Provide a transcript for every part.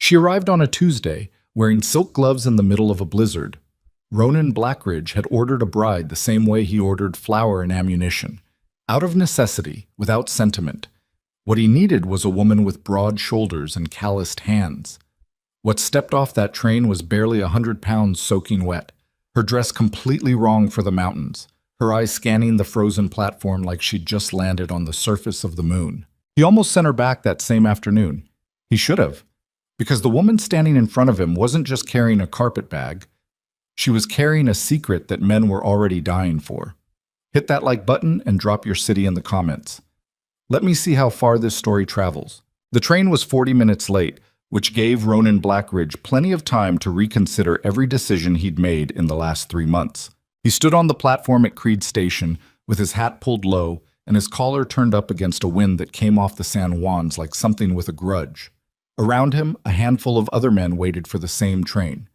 She arrived on a Tuesday, wearing silk gloves in the middle of a blizzard. Ronan Blackridge had ordered a bride the same way he ordered flour and ammunition, out of necessity, without sentiment. What he needed was a woman with broad shoulders and calloused hands. What stepped off that train was barely 100 pounds soaking wet, her dress completely wrong for the mountains, her eyes scanning the frozen platform like she'd just landed on the surface of the moon. He almost sent her back that same afternoon. He should have, because the woman standing in front of him wasn't just carrying a carpet bag. She was carrying a secret that men were already dying for. Hit that like button and drop your city in the comments. Let me see how far this story travels. The train was 40 minutes late, which gave Ronan Blackridge plenty of time to reconsider every decision he'd made in the last 3 months. He stood on the platform at Creed Station with his hat pulled low and his collar turned up against a wind that came off the San Juans like something with a grudge. Around him, a handful of other men waited for the same train.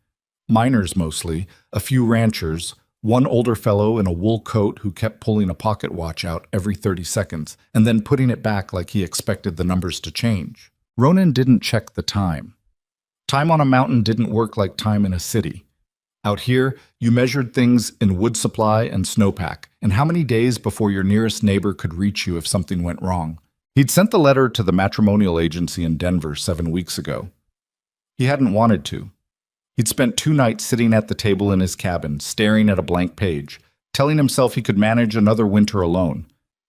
Miners mostly, a few ranchers, one older fellow in a wool coat who kept pulling a pocket watch out every 30 seconds and then putting it back like he expected the numbers to change. Ronan didn't check the time. Time on a mountain didn't work like time in a city. Out here, you measured things in wood supply and snowpack, and how many days before your nearest neighbor could reach you if something went wrong. He'd sent the letter to the matrimonial agency in Denver 7 weeks ago. He hadn't wanted to. He'd spent 2 nights sitting at the table in his cabin, staring at a blank page, telling himself he could manage another winter alone.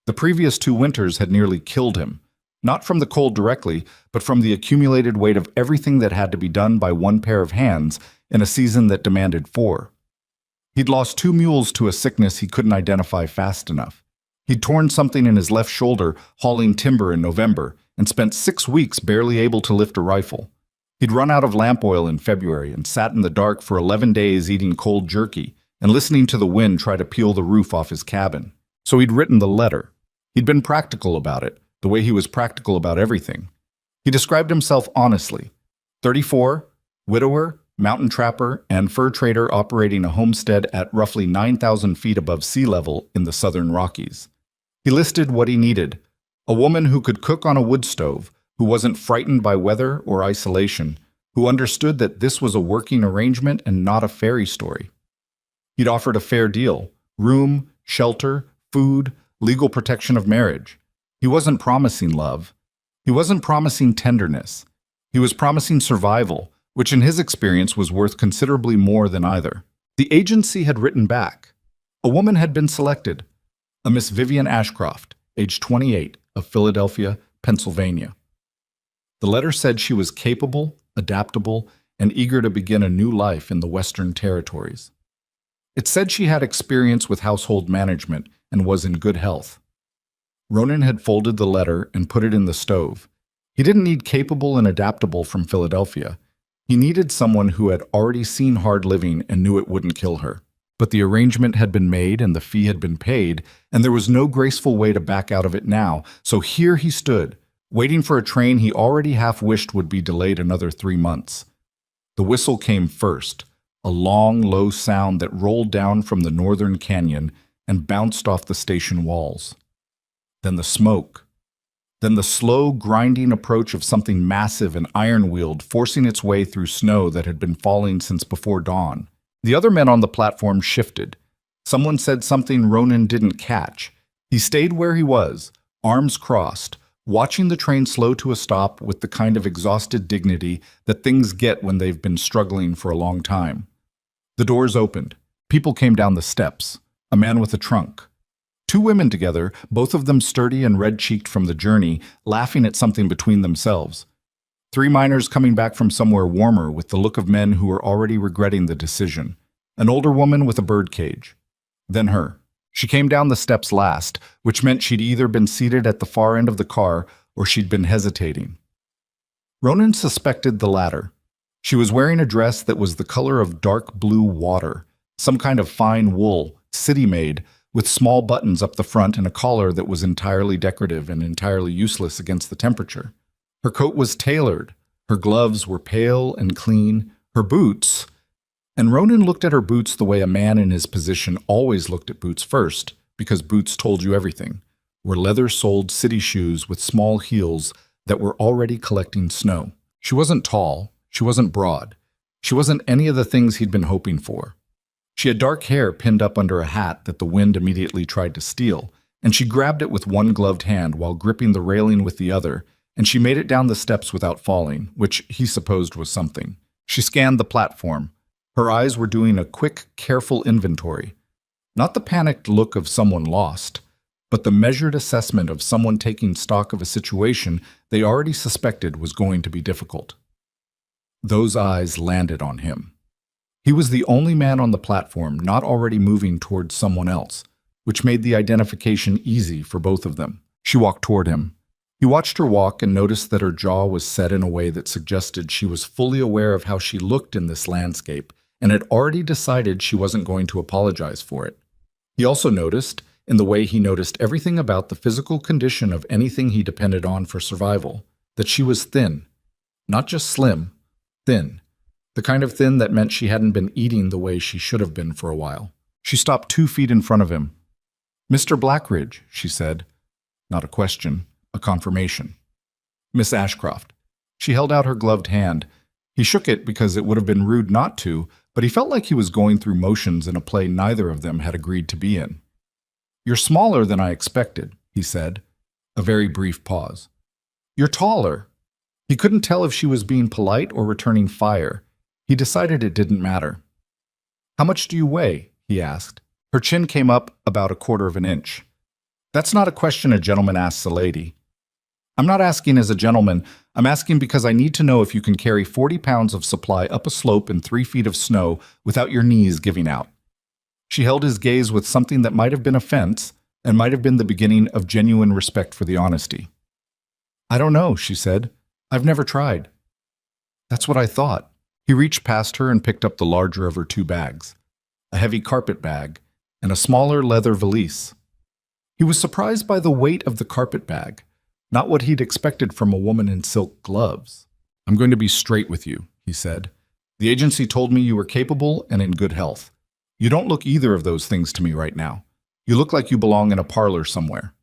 The previous 2 winters had nearly killed him, not from the cold directly, but from the accumulated weight of everything that had to be done by one pair of hands in a season that demanded 4. He'd lost 2 mules to a sickness he couldn't identify fast enough. He'd torn something in his left shoulder hauling timber in November and spent 6 weeks barely able to lift a rifle. He'd run out of lamp oil in February and sat in the dark for 11 days eating cold jerky and listening to the wind try to peel the roof off his cabin. So he'd written the letter. He'd been practical about it, the way he was practical about everything. He described himself honestly. 34, widower, mountain trapper, and fur trader operating a homestead at roughly 9,000 feet above sea level in the southern Rockies. He listed what he needed: a woman who could cook on a wood stove, who wasn't frightened by weather or isolation, who understood that this was a working arrangement and not a fairy story. He'd offered a fair deal: room, shelter, food, legal protection of marriage. He wasn't promising love. He wasn't promising tenderness. He was promising survival, which in his experience was worth considerably more than either. The agency had written back. A woman had been selected, a Miss Vivian Ashcroft, age 28, of Philadelphia, Pennsylvania. The letter said she was capable, adaptable, and eager to begin a new life in the Western Territories. It said she had experience with household management and was in good health. Ronan had folded the letter and put it in the stove. He didn't need capable and adaptable from Philadelphia. He needed someone who had already seen hard living and knew it wouldn't kill her. But the arrangement had been made and the fee had been paid, and there was no graceful way to back out of it now. So here he stood, waiting for a train he already half wished would be delayed another 3 months. The whistle came first, a long, low sound that rolled down from the northern canyon and bounced off the station walls. Then the smoke. Then the slow, grinding approach of something massive and iron-wheeled forcing its way through snow that had been falling since before dawn. The other men on the platform shifted. Someone said something Ronan didn't catch. He stayed where he was, arms crossed, watching the train slow to a stop with the kind of exhausted dignity that things get when they've been struggling for a long time. The doors opened. People came down the steps. A man with a trunk. 2 women together, both of them sturdy and red-cheeked from the journey, laughing at something between themselves. 3 miners coming back from somewhere warmer with the look of men who were already regretting the decision. An older woman with a birdcage. Then her. She came down the steps last, which meant she'd either been seated at the far end of the car or she'd been hesitating. Ronan suspected the latter. She was wearing a dress that was the color of dark blue water, some kind of fine wool, city-made, with small buttons up the front and a collar that was entirely decorative and entirely useless against the temperature. Her coat was tailored, her gloves were pale and clean, her boots, and Ronan looked at her boots the way a man in his position always looked at boots first, because boots told you everything, were leather-soled city shoes with small heels that were already collecting snow. She wasn't tall, She wasn't broad. She wasn't any of the things he'd been hoping for. She had dark hair pinned up under a hat that the wind immediately tried to steal, and she grabbed it with one gloved hand while gripping the railing with the other, and she made it down the steps without falling, which he supposed was something. She scanned the platform. Her eyes were doing a quick, careful inventory. Not the panicked look of someone lost, but the measured assessment of someone taking stock of a situation they already suspected was going to be difficult. Those eyes landed on him. He was the only man on the platform not already moving towards someone else, which made the identification easy for both of them. She walked toward him. He watched her walk and noticed that her jaw was set in a way that suggested she was fully aware of how she looked in this landscape and had already decided she wasn't going to apologize for it. He also noticed, in the way he noticed everything about the physical condition of anything he depended on for survival, that she was thin. Not just slim, thin. The kind of thin that meant she hadn't been eating the way she should have been for a while. She stopped 2 feet in front of him. "Mr. Blackridge," she said. Not a question, a confirmation. "Miss Ashcroft." She held out her gloved hand. He shook it because it would have been rude not to, but he felt like he was going through motions in a play neither of them had agreed to be in. "You're smaller than I expected," he said. A very brief pause. "You're taller." He couldn't tell if she was being polite or returning fire. He decided it didn't matter. "How much do you weigh?" he asked. Her chin came up about 1/4 of an inch. "That's not a question a gentleman asks a lady." "I'm not asking as a gentleman. I'm asking because I need to know if you can carry 40 pounds of supply up a slope in 3 feet of snow without your knees giving out." She held his gaze with something that might have been offense and might have been the beginning of genuine respect for the honesty. "I don't know," she said. "I've never tried." "That's what I thought." He reached past her and picked up the larger of her 2 bags, a heavy carpet bag and a smaller leather valise. He was surprised by the weight of the carpet bag, not what he'd expected from a woman in silk gloves. "I'm going to be straight with you," he said. "The agency told me you were capable and in good health. You don't look either of those things to me right now. You look like you belong in a parlor somewhere.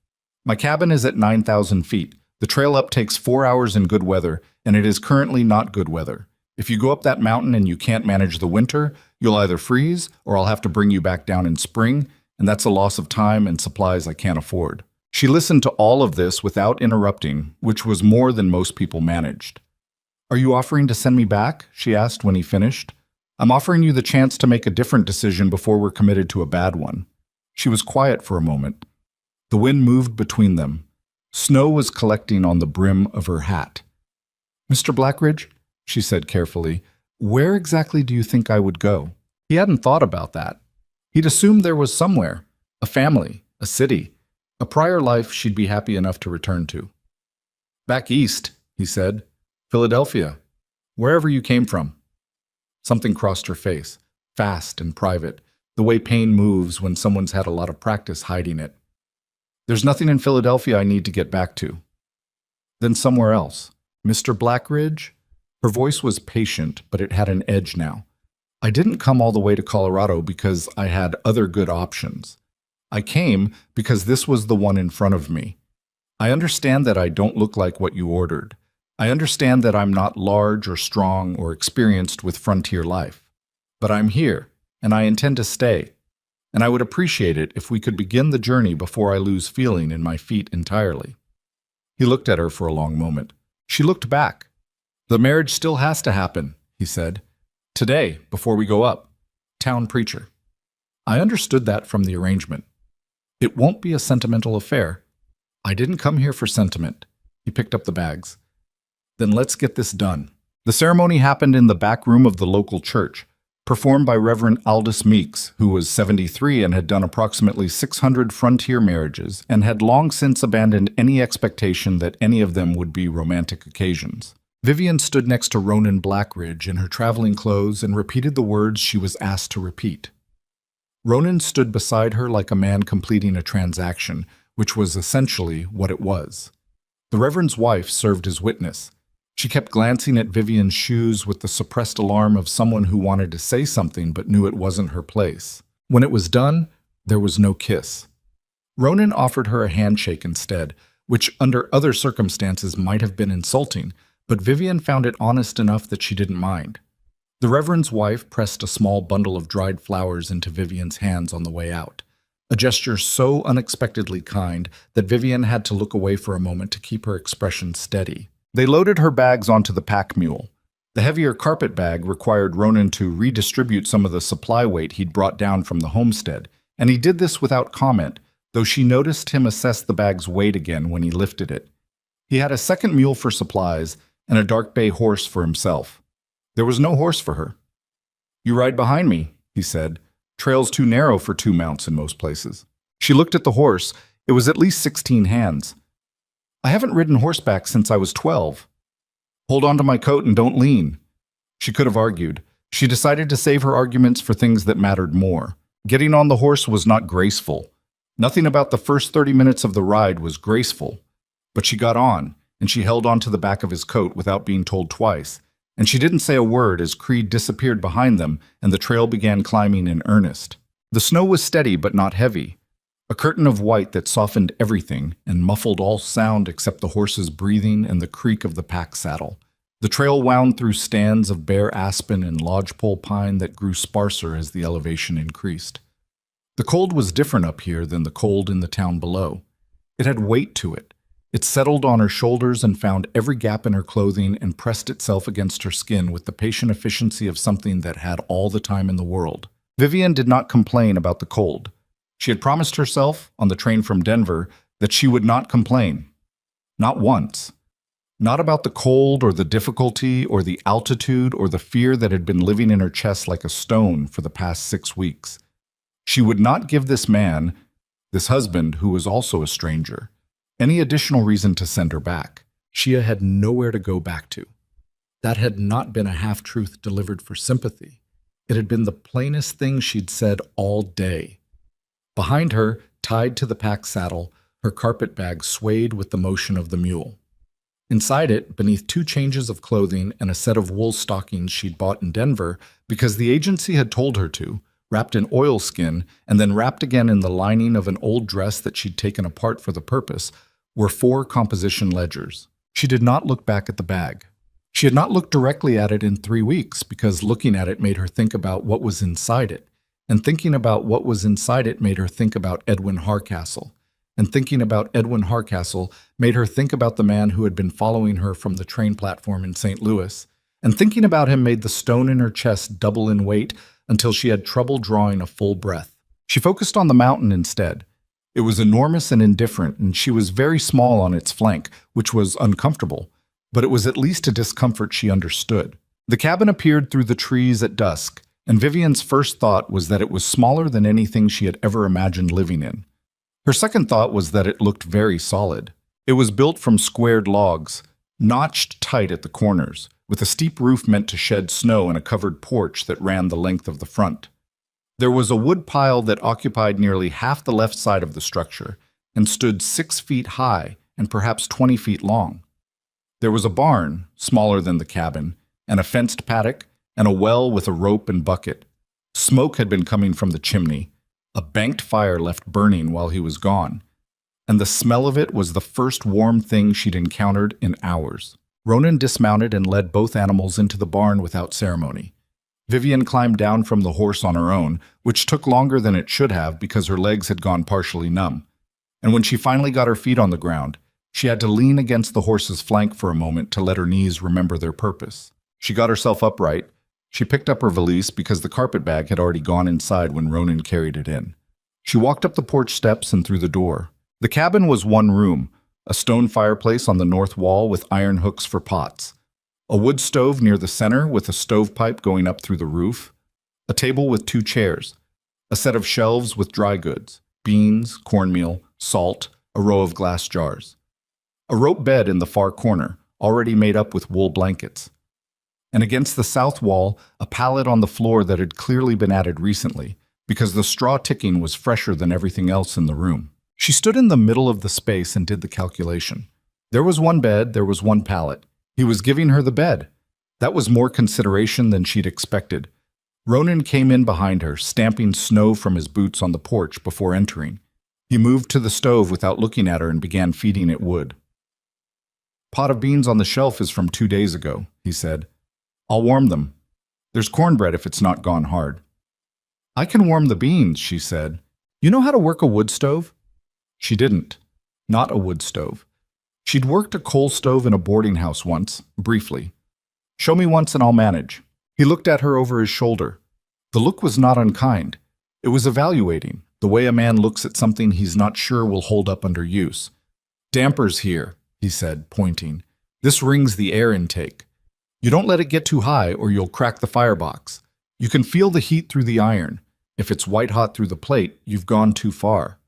My cabin is at 9,000 feet. The trail up takes 4 hours in good weather, and it is currently not good weather. If you go up that mountain and you can't manage the winter, you'll either freeze or I'll have to bring you back down in spring, and that's a loss of time and supplies I can't afford." She listened to all of this without interrupting, which was more than most people managed. "Are you offering to send me back?" she asked when he finished. "I'm offering you the chance to make a different decision before we're committed to a bad one." She was quiet for a moment. The wind moved between them. Snow was collecting on the brim of her hat. "Mr. Blackridge," she said carefully, "where exactly do you think I would go?" He hadn't thought about that. He'd assumed there was somewhere, a family, a city, a prior life she'd be happy enough to return to. "Back east," he said. "Philadelphia. Wherever you came from." Something crossed her face, fast and private, the way pain moves when someone's had a lot of practice hiding it. "There's nothing in Philadelphia I need to get back to." "Then somewhere else." "Mr. Blackridge?" Her voice was patient, but it had an edge now. "I didn't come all the way to Colorado because I had other good options. I came because this was the one in front of me. I understand that I don't look like what you ordered. I understand that I'm not large or strong or experienced with frontier life. But I'm here, and I intend to stay. And I would appreciate it if we could begin the journey before I lose feeling in my feet entirely." He looked at her for a long moment. She looked back. "The marriage still has to happen," he said. "Today, before we go up. Town preacher." I understood that from the arrangement. "It won't be a sentimental affair." "I didn't come here for sentiment." He picked up the bags. "Then let's get this done." The ceremony happened in the back room of the local church, performed by Reverend Aldous Meeks, who was 73 and had done approximately 600 frontier marriages and had long since abandoned any expectation that any of them would be romantic occasions. Vivian stood next to Ronan Blackridge in her traveling clothes and repeated the words she was asked to repeat. Ronan stood beside her like a man completing a transaction, which was essentially what it was. The Reverend's wife served as witness. She kept glancing at Vivian's shoes with the suppressed alarm of someone who wanted to say something but knew it wasn't her place. When it was done, there was no kiss. Ronan offered her a handshake instead, which under other circumstances might have been insulting, but Vivian found it honest enough that she didn't mind. The Reverend's wife pressed a small bundle of dried flowers into Vivian's hands on the way out, a gesture so unexpectedly kind that Vivian had to look away for a moment to keep her expression steady. They loaded her bags onto the pack mule. The heavier carpet bag required Ronan to redistribute some of the supply weight he'd brought down from the homestead, and he did this without comment, though she noticed him assess the bag's weight again when he lifted it. He had a second mule for supplies and a dark bay horse for himself. There was no horse for her. "You ride behind me," he said. "Trail's too narrow for two mounts in most places." She looked at the horse. It was at least 16 hands. "I haven't ridden horseback since I was 12. "Hold on to my coat and don't lean." She could have argued. She decided to save her arguments for things that mattered more. Getting on the horse was not graceful. Nothing about the first 30 minutes of the ride was graceful. But she got on, and she held onto the back of his coat without being told twice, and she didn't say a word as Creed disappeared behind them and the trail began climbing in earnest. The snow was steady but not heavy, a curtain of white that softened everything and muffled all sound except the horse's breathing and the creak of the pack saddle. The trail wound through stands of bare aspen and lodgepole pine that grew sparser as the elevation increased. The cold was different up here than the cold in the town below. It had weight to it. It settled on her shoulders and found every gap in her clothing and pressed itself against her skin with the patient efficiency of something that had all the time in the world. Vivian did not complain about the cold. She had promised herself, on the train from Denver, that she would not complain. Not once. Not about the cold or the difficulty or the altitude or the fear that had been living in her chest like a stone for the past 6 weeks. She would not give this man, this husband who was also a stranger, any additional reason to send her back. Shia had nowhere to go back to. That had not been a half-truth delivered for sympathy. It had been the plainest thing she'd said all day. Behind her, tied to the pack saddle, her carpet bag swayed with the motion of the mule. Inside it, beneath 2 changes of clothing and a set of wool stockings she'd bought in Denver because the agency had told her to, wrapped in oilskin and then wrapped again in the lining of an old dress that she'd taken apart for the purpose, were 4 composition ledgers. She did not look back at the bag. She had not looked directly at it in 3 weeks because looking at it made her think about what was inside it, and thinking about what was inside it made her think about Edwin Hardcastle, and thinking about Edwin Hardcastle made her think about the man who had been following her from the train platform in St. Louis, and thinking about him made the stone in her chest double in weight until she had trouble drawing a full breath. She focused on the mountain instead. It was enormous and indifferent, and she was very small on its flank, which was uncomfortable, but it was at least a discomfort she understood. The cabin appeared through the trees at dusk, and Vivian's first thought was that it was smaller than anything she had ever imagined living in. Her second thought was that it looked very solid. It was built from squared logs, notched tight at the corners, with a steep roof meant to shed snow and a covered porch that ran the length of the front. There was a wood pile that occupied nearly half the left side of the structure and stood 6 feet high and perhaps 20 feet long. There was a barn, smaller than the cabin, and a fenced paddock, and a well with a rope and bucket. Smoke had been coming from the chimney, a banked fire left burning while he was gone, and the smell of it was the first warm thing she'd encountered in hours. Ronan dismounted and led both animals into the barn without ceremony. Vivian climbed down from the horse on her own, which took longer than it should have because her legs had gone partially numb. And when she finally got her feet on the ground, she had to lean against the horse's flank for a moment to let her knees remember their purpose. She got herself upright. She picked up her valise because the carpet bag had already gone inside when Ronan carried it in. She walked up the porch steps and through the door. The cabin was 1 room, a stone fireplace on the north wall with iron hooks for pots, a wood stove near the center with a stovepipe going up through the roof, a table with 2 chairs, a set of shelves with dry goods, beans, cornmeal, salt, a row of glass jars, a rope bed in the far corner, already made up with wool blankets, and against the south wall, a pallet on the floor that had clearly been added recently, because the straw ticking was fresher than everything else in the room. She stood in the middle of the space and did the calculation. There was 1 bed, there was 1 pallet. He was giving her the bed. That was more consideration than she'd expected. Ronan came in behind her, stamping snow from his boots on the porch before entering. He moved to the stove without looking at her and began feeding it wood. Pot of beans on the shelf is from 2 days ago, he said. I'll warm them. There's cornbread if it's not gone hard. I can warm the beans, she said. You know how to work a wood stove? She didn't. Not a wood stove. She'd worked a coal stove in a boarding house once, briefly. Show me once and I'll manage. He looked at her over his shoulder. The look was not unkind. It was evaluating, the way a man looks at something he's not sure will hold up under use. Dampers here, he said, pointing. This rings the air intake. You don't let it get too high or you'll crack the firebox. You can feel the heat through the iron. If it's white hot through the plate, you've gone too far.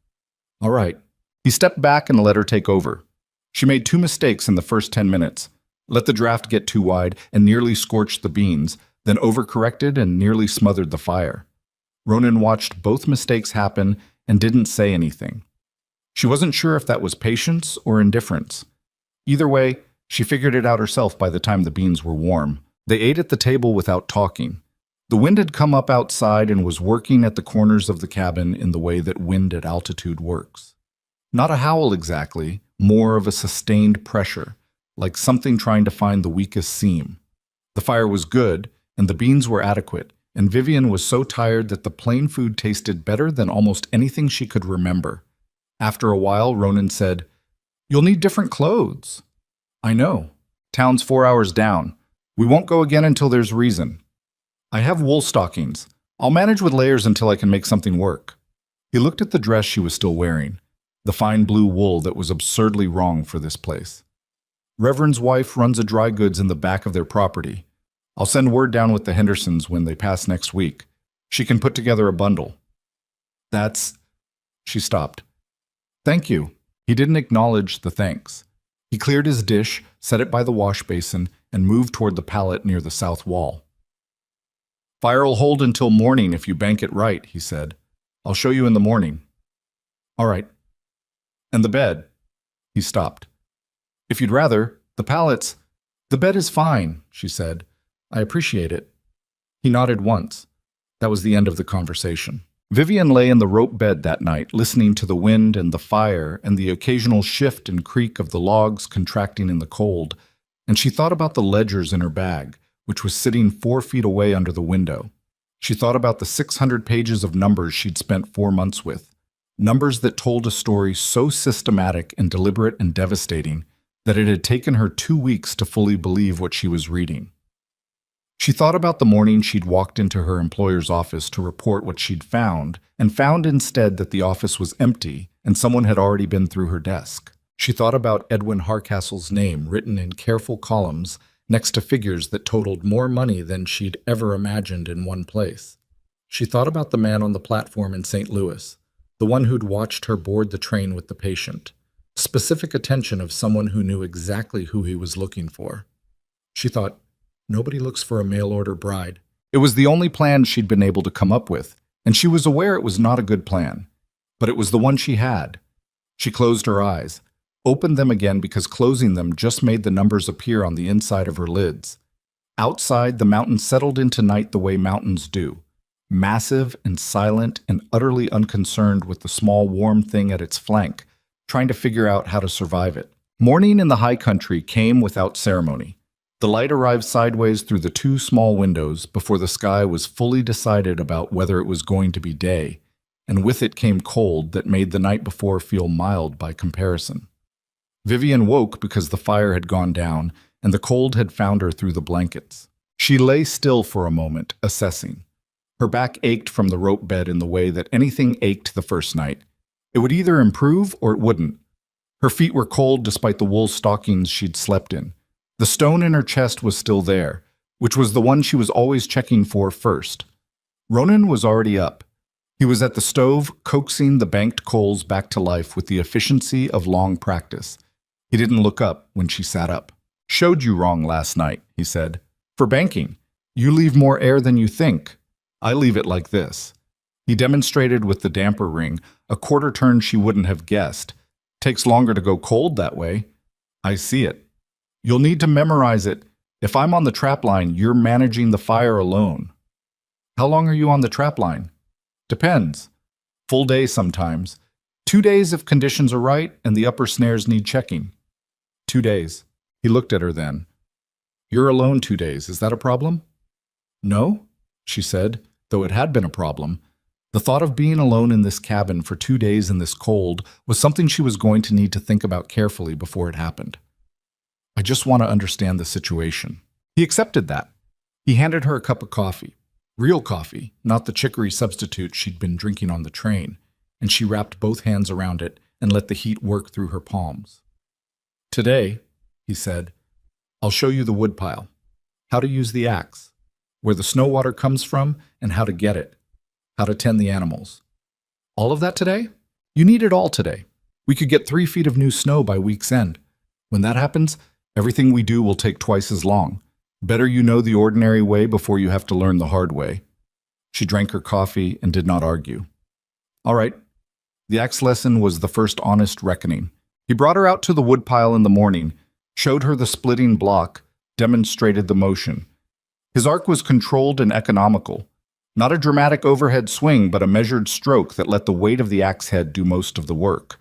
All right. He stepped back and let her take over. She made 2 mistakes in the first 10 minutes. Let the draft get too wide and nearly scorched the beans, then overcorrected and nearly smothered the fire. Ronan watched both mistakes happen and didn't say anything. She wasn't sure if that was patience or indifference. Either way, she figured it out herself by the time the beans were warm. They ate at the table without talking. The wind had come up outside and was working at the corners of the cabin in the way that wind at altitude works. Not a howl exactly, more of a sustained pressure, like something trying to find the weakest seam. The fire was good, and the beans were adequate, and Vivian was so tired that the plain food tasted better than almost anything she could remember. After a while, Ronan said, You'll need different clothes. I know. Town's 4 hours down. We won't go again until there's reason. I have wool stockings. I'll manage with layers until I can make something work. He looked at the dress she was still wearing, the fine blue wool that was absurdly wrong for this place. Reverend's wife runs a dry goods in the back of their property. I'll send word down with the Hendersons when they pass next week. She can put together a bundle. That's... She stopped. Thank you. He didn't acknowledge the thanks. He cleared his dish, set it by the wash basin, and moved toward the pallet near the south wall. Fire'll hold until morning if you bank it right, he said. I'll show you in the morning. All right. And the bed. He stopped. If you'd rather, the pallets... The bed is fine, she said. I appreciate it. He nodded once. That was the end of the conversation. Vivian lay in the rope bed that night, listening to the wind and the fire and the occasional shift and creak of the logs contracting in the cold, and she thought about the ledgers in her bag, which was sitting 4 feet away under the window. She thought about the 600 pages of numbers she'd spent 4 months with, numbers that told a story so systematic and deliberate and devastating that it had taken her 2 weeks to fully believe what she was reading. She thought about the morning she'd walked into her employer's office to report what she'd found, and found instead that the office was empty and someone had already been through her desk. She thought about Edwin Hardcastle's name written in careful columns next to figures that totaled more money than she'd ever imagined in one place. She thought about the man on the platform in St. Louis, the one who'd watched her board the train with the patient. Specific attention of someone who knew exactly who he was looking for. She thought, nobody looks for a mail-order bride. It was the only plan she'd been able to come up with, and she was aware it was not a good plan. But it was the one she had. She closed her eyes, opened them again because closing them just made the numbers appear on the inside of her lids. Outside, the mountain settled into night the way mountains do, massive and silent and utterly unconcerned with the small warm thing at its flank, trying to figure out how to survive it. Morning in the high country came without ceremony. The light arrived sideways through the 2 small windows before the sky was fully decided about whether it was going to be day, and with it came cold that made the night before feel mild by comparison. Vivian woke because the fire had gone down, and the cold had found her through the blankets. She lay still for a moment, assessing. Her back ached from the rope bed in the way that anything ached the first night. It would either improve or it wouldn't. Her feet were cold despite the wool stockings she'd slept in. The stone in her chest was still there, which was the one she was always checking for first. Ronan was already up. He was at the stove, coaxing the banked coals back to life with the efficiency of long practice. He didn't look up when she sat up. Showed you wrong last night, he said. For banking. You leave more air than you think. I leave it like this. He demonstrated with the damper ring, a quarter turn she wouldn't have guessed. Takes longer to go cold that way. I see it. You'll need to memorize it. If I'm on the trap line, you're managing the fire alone. How long are you on the trap line? Depends. Full day sometimes. 2 days if conditions are right and the upper snares need checking. 2 days. He looked at her then. "You're alone 2 days. Is that a problem?" "No," she said, though it had been a problem. The thought of being alone in this cabin for 2 days in this cold was something she was going to need to think about carefully before it happened. "I just want to understand the situation." He accepted that. He handed her a cup of coffee. Real coffee, not the chicory substitute she'd been drinking on the train, and she wrapped both hands around it and let the heat work through her palms. "Today," he said, "I'll show you the woodpile, how to use the axe, where the snow water comes from and how to get it, how to tend the animals. All of that today? You need it all today. We could get 3 feet of new snow by week's end. When that happens, everything we do will take twice as long. Better you know the ordinary way before you have to learn the hard way." She drank her coffee and did not argue. All right. The axe lesson was the first honest reckoning. He brought her out to the woodpile in the morning, showed her the splitting block, demonstrated the motion. His arc was controlled and economical. Not a dramatic overhead swing, but a measured stroke that let the weight of the axe head do most of the work.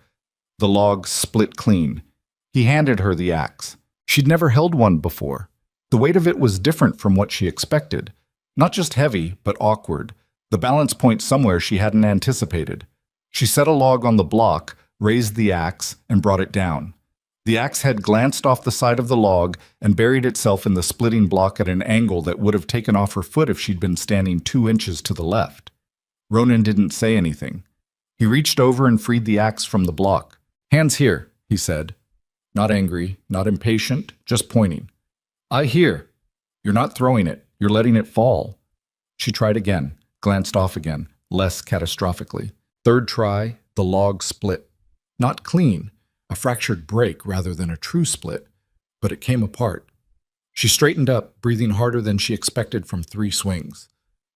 The log split clean. He handed her the axe. She'd never held one before. The weight of it was different from what she expected. Not just heavy, but awkward. The balance point somewhere she hadn't anticipated. She set a log on the block, raised the axe, and brought it down. The axe head glanced off the side of the log and buried itself in the splitting block at an angle that would have taken off her foot if she'd been standing 2 inches to the left. Ronan didn't say anything. He reached over and freed the axe from the block. "Hands here," he said. Not angry, not impatient, just pointing. "I hear. You're not throwing it. You're letting it fall." She tried again, glanced off again, less catastrophically. Third try, the log split. Not clean, a fractured break rather than a true split, but it came apart. She straightened up, breathing harder than she expected from 3 swings.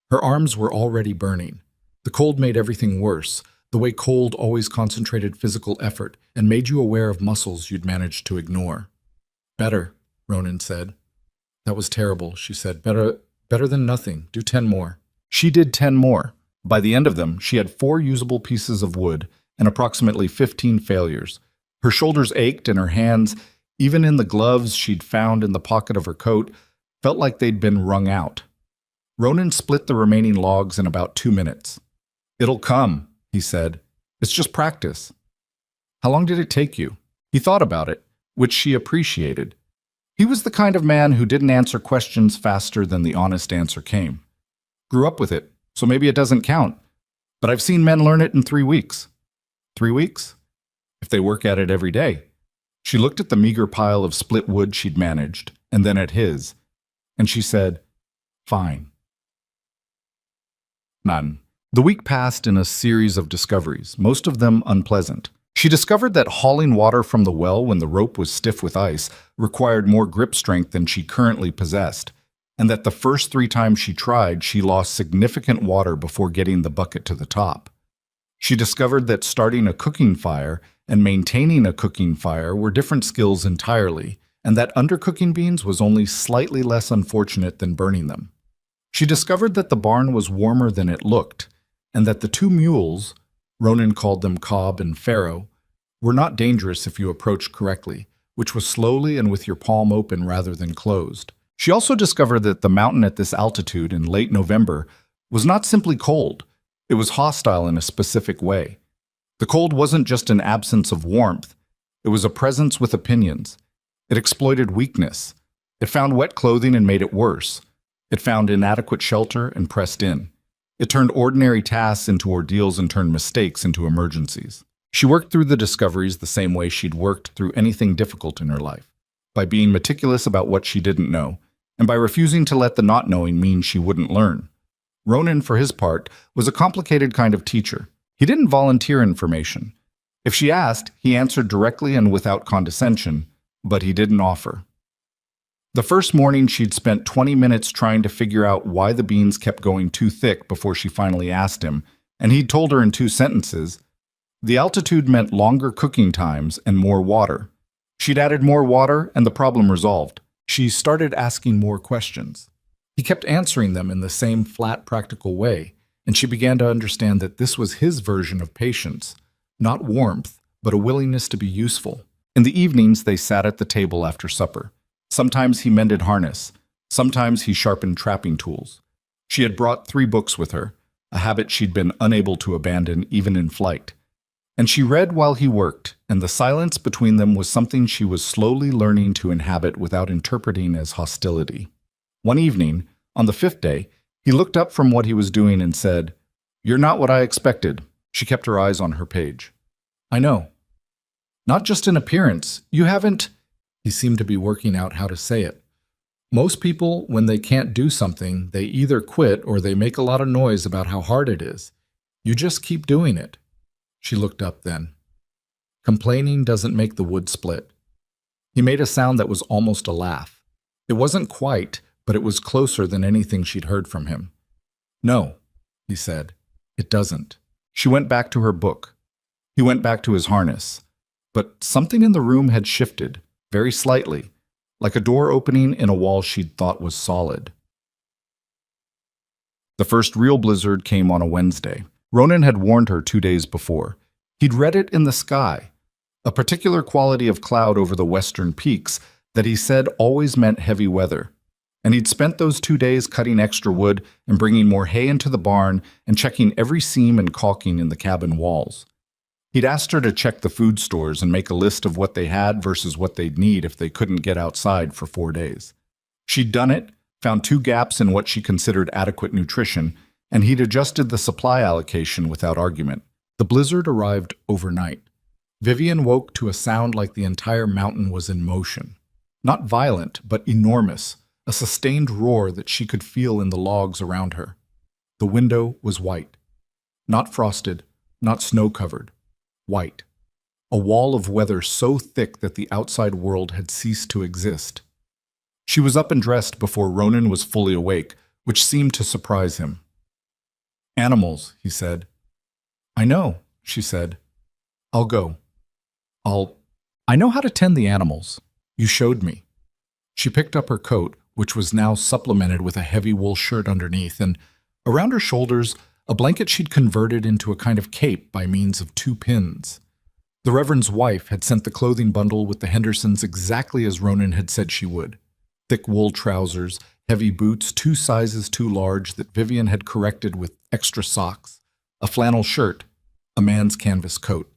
Her arms were already burning. The cold made everything worse, the way cold always concentrated physical effort and made you aware of muscles you'd managed to ignore. "Better," Ronan said. "That was terrible," she said. Better than nothing. Do 10 more." She did 10 more. By the end of them, she had 4 usable pieces of wood and approximately 15 failures. Her shoulders ached and her hands, even in the gloves she'd found in the pocket of her coat, felt like they'd been wrung out. Ronan split the remaining logs in about 2 minutes. "It'll come," he said. "It's just practice." "How long did it take you?" He thought about it, which she appreciated. He was the kind of man who didn't answer questions faster than the honest answer came. "Grew up with it, so maybe it doesn't count. But I've seen men learn it in 3 weeks. 3 weeks? If they work at it every day." She looked at the meager pile of split wood she'd managed, and then at his, and she said, "Fine." None. The week passed in a series of discoveries, most of them unpleasant. She discovered that hauling water from the well when the rope was stiff with ice required more grip strength than she currently possessed, and that the first 3 times she tried, she lost significant water before getting the bucket to the top. She discovered that starting a cooking fire and maintaining a cooking fire were different skills entirely, and that undercooking beans was only slightly less unfortunate than burning them. She discovered that the barn was warmer than it looked, and that the 2 mules, Ronan called them Cobb and Pharaoh, were not dangerous if you approached correctly, which was slowly and with your palm open rather than closed. She also discovered that the mountain at this altitude in late November was not simply cold, it was hostile in a specific way. The cold wasn't just an absence of warmth, it was a presence with opinions. It exploited weakness. It found wet clothing and made it worse. It found inadequate shelter and pressed in. It turned ordinary tasks into ordeals and turned mistakes into emergencies. She worked through the discoveries the same way she'd worked through anything difficult in her life, by being meticulous about what she didn't know, and by refusing to let the not knowing mean she wouldn't learn. Ronan, for his part, was a complicated kind of teacher. He didn't volunteer information. If she asked, he answered directly and without condescension, but he didn't offer. The first morning, she'd spent 20 minutes trying to figure out why the beans kept going too thick before she finally asked him, and he'd told her in 2 sentences. The altitude meant longer cooking times and more water. She'd added more water, and the problem resolved. She started asking more questions. He kept answering them in the same flat, practical way, and she began to understand that this was his version of patience, not warmth, but a willingness to be useful. In the evenings, they sat at the table after supper. Sometimes he mended harness. Sometimes he sharpened trapping tools. She had brought 3 books with her, a habit she'd been unable to abandon even in flight. And she read while he worked, and the silence between them was something she was slowly learning to inhabit without interpreting as hostility. One evening, on the 5th day, he looked up from what he was doing and said, "You're not what I expected." She kept her eyes on her page. "I know. Not just in appearance. You haven't—" He seemed to be working out how to say it. "Most people, when they can't do something, they either quit or they make a lot of noise about how hard it is. You just keep doing it." She looked up then. "Complaining doesn't make the wood split." He made a sound that was almost a laugh. It wasn't quite, but it was closer than anything she'd heard from him. "No," he said, "it doesn't." She went back to her book. He went back to his harness. But something in the room had shifted, very slightly, like a door opening in a wall she'd thought was solid. The first real blizzard came on a Wednesday. Ronan had warned her 2 days before. He'd read it in the sky, a particular quality of cloud over the western peaks that he said always meant heavy weather. And he'd spent those 2 days cutting extra wood and bringing more hay into the barn and checking every seam and caulking in the cabin walls. He'd asked her to check the food stores and make a list of what they had versus what they'd need if they couldn't get outside for 4 days. She'd done it, found 2 gaps in what she considered adequate nutrition, and he'd adjusted the supply allocation without argument. The blizzard arrived overnight. Vivian woke to a sound like the entire mountain was in motion. Not violent, but enormous, a sustained roar that she could feel in the logs around her. The window was white. Not frosted, not snow-covered. White. A wall of weather so thick that the outside world had ceased to exist. She was up and dressed before Ronan was fully awake, which seemed to surprise him. "Animals," he said. "I know," she said. "I'll go. I know how to tend the animals. You showed me." She picked up her coat, which was now supplemented with a heavy wool shirt underneath, and around her shoulders, a blanket she'd converted into a kind of cape by means of 2 pins. The Reverend's wife had sent the clothing bundle with the Hendersons exactly as Ronan had said she would. Thick wool trousers, heavy boots 2 sizes too large that Vivian had corrected with extra socks, a flannel shirt, a man's canvas coat.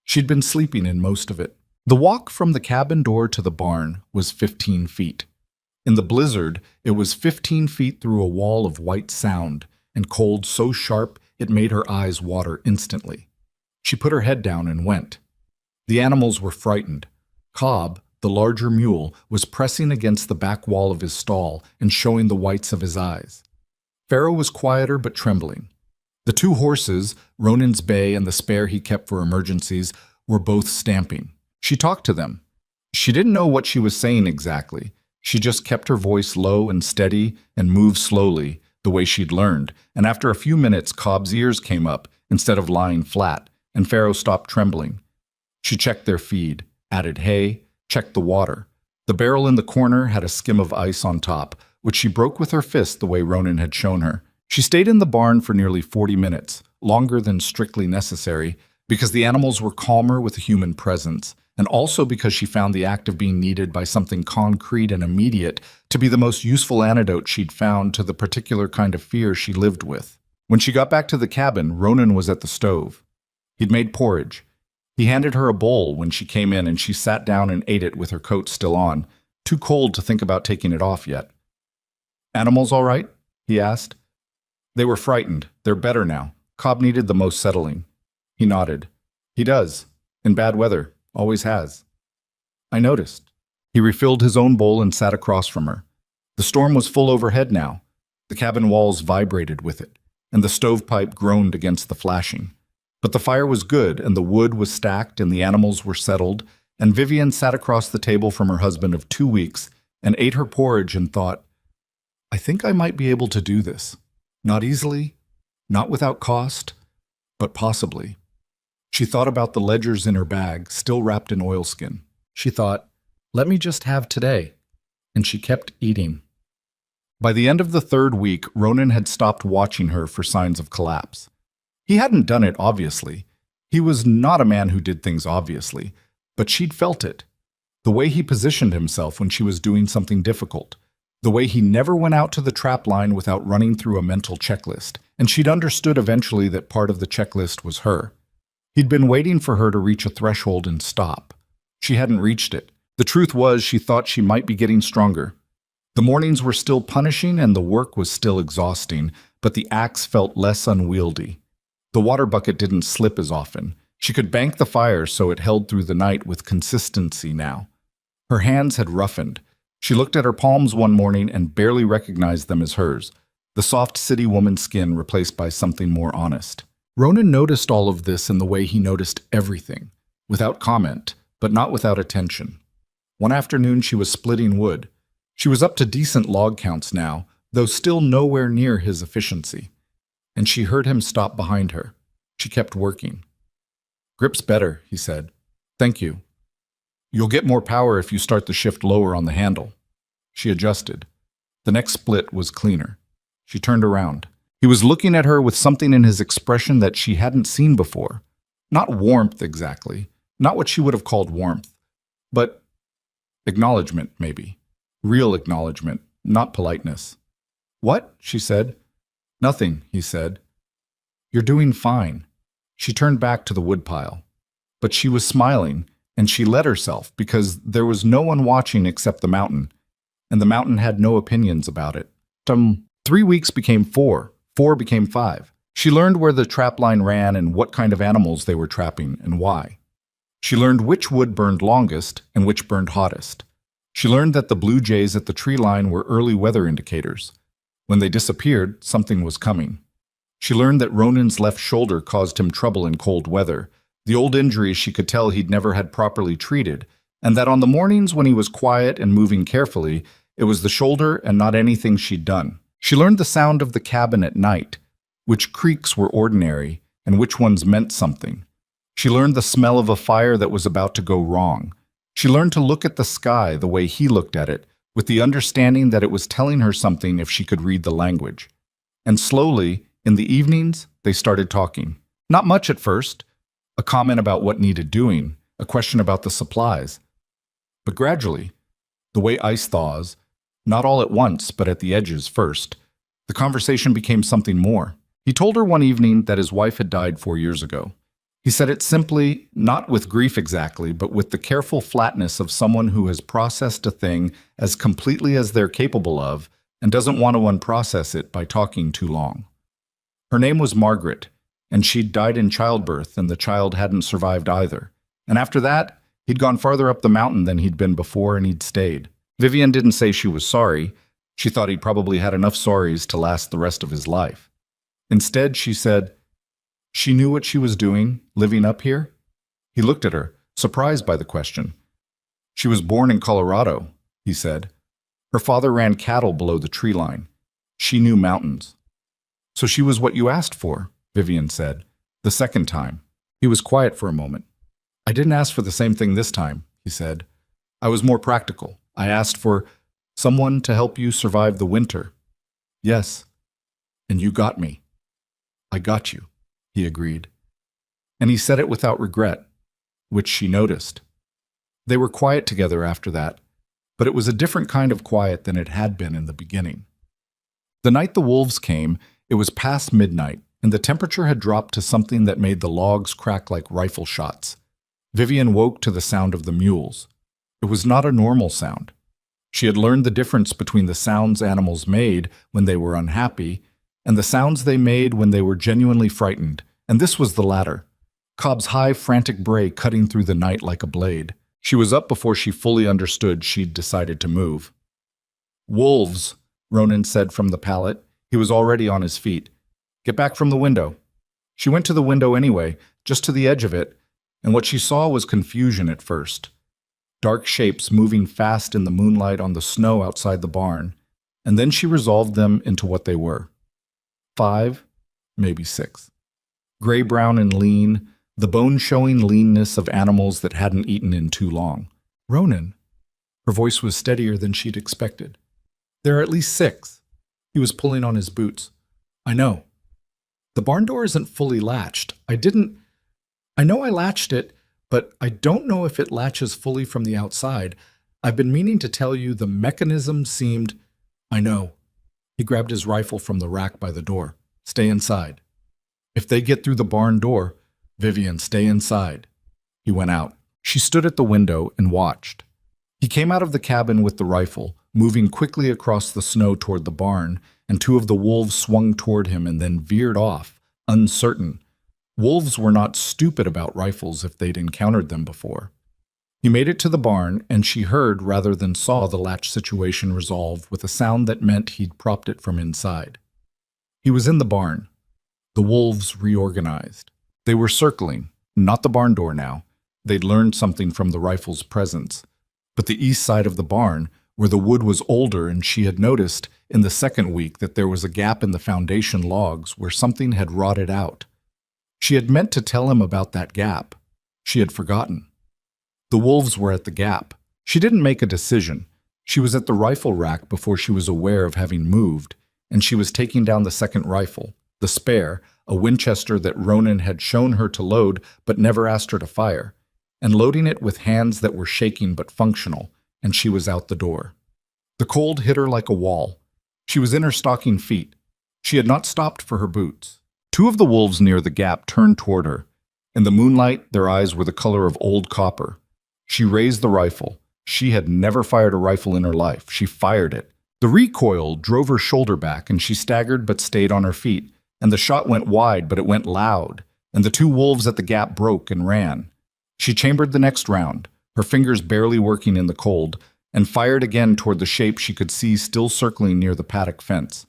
She'd been sleeping in most of it. The walk from the cabin door to the barn was 15 feet. In the blizzard, it was 15 feet through a wall of white sound, and cold so sharp it made her eyes water instantly. She put her head down and went. The animals were frightened. Cobb, the larger mule, was pressing against the back wall of his stall and showing the whites of his eyes. Pharaoh was quieter but trembling. The 2 horses, Ronan's bay and the spare he kept for emergencies, were both stamping. She talked to them. She didn't know what she was saying exactly. She just kept her voice low and steady and moved slowly, the way she'd learned, and after a few minutes Cobb's ears came up instead of lying flat, and Pharaoh stopped trembling. She checked their feed, added hay, checked the water. The barrel in the corner had a skim of ice on top, which she broke with her fist the way Ronan had shown her. She stayed in the barn for nearly 40 minutes, longer than strictly necessary, because the animals were calmer with a human presence, and also because she found the act of being needed by something concrete and immediate to be the most useful antidote she'd found to the particular kind of fear she lived with. When she got back to the cabin, Ronan was at the stove. He'd made porridge. He handed her a bowl when she came in, and she sat down and ate it with her coat still on, too cold to think about taking it off yet. "Animals all right?" he asked. "They were frightened. They're better now. Cobb needed the most settling." He nodded. "He does. In bad weather. Always has." "I noticed." He refilled his own bowl and sat across from her. The storm was full overhead now. The cabin walls vibrated with it, and the stovepipe groaned against the flashing. But the fire was good, and the wood was stacked, and the animals were settled, and Vivian sat across the table from her husband of 2 weeks and ate her porridge and thought, "I think I might be able to do this. Not easily, not without cost, but possibly." She thought about the ledgers in her bag, still wrapped in oilskin. She thought, "Let me just have today." And she kept eating. By the end of the 3rd week, Ronan had stopped watching her for signs of collapse. He hadn't done it obviously. He was not a man who did things obviously, but she'd felt it. The way he positioned himself when she was doing something difficult. The way he never went out to the trap line without running through a mental checklist. And she'd understood eventually that part of the checklist was her. He'd been waiting for her to reach a threshold and stop. She hadn't reached it. The truth was, she thought she might be getting stronger. The mornings were still punishing and the work was still exhausting, but the axe felt less unwieldy. The water bucket didn't slip as often. She could bank the fire so it held through the night with consistency now. Her hands had roughened. She looked at her palms one morning and barely recognized them as hers, the soft city woman skin replaced by something more honest. Ronan noticed all of this in the way he noticed everything, without comment, but not without attention. One afternoon she was splitting wood. She was up to decent log counts now, though still nowhere near his efficiency. And she heard him stop behind her. She kept working. "Grip's better," he said. "Thank you. You'll get more power if you start the shift lower on the handle." She adjusted. The next split was cleaner. She turned around. He was looking at her with something in his expression that she hadn't seen before. Not warmth exactly, not what she would have called warmth, but acknowledgement, maybe. Real acknowledgement, not politeness. "What?" she said. "Nothing," he said. "You're doing fine." She turned back to the woodpile. But she was smiling, and she let herself because there was no one watching except the mountain, and the mountain had no opinions about it. 3 weeks became 4. 4 became 5. She learned where the trap line ran and what kind of animals they were trapping and why. She learned which wood burned longest and which burned hottest. She learned that the blue jays at the tree line were early weather indicators. When they disappeared, something was coming. She learned that Ronan's left shoulder caused him trouble in cold weather. The old injuries she could tell he'd never had properly treated, and that on the mornings when he was quiet and moving carefully, it was the shoulder and not anything she'd done. She learned the sound of the cabin at night, which creaks were ordinary and which ones meant something. She learned the smell of a fire that was about to go wrong. She learned to look at the sky the way he looked at it, with the understanding that it was telling her something if she could read the language. And slowly, in the evenings, they started talking. Not much at first. A comment about what needed doing, a question about the supplies. But gradually, the way ice thaws, not all at once, but at the edges first, the conversation became something more. He told her one evening that his wife had died 4 years ago. He said it simply, not with grief exactly, but with the careful flatness of someone who has processed a thing as completely as they're capable of and doesn't want to unprocess it by talking too long. Her name was Margaret, and she'd died in childbirth, and the child hadn't survived either. And after that, he'd gone farther up the mountain than he'd been before, and he'd stayed. Vivian didn't say she was sorry. She thought he'd probably had enough sorries to last the rest of his life. Instead, she said, she knew what she was doing, living up here. He looked at her, surprised by the question. She was born in Colorado, he said. Her father ran cattle below the tree line. She knew mountains. So she was what you asked for, Vivian said, the second time. He was quiet for a moment. I didn't ask for the same thing this time, he said. I was more practical. I asked for someone to help you survive the winter. Yes, and you got me. I got you, he agreed. And he said it without regret, which she noticed. They were quiet together after that, but it was a different kind of quiet than it had been in the beginning. The night the wolves came, it was past midnight, and the temperature had dropped to something that made the logs crack like rifle shots. Vivian woke to the sound of the mules. It was not a normal sound. She had learned the difference between the sounds animals made when they were unhappy and the sounds they made when they were genuinely frightened, and this was the latter. Cobb's high, frantic bray cutting through the night like a blade. She was up before she fully understood she'd decided to move. Wolves, Ronan said from the pallet. He was already on his feet. Get back from the window. She went to the window anyway, just to the edge of it, and what she saw was confusion at first. Dark shapes moving fast in the moonlight on the snow outside the barn, and then she resolved them into what they were. 5, maybe 6. Gray-brown and lean, the bone-showing leanness of animals that hadn't eaten in too long. Ronan. Her voice was steadier than she'd expected. There are at least 6. He was pulling on his boots. I know. The barn door isn't fully latched. I know I latched it, but I don't know if it latches fully from the outside. I've been meaning to tell you the mechanism seemed... I know. He grabbed his rifle from the rack by the door. Stay inside. If they get through the barn door, Vivian, stay inside. He went out. She stood at the window and watched. He came out of the cabin with the rifle, moving quickly across the snow toward the barn, and two of the wolves swung toward him and then veered off, uncertain. Wolves were not stupid about rifles if they'd encountered them before. He made it to the barn, and she heard rather than saw the latch situation resolve with a sound that meant he'd propped it from inside. He was in the barn. The wolves reorganized. They were circling, not the barn door now. They'd learned something from the rifle's presence. But the east side of the barn, where the wood was older, and she had noticed in the second week that there was a gap in the foundation logs where something had rotted out. She had meant to tell him about that gap. She had forgotten. The wolves were at the gap. She didn't make a decision. She was at the rifle rack before she was aware of having moved, and she was taking down the second rifle, the spare, a Winchester that Ronan had shown her to load but never asked her to fire, and loading it with hands that were shaking but functional, and she was out the door. The cold hit her like a wall. She was in her stocking feet. She had not stopped for her boots. Two of the wolves near the gap turned toward her. In the moonlight, their eyes were the color of old copper. She raised the rifle. She had never fired a rifle in her life. She fired it. The recoil drove her shoulder back, and she staggered but stayed on her feet, and the shot went wide, but it went loud, and the two wolves at the gap broke and ran. She chambered the next round, her fingers barely working in the cold, and fired again toward the shape she could see still circling near the paddock fence.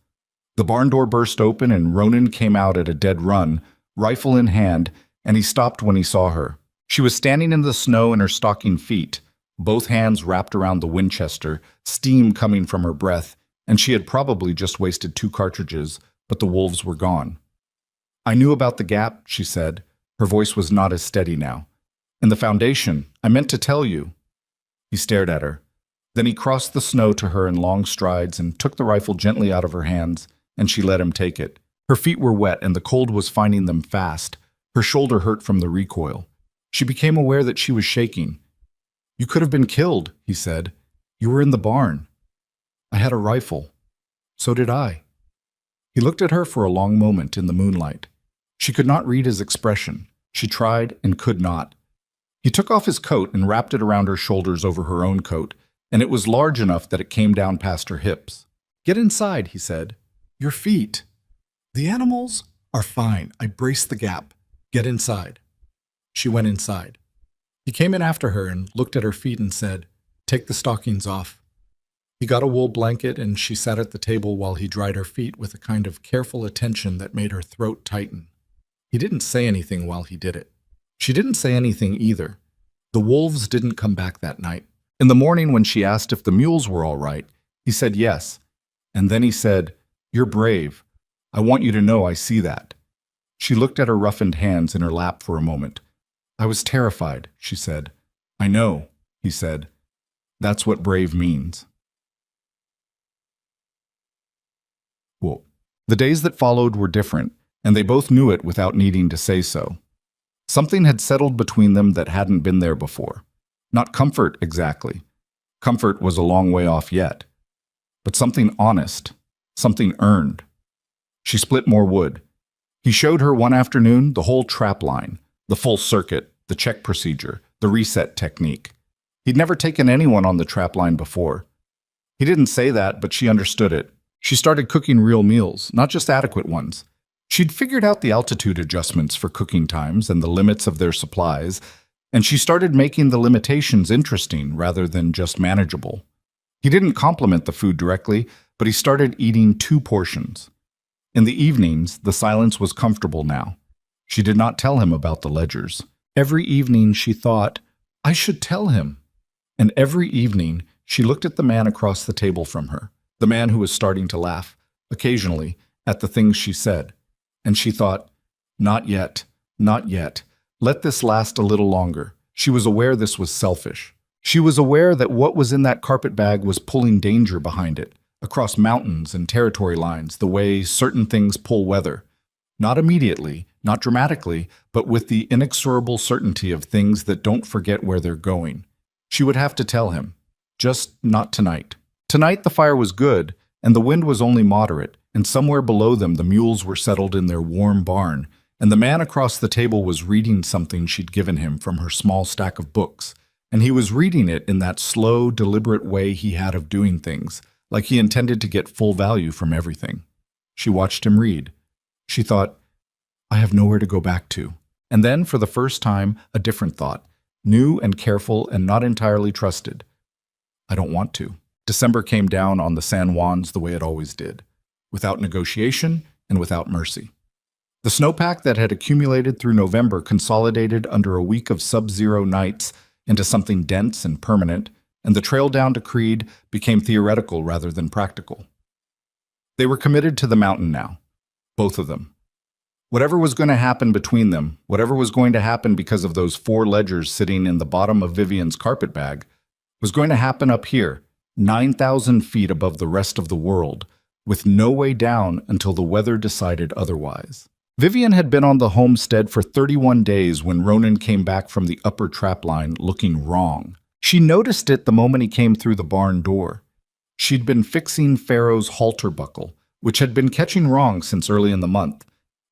The barn door burst open, and Ronan came out at a dead run, rifle in hand, and he stopped when he saw her. She was standing in the snow in her stocking feet, both hands wrapped around the Winchester, steam coming from her breath, and she had probably just wasted 2 cartridges, but the wolves were gone. "I knew about the gap," she said. Her voice was not as steady now. "And the foundation. I meant to tell you." He stared at her. Then he crossed the snow to her in long strides and took the rifle gently out of her hands, and she let him take it. Her feet were wet, and the cold was finding them fast. Her shoulder hurt from the recoil. She became aware that she was shaking. "You could have been killed," he said. "You were in the barn." "I had a rifle." "So did I." He looked at her for a long moment in the moonlight. She could not read his expression. She tried and could not. He took off his coat and wrapped it around her shoulders over her own coat, and it was large enough that it came down past her hips. "Get inside," he said. "Your feet." "The animals are fine. I braced the gap. Get inside." She went inside. He came in after her and looked at her feet and said, "Take the stockings off." He got a wool blanket, and she sat at the table while he dried her feet with a kind of careful attention that made her throat tighten. He didn't say anything while he did it. She didn't say anything either. The wolves didn't come back that night. In the morning, when she asked if the mules were all right, he said yes. And then he said, "You're brave. I want you to know I see that." She looked at her roughened hands in her lap for a moment. "I was terrified," she said. "I know," he said. "That's what brave means." Well, the days that followed were different, and they both knew it without needing to say so. Something had settled between them that hadn't been there before. Not comfort, exactly. Comfort was a long way off yet. But something honest, something earned. She split more wood. He showed her one afternoon the whole trap line, the full circuit, the check procedure, the reset technique. He'd never taken anyone on the trap line before. He didn't say that, but she understood it. She started cooking real meals, not just adequate ones. She'd figured out the altitude adjustments for cooking times and the limits of their supplies, and she started making the limitations interesting rather than just manageable. He didn't compliment the food directly, but he started eating 2 portions. In the evenings, the silence was comfortable now. She did not tell him about the ledgers. Every evening she thought, "I should tell him." And every evening she looked at the man across the table from her, the man who was starting to laugh, occasionally, at the things she said. And she thought, "Not yet, not yet. Let this last a little longer." She was aware this was selfish. She was aware that what was in that carpet bag was pulling danger behind it, across mountains and territory lines, the way certain things pull weather. Not immediately, not dramatically, but with the inexorable certainty of things that don't forget where they're going. She would have to tell him, just not tonight. Tonight the fire was good, and the wind was only moderate, and somewhere below them the mules were settled in their warm barn, and the man across the table was reading something she'd given him from her small stack of books, and he was reading it in that slow, deliberate way he had of doing things, like he intended to get full value from everything. She watched him read. She thought, I have nowhere to go back to. And then, for the first time, a different thought, new and careful and not entirely trusted. I don't want to. December came down on the San Juans the way it always did, without negotiation and without mercy. The snowpack that had accumulated through November consolidated under a week of sub-zero nights into something dense and permanent, and the trail down to Creed became theoretical rather than practical. They were committed to the mountain now, both of them. Whatever was going to happen between them, whatever was going to happen because of those 4 ledgers sitting in the bottom of Vivian's carpet bag, was going to happen up here, 9,000 feet above the rest of the world, with no way down until the weather decided otherwise. Vivian had been on the homestead for 31 days when Ronan came back from the upper trapline looking wrong. She noticed it the moment he came through the barn door. She'd been fixing Pharaoh's halter buckle, which had been catching wrong since early in the month,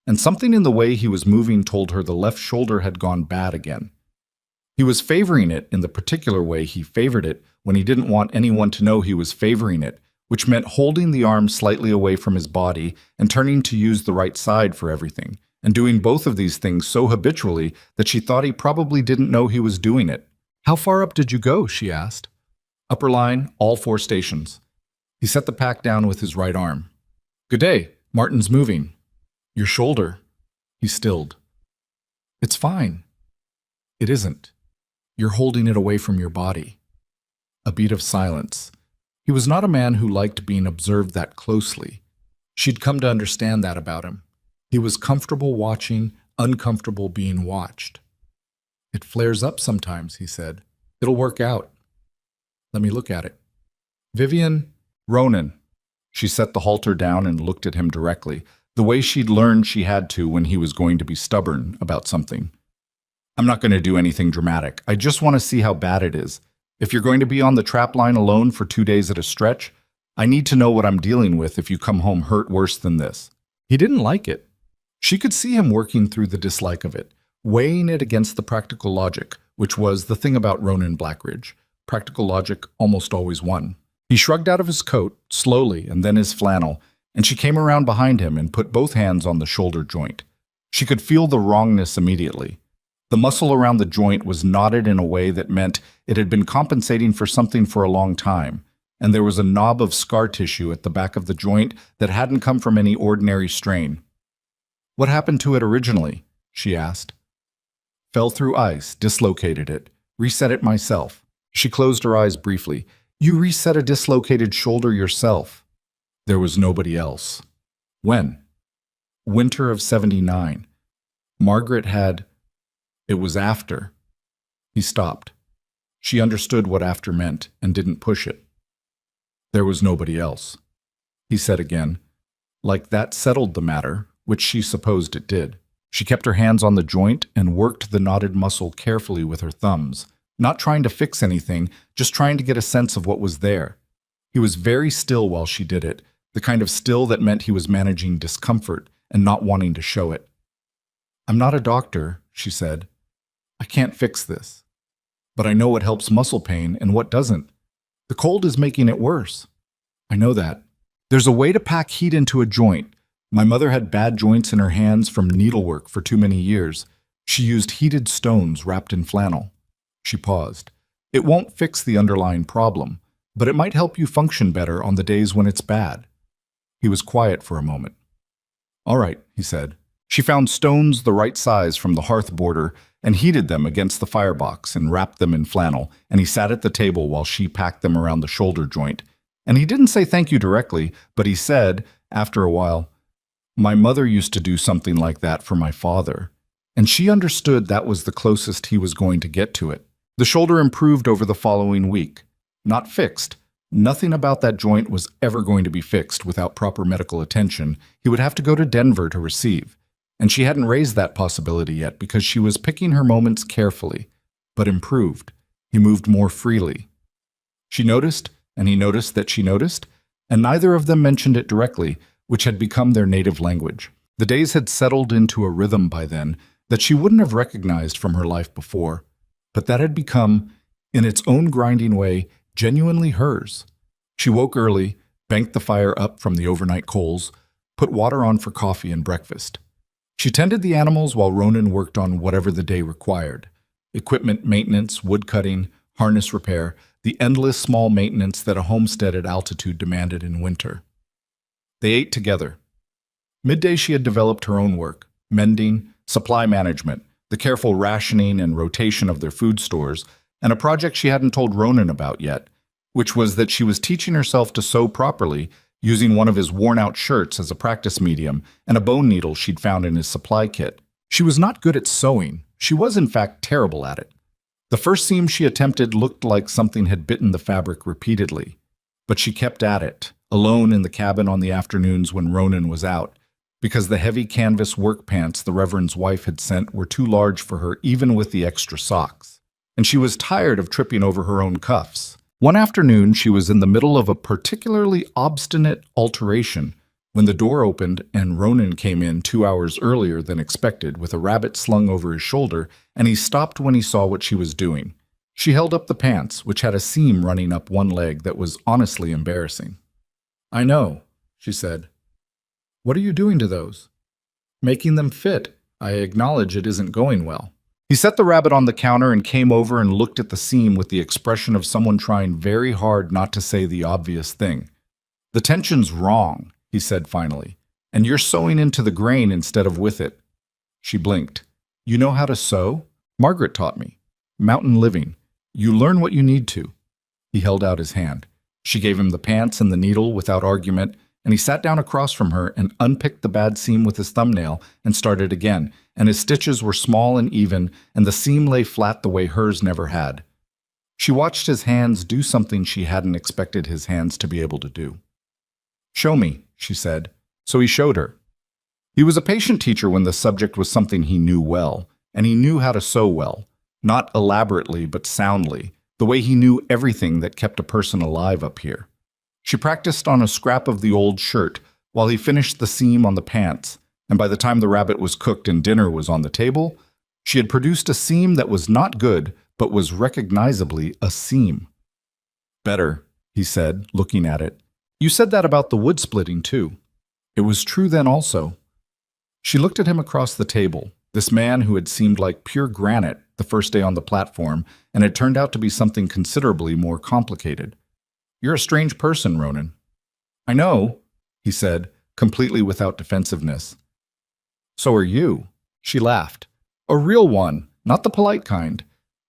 and something in the way he was moving told her the left shoulder had gone bad again. He was favoring it in the particular way he favored it when he didn't want anyone to know he was favoring it, which meant holding the arm slightly away from his body and turning to use the right side for everything, and doing both of these things so habitually that she thought he probably didn't know he was doing it. How far up did you go? She asked. Upper line, all 4 stations. He set the pack down with his right arm. Good day. Martin's moving. Your shoulder. He stilled. It's fine. It isn't. You're holding it away from your body. A beat of silence. He was not a man who liked being observed that closely. She'd come to understand that about him. He was comfortable watching, uncomfortable being watched. It flares up sometimes, he said. It'll work out. Let me look at it. Vivian, Ronan. She set the halter down and looked at him directly, the way she'd learned she had to when he was going to be stubborn about something. I'm not going to do anything dramatic. I just want to see how bad it is. If you're going to be on the trap line alone for 2 days at a stretch, I need to know what I'm dealing with if you come home hurt worse than this. He didn't like it. She could see him working through the dislike of it, weighing it against the practical logic, which was the thing about Ronan Blackridge. Practical logic almost always won. He shrugged out of his coat, slowly, and then his flannel, and she came around behind him and put both hands on the shoulder joint. She could feel the wrongness immediately. The muscle around the joint was knotted in a way that meant it had been compensating for something for a long time, and there was a knob of scar tissue at the back of the joint that hadn't come from any ordinary strain. What happened to it originally? She asked. Fell through ice, dislocated it, reset it myself. She closed her eyes briefly. You reset a dislocated shoulder yourself. There was nobody else. When? Winter of '79. Margaret had... It was after. He stopped. She understood what after meant and didn't push it. There was nobody else. He said again, like that settled the matter, which she supposed it did. She kept her hands on the joint and worked the knotted muscle carefully with her thumbs, not trying to fix anything, just trying to get a sense of what was there. He was very still while she did it, the kind of still that meant he was managing discomfort and not wanting to show it. I'm not a doctor, she said. I can't fix this. But I know what helps muscle pain and what doesn't. The cold is making it worse. I know that. There's a way to pack heat into a joint. My mother had bad joints in her hands from needlework for too many years. She used heated stones wrapped in flannel. She paused. It won't fix the underlying problem, but it might help you function better on the days when it's bad. He was quiet for a moment. All right, he said. She found stones the right size from the hearth border and heated them against the firebox and wrapped them in flannel, and he sat at the table while she packed them around the shoulder joint. And he didn't say thank you directly, but he said, after a while, my mother used to do something like that for my father, and she understood that was the closest he was going to get to it. The shoulder improved over the following week. Not fixed. Nothing about that joint was ever going to be fixed without proper medical attention. He would have to go to Denver to receive. and she hadn't raised that possibility yet because she was picking her moments carefully, but improved. He moved more freely. She noticed, and he noticed that she noticed, and neither of them mentioned it directly, which had become their native language. The days had settled into a rhythm by then that she wouldn't have recognized from her life before, but that had become, in its own grinding way, genuinely hers. She woke early, banked the fire up from the overnight coals, put water on for coffee and breakfast. She tended the animals while Ronan worked on whatever the day required: equipment maintenance, wood cutting, harness repair, the endless small maintenance that a homestead at altitude demanded in winter. They ate together. Midday she had developed her own work: mending, supply management, the careful rationing and rotation of their food stores, and a project she hadn't told Ronan about yet, which was that she was teaching herself to sew properly using one of his worn-out shirts as a practice medium and a bone needle she'd found in his supply kit. She was not good at sewing. She was, in fact, terrible at it. The first seam she attempted looked like something had bitten the fabric repeatedly, but she kept at it, alone in the cabin on the afternoons when Ronan was out, because the heavy canvas work pants the Reverend's wife had sent were too large for her even with the extra socks, and she was tired of tripping over her own cuffs. One afternoon, she was in the middle of a particularly obstinate alteration when the door opened and Ronan came in 2 hours earlier than expected with a rabbit slung over his shoulder, and he stopped when he saw what she was doing. She held up the pants, which had a seam running up one leg that was honestly embarrassing. "I know," she said. "What are you doing to those?" "Making them fit. I acknowledge it isn't going well." He set the rabbit on the counter and came over and looked at the seam with the expression of someone trying very hard not to say the obvious thing. "The tension's wrong," he said finally, "and you're sewing into the grain instead of with it." She blinked. "You know how to sew? Margaret taught me. Mountain living. You learn what you need to." He held out his hand. She gave him the pants and the needle without argument, and he sat down across from her and unpicked the bad seam with his thumbnail and started again, and his stitches were small and even, and the seam lay flat the way hers never had. She watched his hands do something she hadn't expected his hands to be able to do. "Show me," she said. So he showed her. He was a patient teacher when the subject was something he knew well, and he knew how to sew well, not elaborately but soundly, the way he knew everything that kept a person alive up here. She practiced on a scrap of the old shirt while he finished the seam on the pants, and by the time the rabbit was cooked and dinner was on the table, she had produced a seam that was not good but was recognizably a seam. "Better," he said, looking at it. "You said that about the wood splitting, too." It was true then also. She looked at him across the table, this man who had seemed like pure granite the first day on the platform and had turned out to be something considerably more complicated. "You're a strange person, Ronan." "I know," he said, completely without defensiveness. "So are you." She laughed. "A real one, not the polite kind."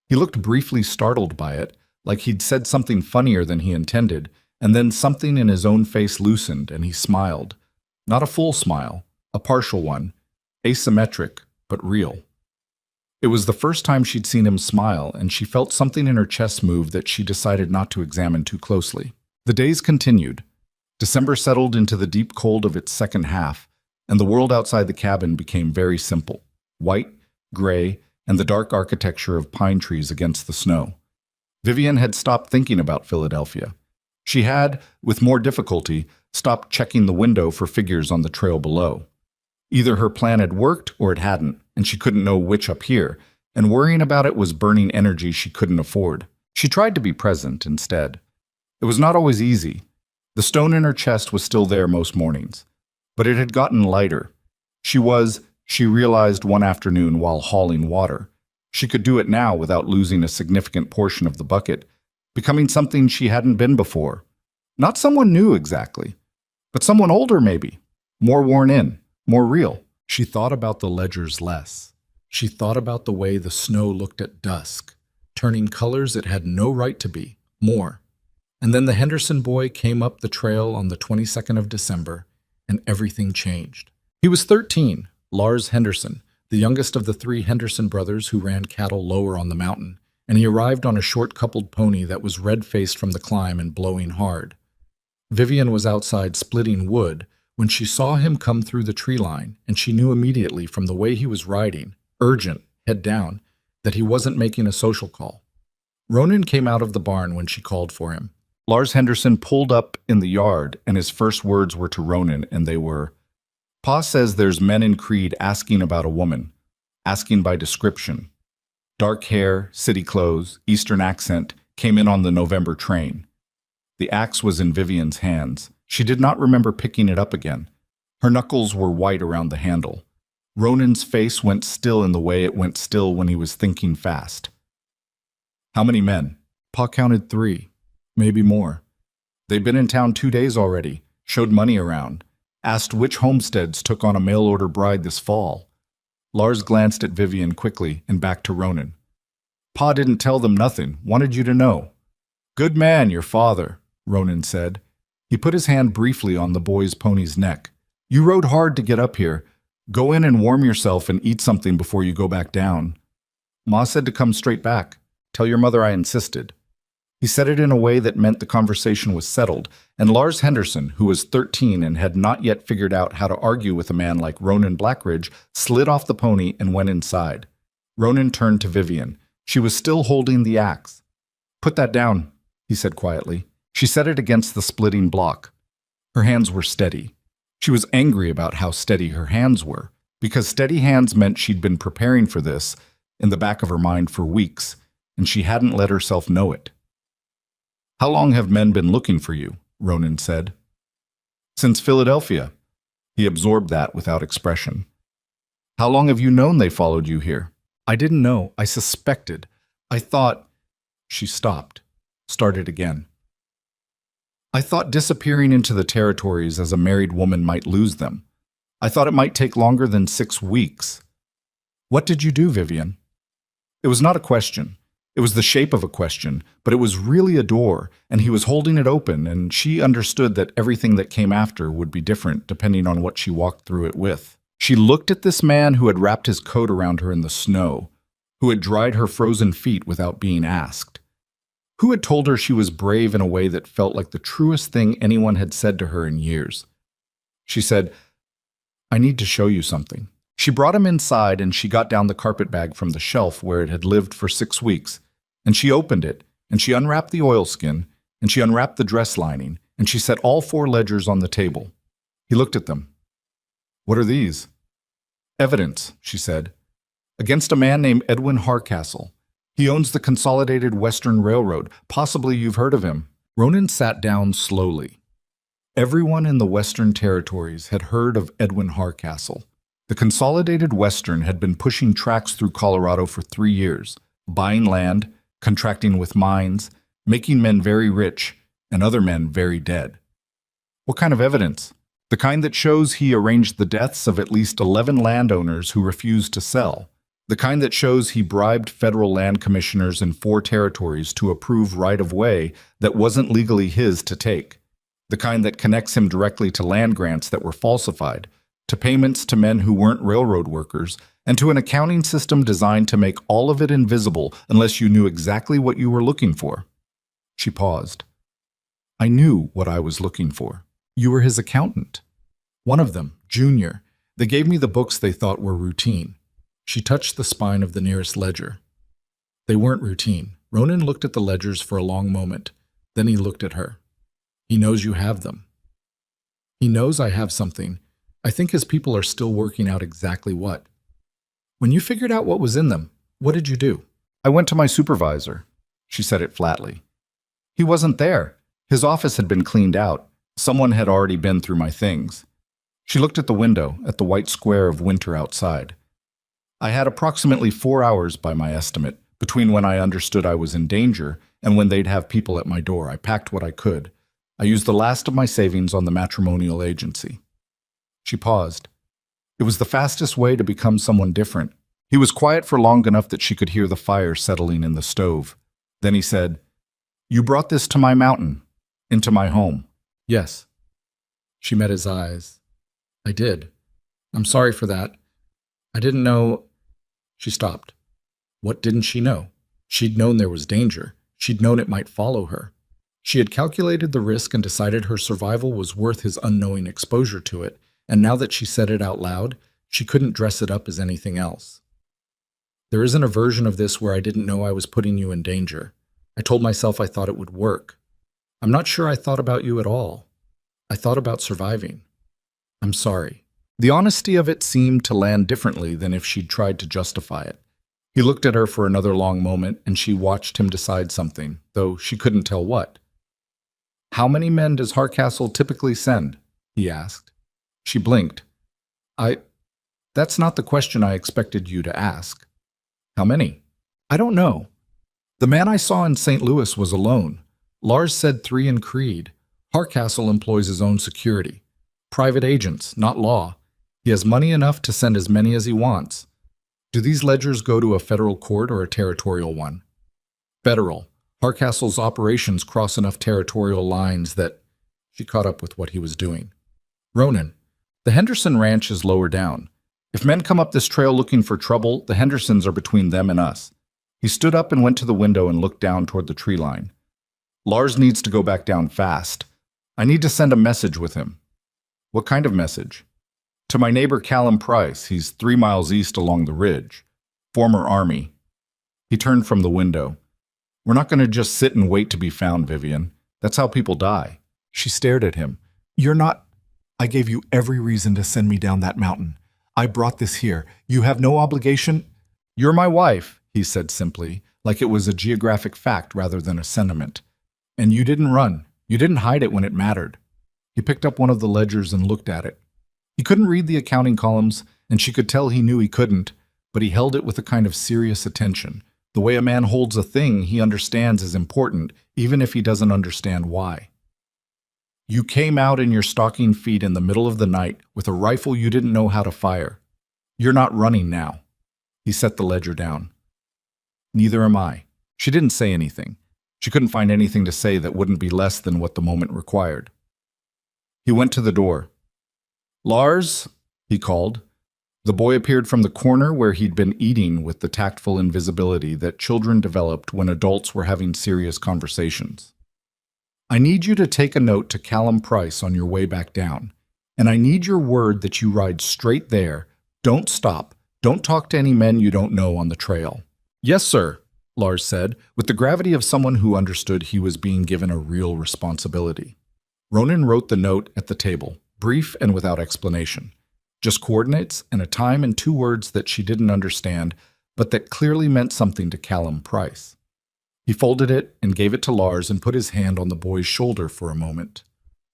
He looked briefly startled by it, like he'd said something funnier than he intended, and then something in his own face loosened and he smiled. Not a full smile, a partial one, asymmetric, but real. It was the first time she'd seen him smile, and she felt something in her chest move that she decided not to examine too closely. The days continued. December settled into the deep cold of its second half, and the world outside the cabin became very simple: white, gray, and the dark architecture of pine trees against the snow. Vivian had stopped thinking about Philadelphia. She had, with more difficulty, stopped checking the window for figures on the trail below. Either her plan had worked or it hadn't, and she couldn't know which up here, and worrying about it was burning energy she couldn't afford. She tried to be present instead. It was not always easy. The stone in her chest was still there most mornings, but it had gotten lighter. She realized one afternoon while hauling water. She could do it now without losing a significant portion of the bucket, becoming something she hadn't been before. Not someone new exactly, but someone older maybe, more worn in, more real. She thought about the ledgers less. She thought about the way the snow looked at dusk, turning colors it had no right to be, more. And then the Henderson boy came up the trail on the 22nd of December, and everything changed. He was 13, Lars Henderson, the youngest of the 3 Henderson brothers who ran cattle lower on the mountain, and he arrived on a short-coupled pony that was red-faced from the climb and blowing hard. Vivian was outside splitting wood when she saw him come through the tree line, and she knew immediately from the way he was riding, urgent, head down, that he wasn't making a social call. Ronan came out of the barn when she called for him. Lars Henderson pulled up in the yard, and his first words were to Ronan, and they were, "Pa says there's men in Creed asking about a woman, asking by description. Dark hair, city clothes, Eastern accent, came in on the November train." The axe was in Vivian's hands. She did not remember picking it up again. Her knuckles were white around the handle. Ronan's face went still in the way it went still when he was thinking fast. "How many men?" Pa counted 3, maybe more. They'd been in town 2 days already, showed money around, asked which homesteads took on a mail-order bride this fall. Lars glanced at Vivian quickly and back to Ronan. "Pa didn't tell them nothing, wanted you to know." "Good man, your father," Ronan said. He put his hand briefly on the boy's pony's neck. "You rode hard to get up here. Go in and warm yourself and eat something before you go back down. Ma said to come straight back. Tell your mother I insisted." He said it in a way that meant the conversation was settled, and Lars Henderson, who was 13 and had not yet figured out how to argue with a man like Ronan Blackridge, slid off the pony and went inside. Ronan turned to Vivian. She was still holding the axe. "Put that down," he said quietly. She set it against the splitting block. Her hands were steady. She was angry about how steady her hands were, because steady hands meant she'd been preparing for this in the back of her mind for weeks, and she hadn't let herself know it. "How long have men been looking for you?" Ronan said. "Since Philadelphia." He absorbed that without expression. "How long have you known they followed you here?" "I didn't know. I suspected. I thought—" She stopped, started again. "I thought disappearing into the territories as a married woman might lose them. I thought it might take longer than 6 weeks. What did you do, Vivian?" It was not a question. It was the shape of a question, but it was really a door, and he was holding it open, and she understood that everything that came after would be different depending on what she walked through it with. She looked at this man who had wrapped his coat around her in the snow, who had dried her frozen feet without being asked, who had told her she was brave in a way that felt like the truest thing anyone had said to her in years. She said, "I need to show you something." She brought him inside, and she got down the carpet bag from the shelf where it had lived for 6 weeks, and she opened it, and she unwrapped the oilskin, and she unwrapped the dress lining, and she set all 4 ledgers on the table. He looked at them. "What are these?" "Evidence," she said, "against a man named Edwin Hardcastle. He owns the Consolidated Western Railroad. Possibly you've heard of him." Ronan sat down slowly. Everyone in the Western Territories had heard of Edwin Hardcastle. The Consolidated Western had been pushing tracks through Colorado for 3 years, buying land, contracting with mines, making men very rich and other men very dead. What kind of evidence? The kind that shows he arranged the deaths of at least 11 landowners who refused to sell. The kind that shows he bribed federal land commissioners in 4 territories to approve right-of-way that wasn't legally his to take. The kind that connects him directly to land grants that were falsified, to payments to men who weren't railroad workers, and to an accounting system designed to make all of it invisible unless you knew exactly what you were looking for. She paused. "I knew what I was looking for. You were his accountant." "One of them, Junior. They gave me the books they thought were routine." She touched the spine of the nearest ledger. They weren't routine. Ronan looked at the ledgers for a long moment. Then he looked at her. "He knows you have them." "He knows I have something. I think his people are still working out exactly what." "When you figured out what was in them, what did you do?" "I went to my supervisor." She said it flatly. "He wasn't there. His office had been cleaned out. Someone had already been through my things." She looked at the window, at the white square of winter outside. "I had approximately 4 hours by my estimate, between when I understood I was in danger and when they'd have people at my door. I packed what I could. I used the last of my savings on the matrimonial agency." She paused. It was the fastest way to become someone different. He was quiet for long enough that she could hear the fire settling in the stove. Then he said, "You brought this to my mountain, into my home." "Yes." She met his eyes. "I did. I'm sorry for that. I didn't know—" She stopped. What didn't she know? She'd known there was danger. She'd known it might follow her. She had calculated the risk and decided her survival was worth his unknowing exposure to it, and now that she said it out loud, she couldn't dress it up as anything else. There isn't a version of this where I didn't know I was putting you in danger. I told myself I thought it would work. I'm not sure I thought about you at all. I thought about surviving. I'm sorry. The honesty of it seemed to land differently than if she'd tried to justify it. He looked at her for another long moment, and she watched him decide something, though she couldn't tell what. How many men does Hardcastle typically send? He asked. She blinked. That's not the question I expected you to ask. How many? I don't know. The man I saw in St. Louis was alone. Lars said 3 in Creed. Hardcastle employs his own security. Private agents, not law. He has money enough to send as many as he wants. Do these ledgers go to a federal court or a territorial one? Federal. Hardcastle's operations cross enough territorial lines that... She caught up with what he was doing. Ronan, the Henderson Ranch is lower down. If men come up this trail looking for trouble, the Hendersons are between them and us. He stood up and went to the window and looked down toward the tree line. Lars needs to go back down fast. I need to send a message with him. What kind of message? To my neighbor Callum Price. He's 3 miles east along the ridge. Former Army. He turned from the window. We're not going to just sit and wait to be found, Vivian. That's how people die. She stared at him. You're not... I gave you every reason to send me down that mountain. I brought this here. You have no obligation. You're my wife, he said simply, like it was a geographic fact rather than a sentiment. And you didn't run. You didn't hide it when it mattered. He picked up one of the ledgers and looked at it. He couldn't read the accounting columns, and she could tell he knew he couldn't, but he held it with a kind of serious attention. The way a man holds a thing he understands is important, even if he doesn't understand why. You came out in your stocking feet in the middle of the night with a rifle you didn't know how to fire. You're not running now. He set the ledger down. Neither am I. She didn't say anything. She couldn't find anything to say that wouldn't be less than what the moment required. He went to the door. Lars, he called. The boy appeared from the corner where he'd been eating with the tactful invisibility that children developed when adults were having serious conversations. I need you to take a note to Callum Price on your way back down, and I need your word that you ride straight there. Don't stop. Don't talk to any men you don't know on the trail. Yes, sir, Lars said, with the gravity of someone who understood he was being given a real responsibility. Ronan wrote the note at the table, brief and without explanation. Just coordinates and a time and 2 words that she didn't understand, but that clearly meant something to Callum Price. He folded it and gave it to Lars and put his hand on the boy's shoulder for a moment.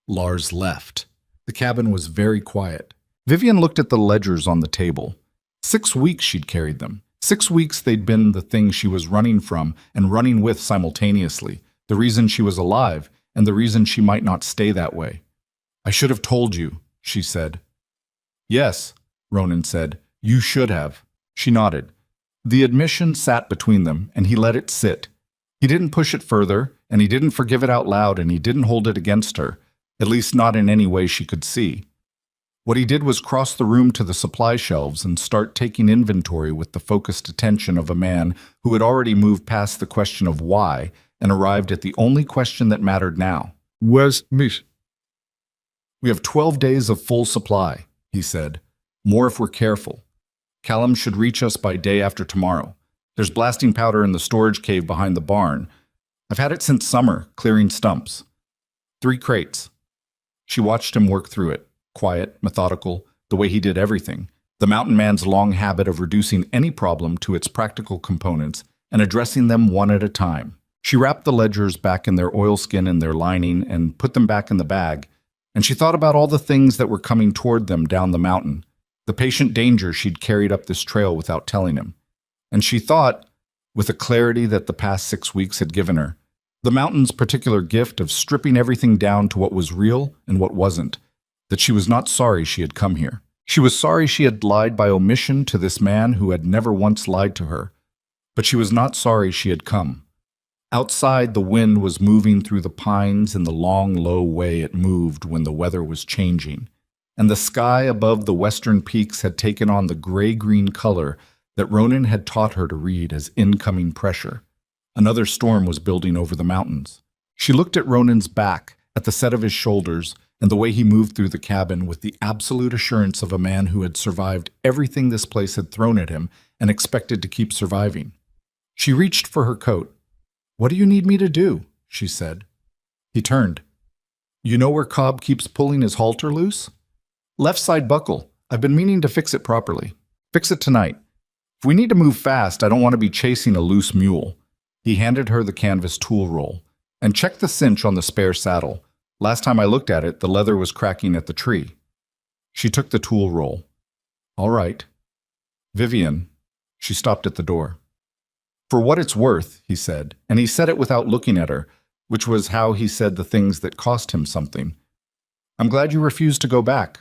Lars left. The cabin was very quiet. Vivian looked at the ledgers on the table. 6 weeks she'd carried them. 6 weeks they'd been the thing she was running from and running with simultaneously, the reason she was alive and the reason she might not stay that way. I should have told you, she said. Yes, Ronan said. You should have. She nodded. The admission sat between them, and he let it sit. He didn't push it further, and he didn't forgive it out loud, and he didn't hold it against her, at least not in any way she could see. What he did was cross the room to the supply shelves and start taking inventory with the focused attention of a man who had already moved past the question of why and arrived at the only question that mattered now. Where's meat? We have 12 days of full supply, he said. More if we're careful. Callum should reach us by day after tomorrow. There's blasting powder in the storage cave behind the barn. I've had it since summer, clearing stumps. 3 crates. She watched him work through it, quiet, methodical, the way he did everything, the mountain man's long habit of reducing any problem to its practical components and addressing them one at a time. She wrapped the ledgers back in their oilskin and their lining and put them back in the bag, and she thought about all the things that were coming toward them down the mountain, the patient danger she'd carried up this trail without telling him. And she thought, with a clarity that the past 6 weeks had given her, the mountain's particular gift of stripping everything down to what was real and what wasn't, that she was not sorry she had come here. She was sorry she had lied by omission to this man who had never once lied to her, but she was not sorry she had come. Outside, the wind was moving through the pines in the long, low way it moved when the weather was changing, and the sky above the western peaks had taken on the gray-green color that Ronan had taught her to read as incoming pressure. Another storm was building over the mountains. She looked at Ronan's back, at the set of his shoulders, and the way he moved through the cabin with the absolute assurance of a man who had survived everything this place had thrown at him and expected to keep surviving. She reached for her coat. "What do you need me to do?" she said. He turned. "You know where Cobb keeps pulling his halter loose?" "Left side buckle. I've been meaning to fix it properly." "Fix it tonight. If we need to move fast, I don't want to be chasing a loose mule." He handed her the canvas tool roll. "And check the cinch on the spare saddle. Last time I looked at it, the leather was cracking at the tree." She took the tool roll. "All right." "Vivian." She stopped at the door. "For what it's worth," he said, and he said it without looking at her, which was how he said the things that cost him something. "I'm glad you refused to go back.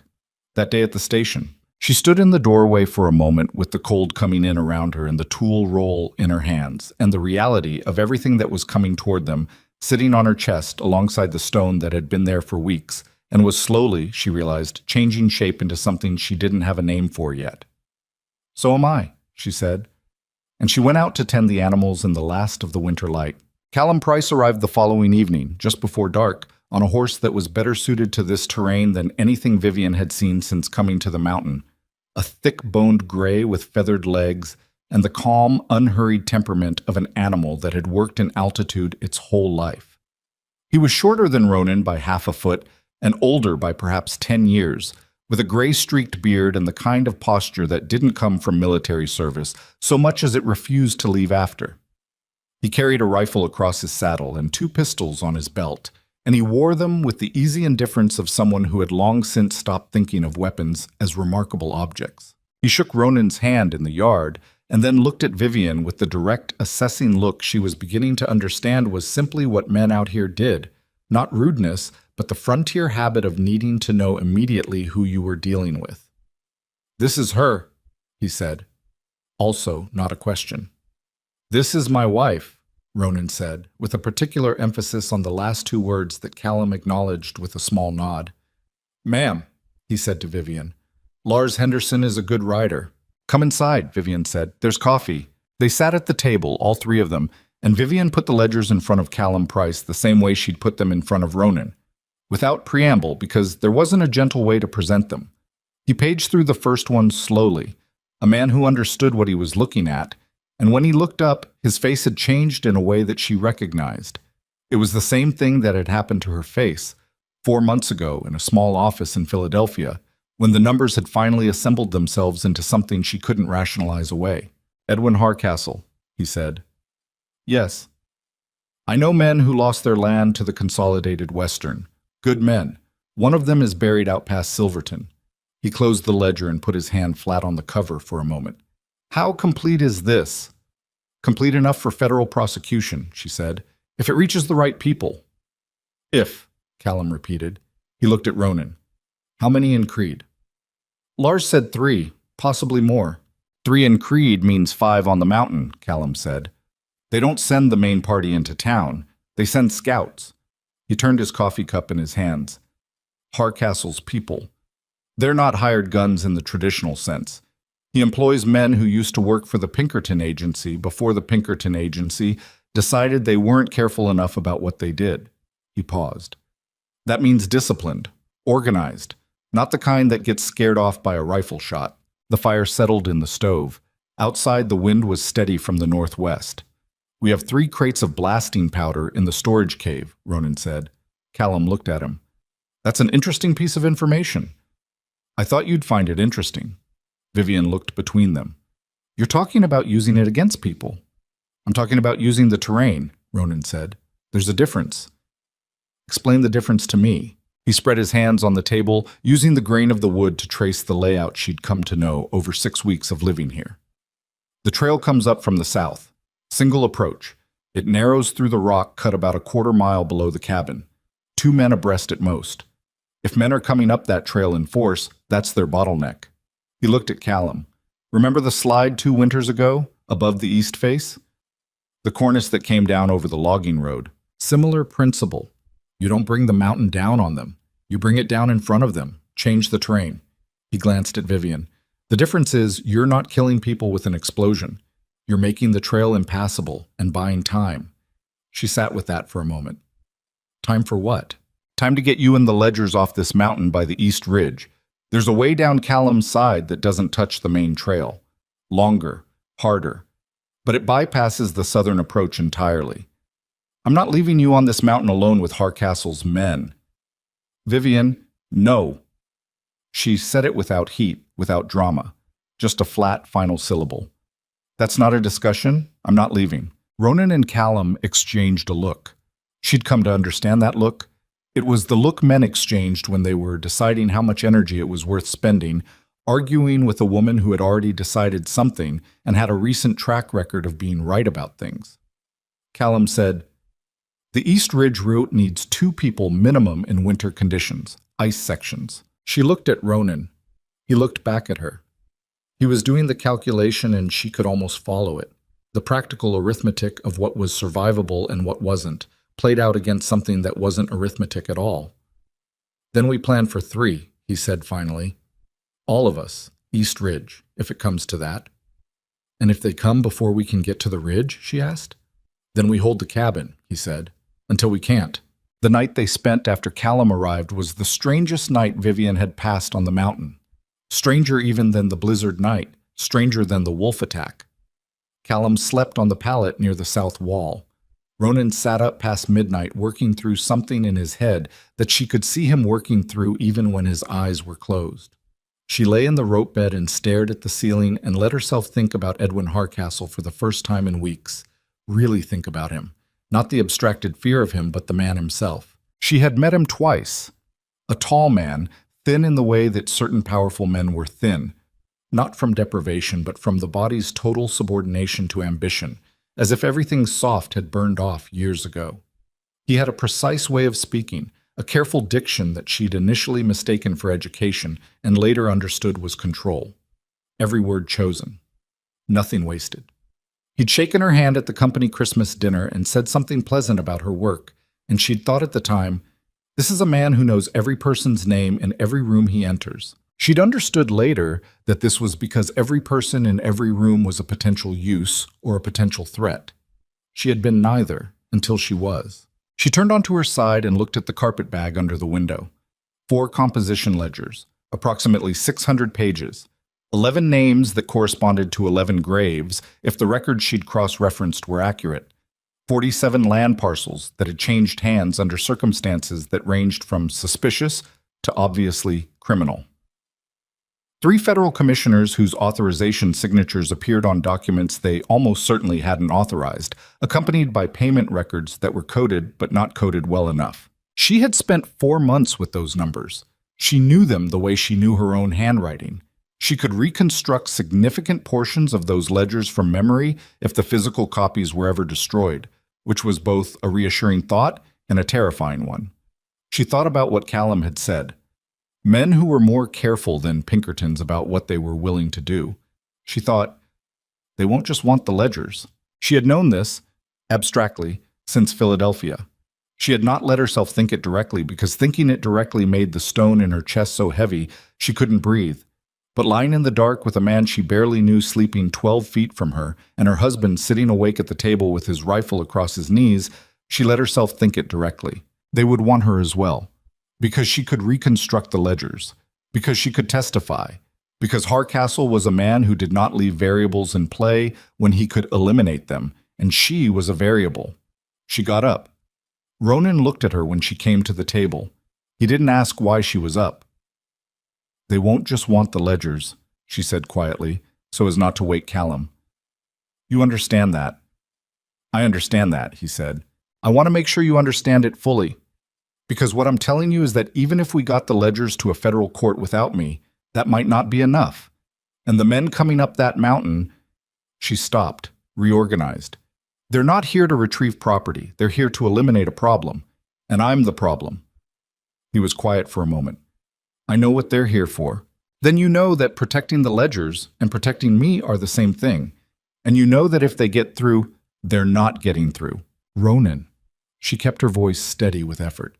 That day at the station." She stood in the doorway for a moment with the cold coming in around her and the tool roll in her hands, and the reality of everything that was coming toward them sitting on her chest alongside the stone that had been there for weeks and was slowly, she realized, changing shape into something she didn't have a name for yet. "So am I," she said, and she went out to tend the animals in the last of the winter light. Callum Price arrived the following evening, just before dark, on a horse that was better suited to this terrain than anything Vivian had seen since coming to the mountain. A thick-boned gray with feathered legs, and the calm, unhurried temperament of an animal that had worked in altitude its whole life. He was shorter than Ronan by half a foot, and older by perhaps 10 years, with a gray-streaked beard and the kind of posture that didn't come from military service, so much as it refused to leave after. He carried a rifle across his saddle and 2 pistols on his belt, and he wore them with the easy indifference of someone who had long since stopped thinking of weapons as remarkable objects. He shook Ronan's hand in the yard, and then looked at Vivian with the direct, assessing look she was beginning to understand was simply what men out here did, not rudeness, but the frontier habit of needing to know immediately who you were dealing with. "This is her," he said. Also, not a question. "This is my wife," Ronan said, with a particular emphasis on the last 2 words that Callum acknowledged with a small nod. "Ma'am," he said to Vivian, "Lars Henderson is a good rider." "Come inside," Vivian said. "There's coffee." They sat at the table, all 3 of them, and Vivian put the ledgers in front of Callum Price the same way she'd put them in front of Ronan, without preamble, because there wasn't a gentle way to present them. He paged through the first one slowly, a man who understood what he was looking at, and when he looked up, his face had changed in a way that she recognized. It was the same thing that had happened to her face 4 months ago in a small office in Philadelphia, when the numbers had finally assembled themselves into something she couldn't rationalize away. "Edwin Hardcastle," he said. "Yes. I know men who lost their land to the Consolidated Western. Good men. One of them is buried out past Silverton." He closed the ledger and put his hand flat on the cover for a moment. "How complete is this?" "Complete enough for federal prosecution," she said, "if it reaches the right people." "If," Callum repeated. He looked at Ronan. "How many in Creed?" "Lars said 3, possibly more." "3 in Creed means 5 on the mountain," Callum said. "They don't send the main party into town. They send scouts." He turned his coffee cup in his hands. "Hardcastle's people. They're not hired guns in the traditional sense. He employs men who used to work for the Pinkerton Agency before the Pinkerton Agency decided they weren't careful enough about what they did." He paused. "That means disciplined, organized, not the kind that gets scared off by a rifle shot." The fire settled in the stove. Outside, the wind was steady from the northwest. "We have 3 crates of blasting powder in the storage cave," Ronan said. Callum looked at him. "That's an interesting piece of information." "I thought you'd find it interesting." Vivian looked between them. "You're talking about using it against people." "I'm talking about using the terrain," Ronan said. "There's a difference." "Explain the difference to me." He spread his hands on the table, using the grain of the wood to trace the layout she'd come to know over 6 weeks of living here. "The trail comes up from the south. Single approach. It narrows through the rock cut about a 1/4 mile below the cabin. 2 men abreast at most. If men are coming up that trail in force, that's their bottleneck." He looked at Callum. "Remember the slide 2 winters ago, above the east face? The cornice that came down over the logging road. Similar principle. You don't bring the mountain down on them. You bring it down in front of them. Change the terrain." He glanced at Vivian. "The difference is you're not killing people with an explosion. You're making the trail impassable and buying time." She sat with that for a moment. Time for what? Time to get you and the ledgers off this mountain by the East Ridge. There's a way down Callum's side that doesn't touch the main trail. Longer, harder. But it bypasses the southern approach entirely. I'm not leaving you on this mountain alone with Hardcastle's men. Vivian, no. She said it without heat, without drama. Just a flat, final syllable. That's not a discussion. I'm not leaving. Ronan and Callum exchanged a look. She'd come to understand that look. It was the look men exchanged when they were deciding how much energy it was worth spending, arguing with a woman who had already decided something and had a recent track record of being right about things. Callum said, "The East Ridge route needs 2 people minimum in winter conditions, ice sections." She looked at Ronan. He looked back at her. He was doing the calculation and she could almost follow it. The practical arithmetic of what was survivable and what wasn't played out against something that wasn't arithmetic at all. "Then we plan for 3, he said finally. "All of us, East Ridge, if it comes to that." "And if they come before we can get to the ridge?" she asked. "Then we hold the cabin," he said, "until we can't." The night they spent after Callum arrived was the strangest night Vivian had passed on the mountain. Stranger even than the blizzard night, stranger than the wolf attack. Callum slept on the pallet near the south wall. Ronan sat up past midnight working through something in his head that she could see him working through even when his eyes were closed. She lay in the rope bed and stared at the ceiling and let herself think about Edwin Hardcastle for the first time in weeks. Really think about him. Not the abstracted fear of him, but the man himself. She had met him twice. A tall man, thin in the way that certain powerful men were thin. Not from deprivation, but from the body's total subordination to ambition, as if everything soft had burned off years ago. He had a precise way of speaking, a careful diction that she'd initially mistaken for education and later understood was control. Every word chosen. Nothing wasted. He'd shaken her hand at the company Christmas dinner and said something pleasant about her work, and she'd thought at the time, this is a man who knows every person's name in every room he enters. She'd understood later that this was because every person in every room was a potential use or a potential threat. She had been neither until she was. She turned onto her side and looked at the carpet bag under the window. 4 composition ledgers, approximately 600 pages, 11 names that corresponded to 11 graves if the records she'd cross-referenced were accurate, 47 land parcels that had changed hands under circumstances that ranged from suspicious to obviously criminal. 3 federal commissioners whose authorization signatures appeared on documents they almost certainly hadn't authorized, accompanied by payment records that were coded but not coded well enough. She had spent 4 months with those numbers. She knew them the way she knew her own handwriting. She could reconstruct significant portions of those ledgers from memory if the physical copies were ever destroyed, which was both a reassuring thought and a terrifying one. She thought about what Callum had said. Men who were more careful than Pinkertons about what they were willing to do. She thought, they won't just want the ledgers. She had known this, abstractly, since Philadelphia. She had not let herself think it directly because thinking it directly made the stone in her chest so heavy she couldn't breathe. But lying in the dark with a man she barely knew sleeping 12 feet from her and her husband sitting awake at the table with his rifle across his knees, she let herself think it directly. They would want her as well. Because she could reconstruct the ledgers, because she could testify, because Hardcastle was a man who did not leave variables in play when he could eliminate them, and she was a variable. She got up. Ronan looked at her when she came to the table. He didn't ask why she was up. "They won't just want the ledgers," she said quietly, so as not to wake Callum. "You understand that." "I understand that," he said. "I want to make sure you understand it fully. Because what I'm telling you is that even if we got the ledgers to a federal court without me, that might not be enough. And the men coming up that mountain..." She stopped, reorganized. "They're not here to retrieve property. They're here to eliminate a problem. And I'm the problem." He was quiet for a moment. "I know what they're here for. Then you know that protecting the ledgers and protecting me are the same thing. And you know that if they get through, they're not getting through. Ronan." She kept her voice steady with effort.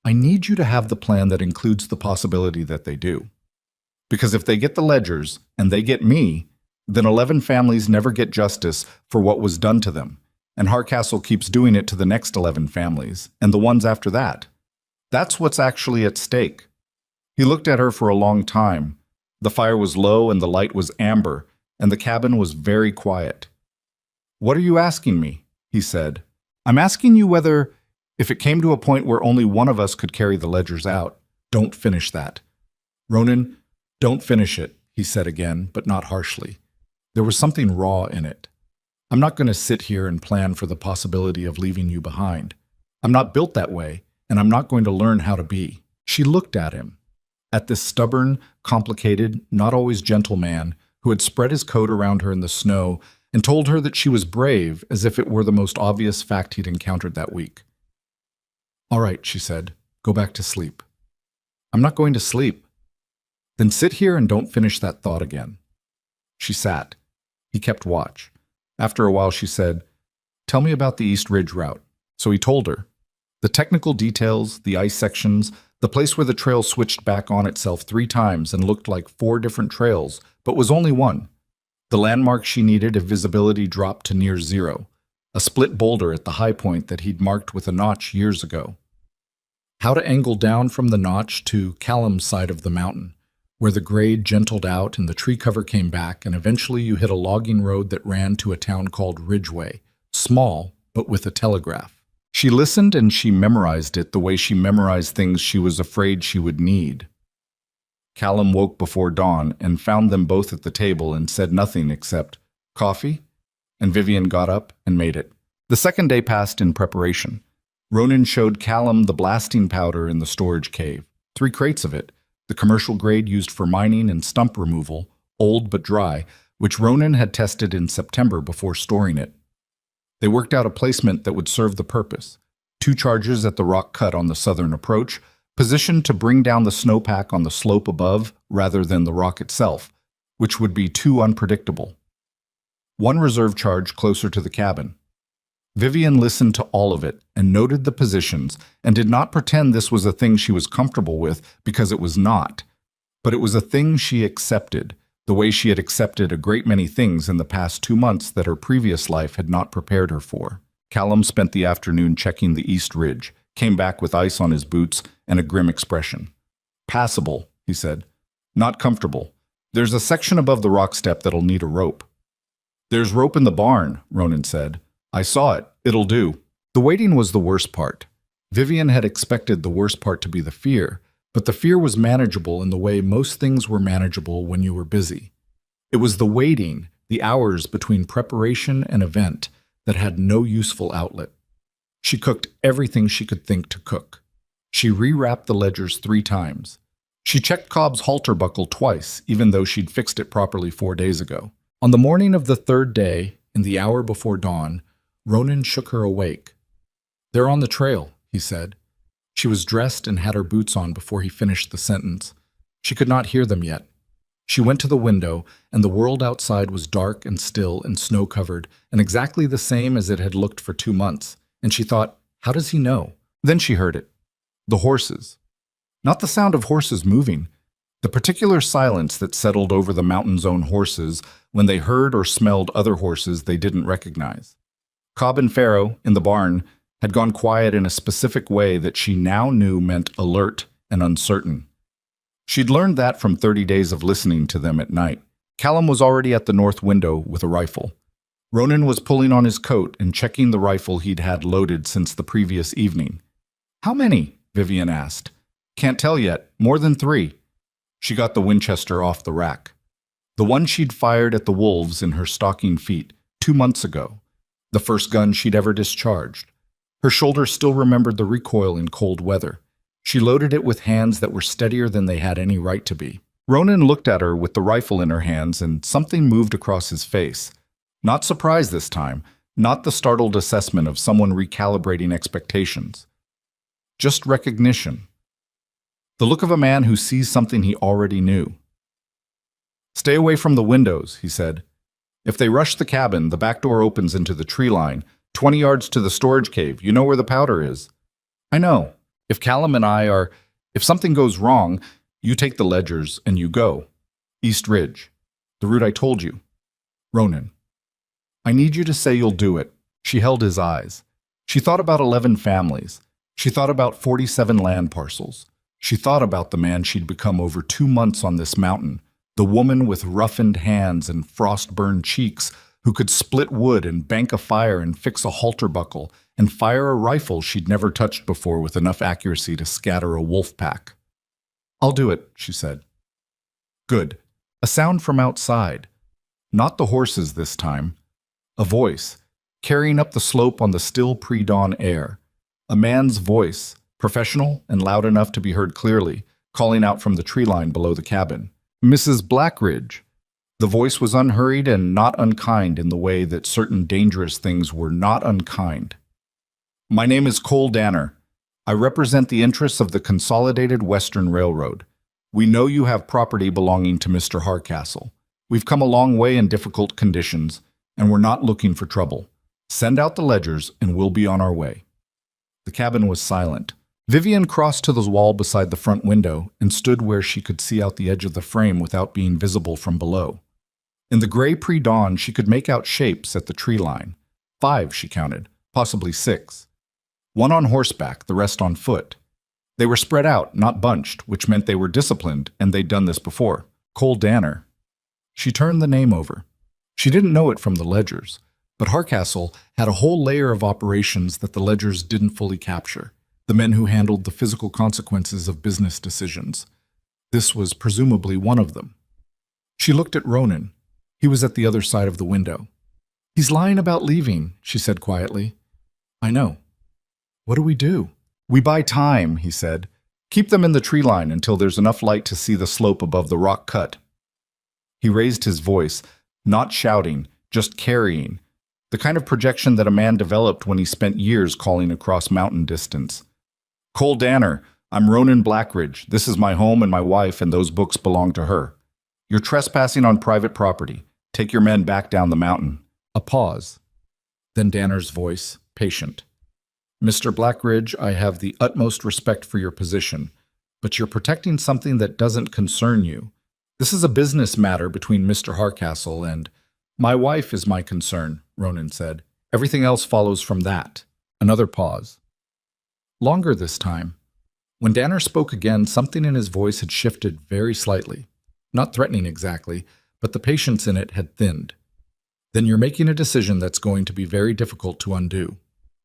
"I need you to have the plan that includes the possibility that they do. Because if they get the ledgers, and they get me, then 11 families never get justice for what was done to them. And Hardcastle keeps doing it to the next 11 families, and the ones after that. That's what's actually at stake. He looked at her for a long time. The fire was low and the light was amber, and the cabin was very quiet. "What are you asking me?" he said. "I'm asking you whether, if it came to a point where only one of us could carry the ledgers out, don't finish that." "Ronan, don't finish it," he said again, but not harshly. There was something raw in it. "I'm not going to sit here and plan for the possibility of leaving you behind. I'm not built that way, and I'm not going to learn how to be." She looked at him, at this stubborn, complicated, not always gentle man who had spread his coat around her in the snow and told her that she was brave as if it were the most obvious fact he'd encountered that week. "All right," she said, "go back to sleep." "I'm not going to sleep." "Then sit here and don't finish that thought again." She sat. He kept watch. After a while she said, "Tell me about the East Ridge route." So he told her. The technical details, the ice sections, the place where the trail switched back on itself 3 times and looked like 4 different trails, but was only one. The landmark she needed if visibility dropped to near 0. A split boulder at the high point that he'd marked with a notch years ago. How to angle down from the notch to Callum's side of the mountain, where the grade gentled out and the tree cover came back, and eventually you hit a logging road that ran to a town called Ridgeway, small, but with a telegraph. She listened and she memorized it the way she memorized things she was afraid she would need. Callum woke before dawn and found them both at the table and said nothing except, "Coffee?" And Vivian got up and made it. The second day passed in preparation. Ronan showed Callum the blasting powder in the storage cave, 3 crates of it, the commercial grade used for mining and stump removal, old but dry, which Ronan had tested in September before storing it. They worked out a placement that would serve the purpose. 2 charges at the rock cut on the southern approach, positioned to bring down the snowpack on the slope above rather than the rock itself, which would be too unpredictable. 1 reserve charge closer to the cabin. Vivian listened to all of it and noted the positions and did not pretend this was a thing she was comfortable with, because it was not. But it was a thing she accepted, the way she had accepted a great many things in the past 2 months that her previous life had not prepared her for. Callum spent the afternoon checking the East Ridge, came back with ice on his boots and a grim expression. "Passable," he said. "Not comfortable. There's a section above the rock step that'll need a rope." "There's rope in the barn," Ronan said. "I saw it. It'll do." The waiting was the worst part. Vivian had expected the worst part to be the fear, but the fear was manageable in the way most things were manageable when you were busy. It was the waiting, the hours between preparation and event, that had no useful outlet. She cooked everything she could think to cook. She rewrapped the ledgers 3 times. She checked Cobb's halter buckle twice, even though she'd fixed it properly 4 days ago. On the morning of the 3rd day, in the hour before dawn, Ronan shook her awake. "They're on the trail," he said. She was dressed and had her boots on before he finished the sentence. She could not hear them yet. She went to the window, and the world outside was dark and still and snow-covered, and exactly the same as it had looked for 2 months. And she thought, how does he know? Then she heard it. The horses. Not the sound of horses moving. The particular silence that settled over the mountain's own horses when they heard or smelled other horses they didn't recognize. Cobb and Pharaoh, in the barn, had gone quiet in a specific way that she now knew meant alert and uncertain. She'd learned that from 30 days of listening to them at night. Callum was already at the north window with a rifle. Ronan was pulling on his coat and checking the rifle he'd had loaded since the previous evening. "How many?" Vivian asked. "Can't tell yet. More than 3. She got the Winchester off the rack. The one she'd fired at the wolves in her stocking feet 2 months ago. The first gun she'd ever discharged. Her shoulder still remembered the recoil in cold weather. She loaded it with hands that were steadier than they had any right to be. Ronan looked at her with the rifle in her hands, and something moved across his face. Not surprise this time, not the startled assessment of someone recalibrating expectations. Just recognition. The look of a man who sees something he already knew. "Stay away from the windows," he said. "If they rush the cabin, the back door opens into the tree line, 20 yards to the storage cave. You know where the powder is." "I know. If Callum and I are... If something goes wrong, you take the ledgers and you go. East Ridge. The route I told you." "Ronan, I need you to say you'll do it. She held his eyes. She thought about 11 families. She thought about 47 land parcels. She thought about the man she'd become over 2 months on this mountain, the woman with roughened hands and frost-burned cheeks who could split wood and bank a fire and fix a halter buckle and fire a rifle she'd never touched before with enough accuracy to scatter a wolf pack. "I'll do it," she said. Good. A sound from outside. Not the horses this time. A voice, carrying up the slope on the still pre-dawn air. A man's voice, professional and loud enough to be heard clearly, calling out from the tree line below the cabin. "Mrs. Blackridge." The voice was unhurried and not unkind in the way that certain dangerous things were not unkind. "My name is Cole Danner. I represent the interests of the Consolidated Western Railroad. We know you have property belonging to Mr. Hardcastle. We've come a long way in difficult conditions, and we're not looking for trouble. Send out the ledgers, and we'll be on our way." The cabin was silent. Vivian crossed to the wall beside the front window and stood where she could see out the edge of the frame without being visible from below. In the gray pre-dawn, she could make out shapes at the tree line. 5, she counted, possibly 6. One on horseback, the rest on foot. They were spread out, not bunched, which meant they were disciplined, and they'd done this before. Cole Danner. She turned the name over. She didn't know it from the ledgers, but Hardcastle had a whole layer of operations that the ledgers didn't fully capture. The men who handled the physical consequences of business decisions. This was presumably one of them. She looked at Ronan. He was at the other side of the window. "He's lying about leaving," she said quietly. "I know." "What do we do?" "We buy time," he said. "Keep them in the tree line until there's enough light to see the slope above the rock cut." He raised his voice, not shouting, just carrying, the kind of projection that a man developed when he spent years calling across mountain distance. "Cole Danner, I'm Ronan Blackridge. This is my home and my wife, and those books belong to her. You're trespassing on private property. Take your men back down the mountain." A pause. Then Danner's voice, patient. "Mr. Blackridge, I have the utmost respect for your position, but you're protecting something that doesn't concern you. This is a business matter between Mr. Hardcastle and—" "My wife is my concern," Ronan said. "Everything else follows from that." Another pause. Longer this time. When Danner spoke again, something in his voice had shifted very slightly. Not threatening exactly, but the patience in it had thinned. "Then you're making a decision that's going to be very difficult to undo."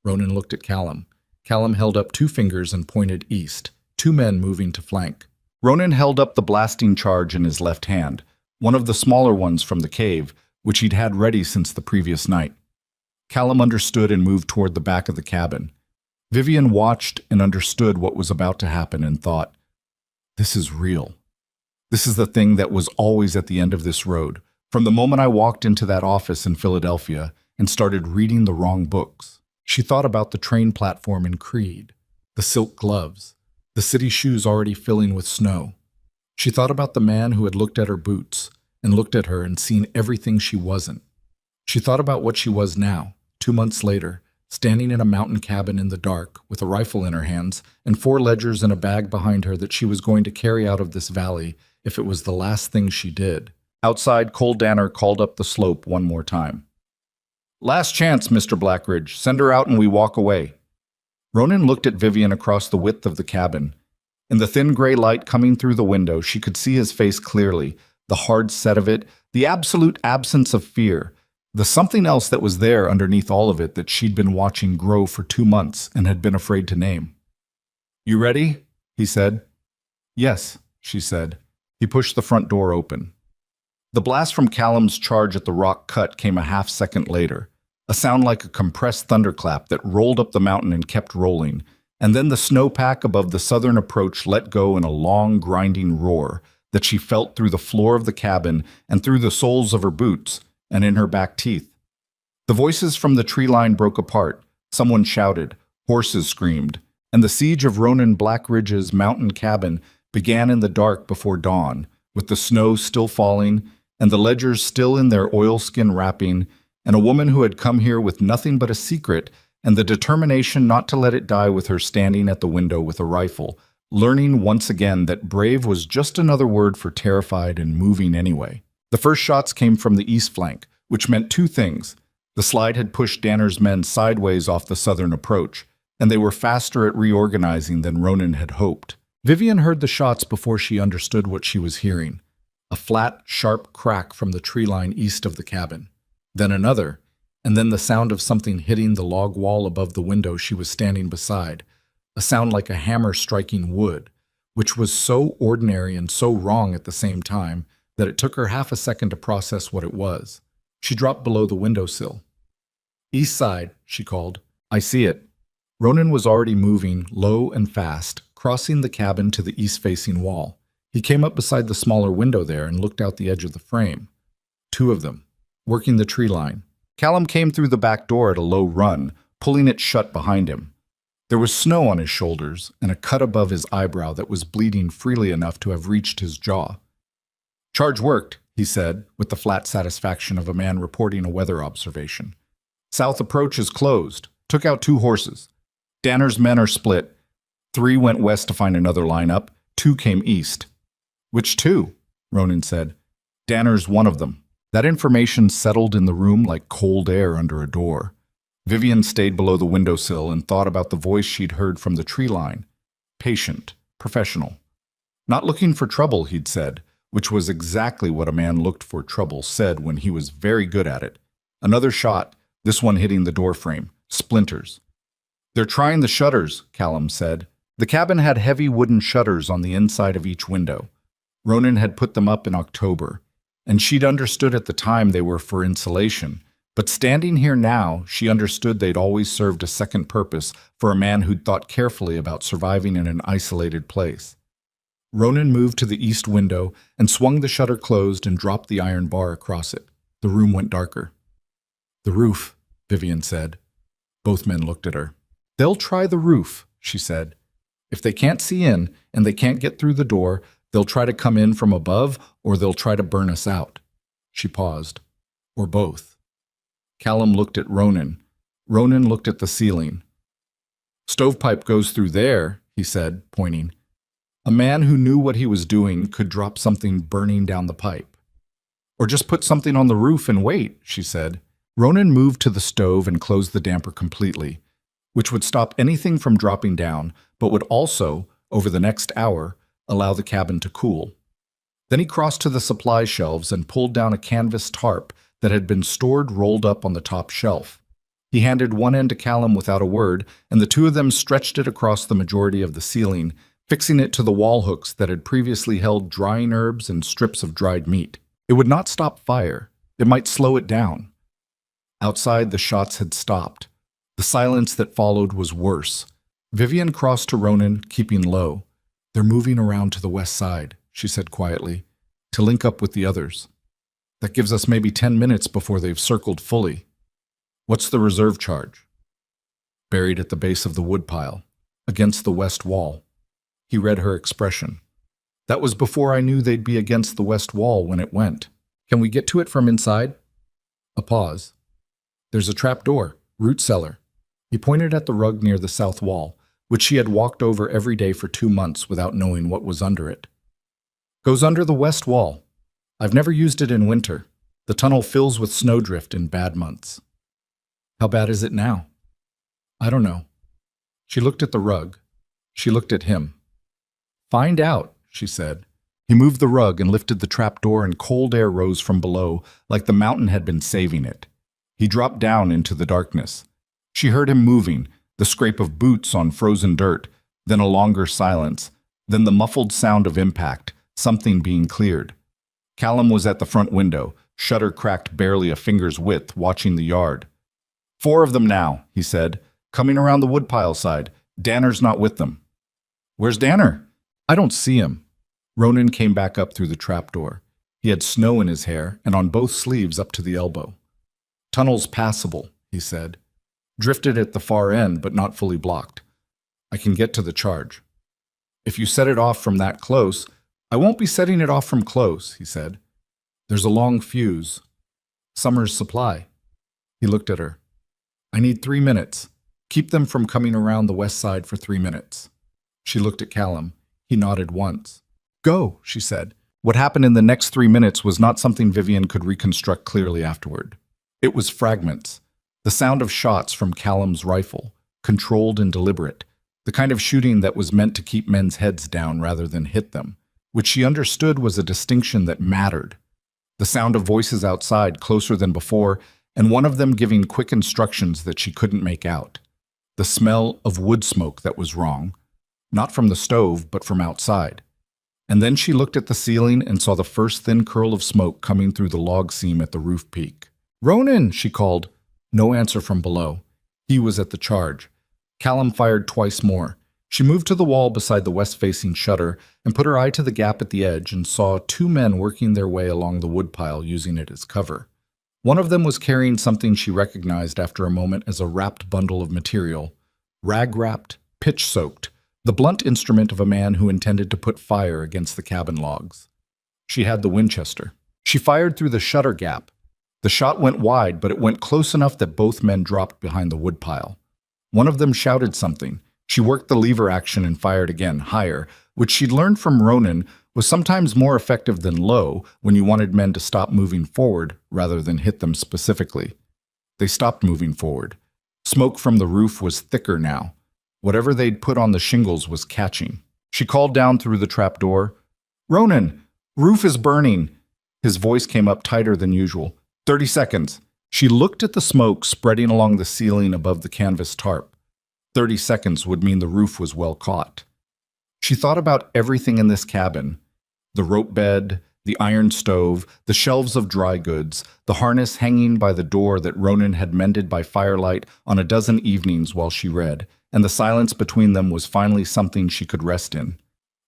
Ronan looked at Callum. Callum held up 2 fingers and pointed east, 2 men moving to flank. Ronan held up the blasting charge in his left hand, one of the smaller ones from the cave, which he'd had ready since the previous night. Callum understood and moved toward the back of the cabin. Vivian watched and understood what was about to happen and thought, "This is real. This is the thing that was always at the end of this road, from the moment I walked into that office in Philadelphia and started reading the wrong books." She thought about the train platform in Creed, the silk gloves, the city shoes already filling with snow. She thought about the man who had looked at her boots and looked at her and seen everything she wasn't. She thought about what she was now, 2 months later, standing in a mountain cabin in the dark with a rifle in her hands and 4 ledgers in a bag behind her that she was going to carry out of this valley if it was the last thing she did. Outside, Cole Danner called up the slope one more time. "Last chance, Mr. Blackridge. Send her out and we walk away." Ronan looked at Vivian across the width of the cabin. In the thin gray light coming through the window, she could see his face clearly, the hard set of it, the absolute absence of fear, the something else that was there underneath all of it that she'd been watching grow for 2 months and had been afraid to name. "You ready?" he said. "Yes," she said. He pushed the front door open. The blast from Callum's charge at the rock cut came a half-second later, a sound like a compressed thunderclap that rolled up the mountain and kept rolling, and then the snowpack above the southern approach let go in a long, grinding roar that she felt through the floor of the cabin and through the soles of her boots and in her back teeth. The voices from the tree line broke apart. Someone shouted, horses screamed, and the siege of Ronan Blackridge's mountain cabin began in the dark before dawn, with the snow still falling and the ledgers still in their oilskin wrapping, and a woman who had come here with nothing but a secret and the determination not to let it die with her standing at the window with a rifle, learning once again that brave was just another word for terrified and moving anyway. The first shots came from the east flank, which meant 2 things. The slide had pushed Danner's men sideways off the southern approach, and they were faster at reorganizing than Ronan had hoped. Vivian heard the shots before she understood what she was hearing. A flat, sharp crack from the tree line east of the cabin. Then another, and then the sound of something hitting the log wall above the window she was standing beside. A sound like a hammer striking wood, which was so ordinary and so wrong at the same time that it took her half a second to process what it was. She dropped below the windowsill. "East side," she called. "I see it." Ronan was already moving, low and fast, crossing the cabin to the east-facing wall. He came up beside the smaller window there and looked out the edge of the frame. Two of them, working the tree line. Callum came through the back door at a low run, pulling it shut behind him. There was snow on his shoulders and a cut above his eyebrow that was bleeding freely enough to have reached his jaw. "Charge worked," he said, with the flat satisfaction of a man reporting a weather observation. "South approach is closed. Took out 2 horses. Danner's men are split. 3 went west to find another lineup. 2 came east." "Which 2?" Ronan said. "Danner's one of them." That information settled in the room like cold air under a door. Vivian stayed below the windowsill and thought about the voice she'd heard from the tree line. Patient, professional. Not looking for trouble, he'd said, which was exactly what a man looked for trouble said when he was very good at it. Another shot, this one hitting the door frame. Splinters. "They're trying the shutters," Callum said. The cabin had heavy wooden shutters on the inside of each window. Ronan had put them up in October, and she'd understood at the time they were for insulation. But standing here now, she understood they'd always served a second purpose for a man who'd thought carefully about surviving in an isolated place. Ronan moved to the east window and swung the shutter closed and dropped the iron bar across it. The room went darker. "The roof," Vivian said. Both men looked at her. "They'll try the roof," she said. "If they can't see in and they can't get through the door, they'll try to come in from above or they'll try to burn us out." She paused. "Or both." Callum looked at Ronan. Ronan looked at the ceiling. "Stovepipe goes through there," he said, pointing. A man who knew what he was doing could drop something burning down the pipe. "Or just put something on the roof and wait," she said. Ronan moved to the stove and closed the damper completely, which would stop anything from dropping down, but would also, over the next hour, allow the cabin to cool. Then he crossed to the supply shelves and pulled down a canvas tarp that had been stored rolled up on the top shelf. He handed one end to Callum without a word, and the two of them stretched it across the majority of the ceiling, fixing it to the wall hooks that had previously held drying herbs and strips of dried meat. It would not stop fire. It might slow it down. Outside, the shots had stopped. The silence that followed was worse. Vivian crossed to Ronan, keeping low. "They're moving around to the west side," she said quietly, "to link up with the others. That gives us maybe 10 minutes before they've circled fully." "What's the reserve charge?" "Buried at the base of the woodpile, against the west wall." He read her expression. "That was before I knew they'd be against the west wall when it went. Can we get to it from inside?" A pause. "There's a trap door, root cellar." He pointed at the rug near the south wall, which she had walked over every day for 2 months without knowing what was under it. "Goes under the west wall. I've never used it in winter. The tunnel fills with snowdrift in bad months." "How bad is it now?" "I don't know." She looked at the rug. She looked at him. "Find out," she said. He moved the rug and lifted the trap door, and cold air rose from below, like the mountain had been saving it. He dropped down into the darkness. She heard him moving, the scrape of boots on frozen dirt, then a longer silence, then the muffled sound of impact, something being cleared. Callum was at the front window, shutter cracked barely a finger's width, watching the yard. "4 of them now," he said, "coming around the woodpile side. Danner's not with them." "Where's Danner?" "I don't see him." Ronan came back up through the trapdoor. He had snow in his hair and on both sleeves up to the elbow. "Tunnel's passable," he said. "Drifted at the far end, but not fully blocked. I can get to the charge." "If you set it off from that close—" "I won't be setting it off from close," he said. "There's a long fuse. Summer's supply." He looked at her. "I need 3 minutes. Keep them from coming around the west side for 3 minutes." She looked at Callum. He nodded once. "Go," she said. What happened in the next 3 minutes was not something Vivian could reconstruct clearly afterward. It was fragments. The sound of shots from Callum's rifle, controlled and deliberate, the kind of shooting that was meant to keep men's heads down rather than hit them, which she understood was a distinction that mattered. The sound of voices outside, closer than before, and one of them giving quick instructions that she couldn't make out. The smell of wood smoke that was wrong, not from the stove, but from outside. And then she looked at the ceiling and saw the first thin curl of smoke coming through the log seam at the roof peak. "Ronan!" she called. No answer from below. He was at the charge. Callum fired twice more. She moved to the wall beside the west-facing shutter and put her eye to the gap at the edge and saw two men working their way along the woodpile using it as cover. One of them was carrying something she recognized after a moment as a wrapped bundle of material, rag-wrapped, pitch-soaked, the blunt instrument of a man who intended to put fire against the cabin logs. She had the Winchester. She fired through the shutter gap. The shot went wide, but it went close enough that both men dropped behind the woodpile. One of them shouted something. She worked the lever action and fired again, higher, which she'd learned from Ronan was sometimes more effective than low when you wanted men to stop moving forward rather than hit them specifically. They stopped moving forward. Smoke from the roof was thicker now. Whatever they'd put on the shingles was catching. She called down through the trapdoor, "Ronan, roof is burning." His voice came up tighter than usual. 30 seconds. She looked at the smoke spreading along the ceiling above the canvas tarp. 30 seconds would mean the roof was well caught. She thought about everything in this cabin. The rope bed, the iron stove, the shelves of dry goods, the harness hanging by the door that Ronan had mended by firelight on a dozen evenings while she read, and the silence between them was finally something she could rest in.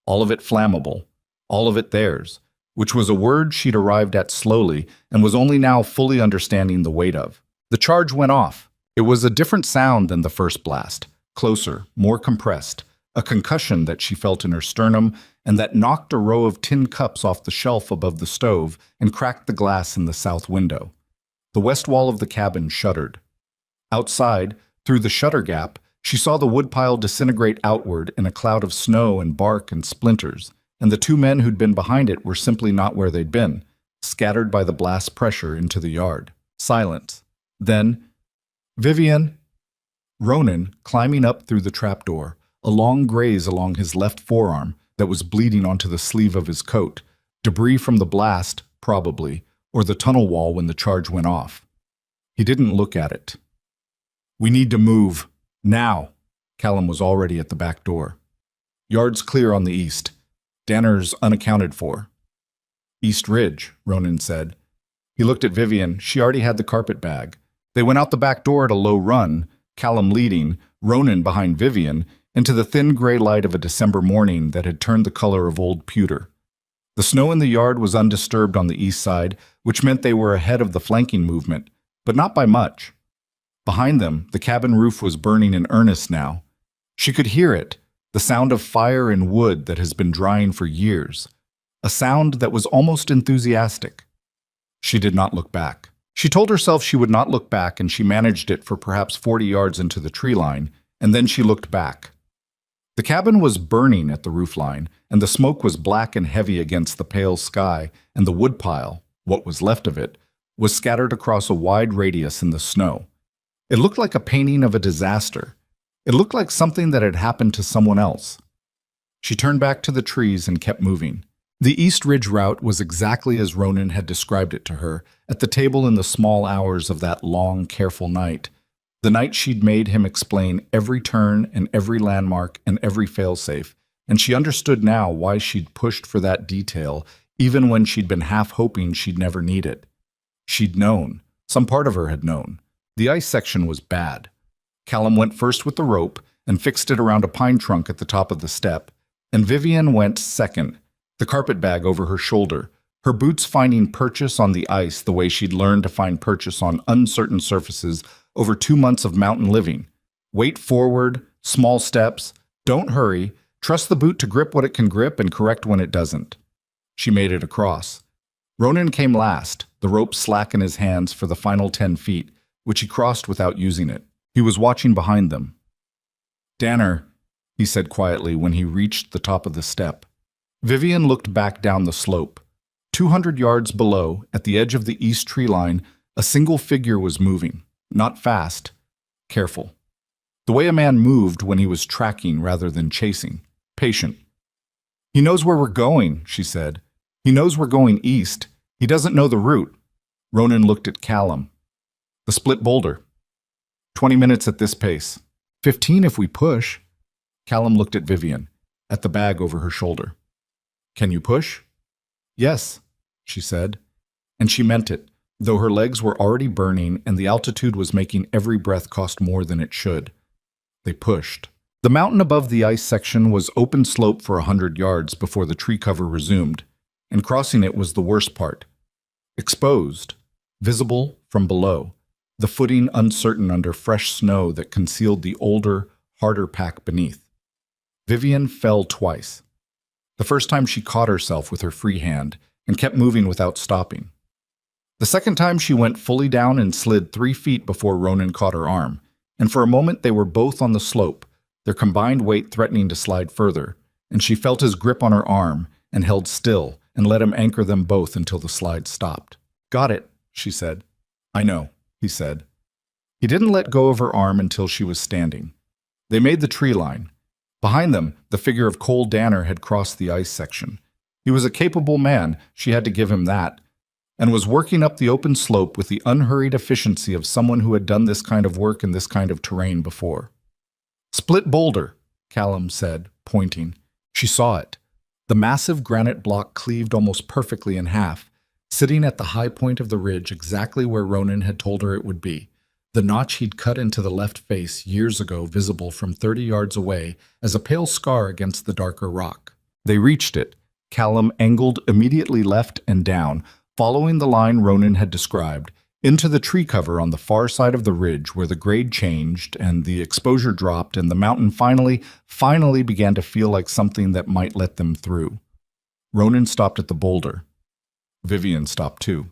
All of it flammable, all of it theirs, which was a word she'd arrived at slowly and was only now fully understanding the weight of. The charge went off. It was a different sound than the first blast, closer, more compressed, a concussion that she felt in her sternum and that knocked a row of tin cups off the shelf above the stove and cracked the glass in the south window. The west wall of the cabin shuddered. Outside, through the shutter gap, she saw the woodpile disintegrate outward in a cloud of snow and bark and splinters, and the two men who'd been behind it were simply not where they'd been, scattered by the blast pressure into the yard. Silence. Then, "Vivian!" Ronan, climbing up through the trapdoor, a long graze along his left forearm that was bleeding onto the sleeve of his coat, debris from the blast, probably, or the tunnel wall when the charge went off. He didn't look at it. "We need to move. Now." Callum was already at the back door. "Yard's clear on the east. Danner's unaccounted for." "East Ridge," Ronan said. He looked at Vivian. She already had the carpet bag. They went out the back door at a low run, Callum leading, Ronan behind Vivian, into the thin gray light of a December morning that had turned the color of old pewter. The snow in the yard was undisturbed on the east side, which meant they were ahead of the flanking movement, but not by much. Behind them, the cabin roof was burning in earnest now. She could hear it, the sound of fire and wood that has been drying for years, a sound that was almost enthusiastic. She did not look back. She told herself she would not look back, and she managed it for perhaps 40 yards into the tree line, and then she looked back. The cabin was burning at the roofline, and the smoke was black and heavy against the pale sky, and the woodpile, what was left of it, was scattered across a wide radius in the snow. It looked like a painting of a disaster. It looked like something that had happened to someone else. She turned back to the trees and kept moving. The East Ridge route was exactly as Ronan had described it to her, at the table in the small hours of that long, careful night. The night she'd made him explain every turn and every landmark and every failsafe, and she understood now why she'd pushed for that detail, even when she'd been half hoping she'd never need it. She'd known. Some part of her had known. The ice section was bad. Callum went first with the rope and fixed it around a pine trunk at the top of the step, and Vivian went second, the carpet bag over her shoulder, her boots finding purchase on the ice the way she'd learned to find purchase on uncertain surfaces over 2 months of mountain living. Wait forward, small steps, don't hurry, trust the boot to grip what it can grip and correct when it doesn't. She made it across. Ronan came last, the rope slack in his hands for the final 10 feet, which he crossed without using it. He was watching behind them. "Danner," he said quietly when he reached the top of the step. Vivian looked back down the slope. 200 yards below, at the edge of the east tree line, a single figure was moving. Not fast, careful. The way a man moved when he was tracking rather than chasing. Patient. He knows where we're going, she said. He knows we're going east. He doesn't know the route. Ronan looked at Callum. The split boulder. 20 minutes at this pace. 15 if we push. Callum looked at Vivian, at the bag over her shoulder. Can you push? Yes, she said. And she meant it, though her legs were already burning and the altitude was making every breath cost more than it should. They pushed. The mountain above the ice section was open slope for 100 yards before the tree cover resumed, and crossing it was the worst part. Exposed, visible from below, the footing uncertain under fresh snow that concealed the older, harder pack beneath. Vivian fell twice. The first time she caught herself with her free hand and kept moving without stopping. The second time she went fully down and slid 3 feet before Ronan caught her arm, and for a moment they were both on the slope, their combined weight threatening to slide further, and she felt his grip on her arm and held still and let him anchor them both until the slide stopped. Got it, she said. I know, he said. He didn't let go of her arm until she was standing. They made the tree line. Behind them, the figure of Cole Danner had crossed the ice section. He was a capable man, she had to give him that, and was working up the open slope with the unhurried efficiency of someone who had done this kind of work in this kind of terrain before. Split boulder, Callum said, pointing. She saw it. The massive granite block cleaved almost perfectly in half, sitting at the high point of the ridge exactly where Ronan had told her it would be, the notch he'd cut into the left face years ago visible from 30 yards away as a pale scar against the darker rock. They reached it. Callum angled immediately left and down, following the line Ronan had described, into the tree cover on the far side of the ridge where the grade changed and the exposure dropped and the mountain finally began to feel like something that might let them through. Ronan stopped at the boulder. Vivian stopped too.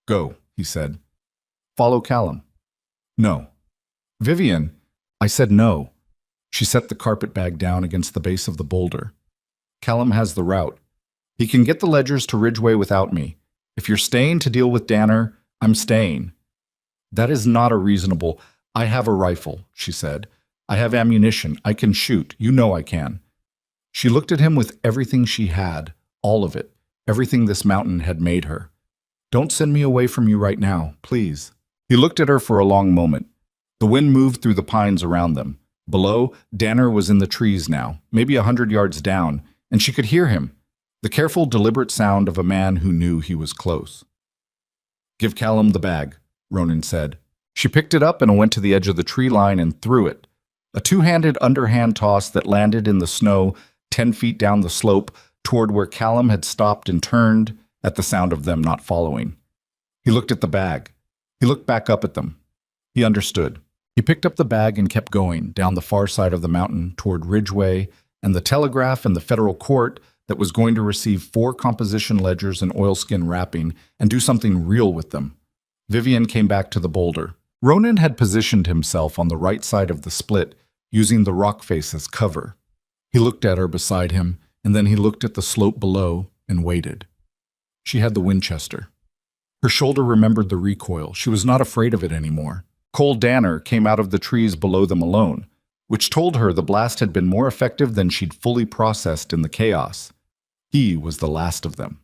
Go, he said. Follow Callum. No. Vivian, I said no. She set the carpet bag down against the base of the boulder. Callum has the route. He can get the ledgers to Ridgeway without me. If you're staying to deal with Danner, I'm staying. That is not a reasonable. I have a rifle, she said. I have ammunition. I can shoot. You know I can. She looked at him with everything she had, all of it, everything this mountain had made her. Don't send me away from you right now, please. He looked at her for a long moment. The wind moved through the pines around them. Below, Danner was in the trees now, maybe 100 yards down, and she could hear him. The careful, deliberate sound of a man who knew he was close. Give Callum the bag, Ronan said. She picked it up and went to the edge of the tree line and threw it. A two-handed underhand toss that landed in the snow 10 feet down the slope toward where Callum had stopped and turned at the sound of them not following. He looked at the bag. He looked back up at them. He understood. He picked up the bag and kept going down the far side of the mountain toward Ridgeway and the telegraph and the federal court that was going to receive 4 composition ledgers and oilskin wrapping and do something real with them. Vivian came back to the boulder. Ronan had positioned himself on the right side of the split, using the rock face as cover. He looked at her beside him, and then he looked at the slope below and waited. She had the Winchester. Her shoulder remembered the recoil. She was not afraid of it anymore. Cole Danner came out of the trees below them alone, which told her the blast had been more effective than she'd fully processed in the chaos. He was the last of them.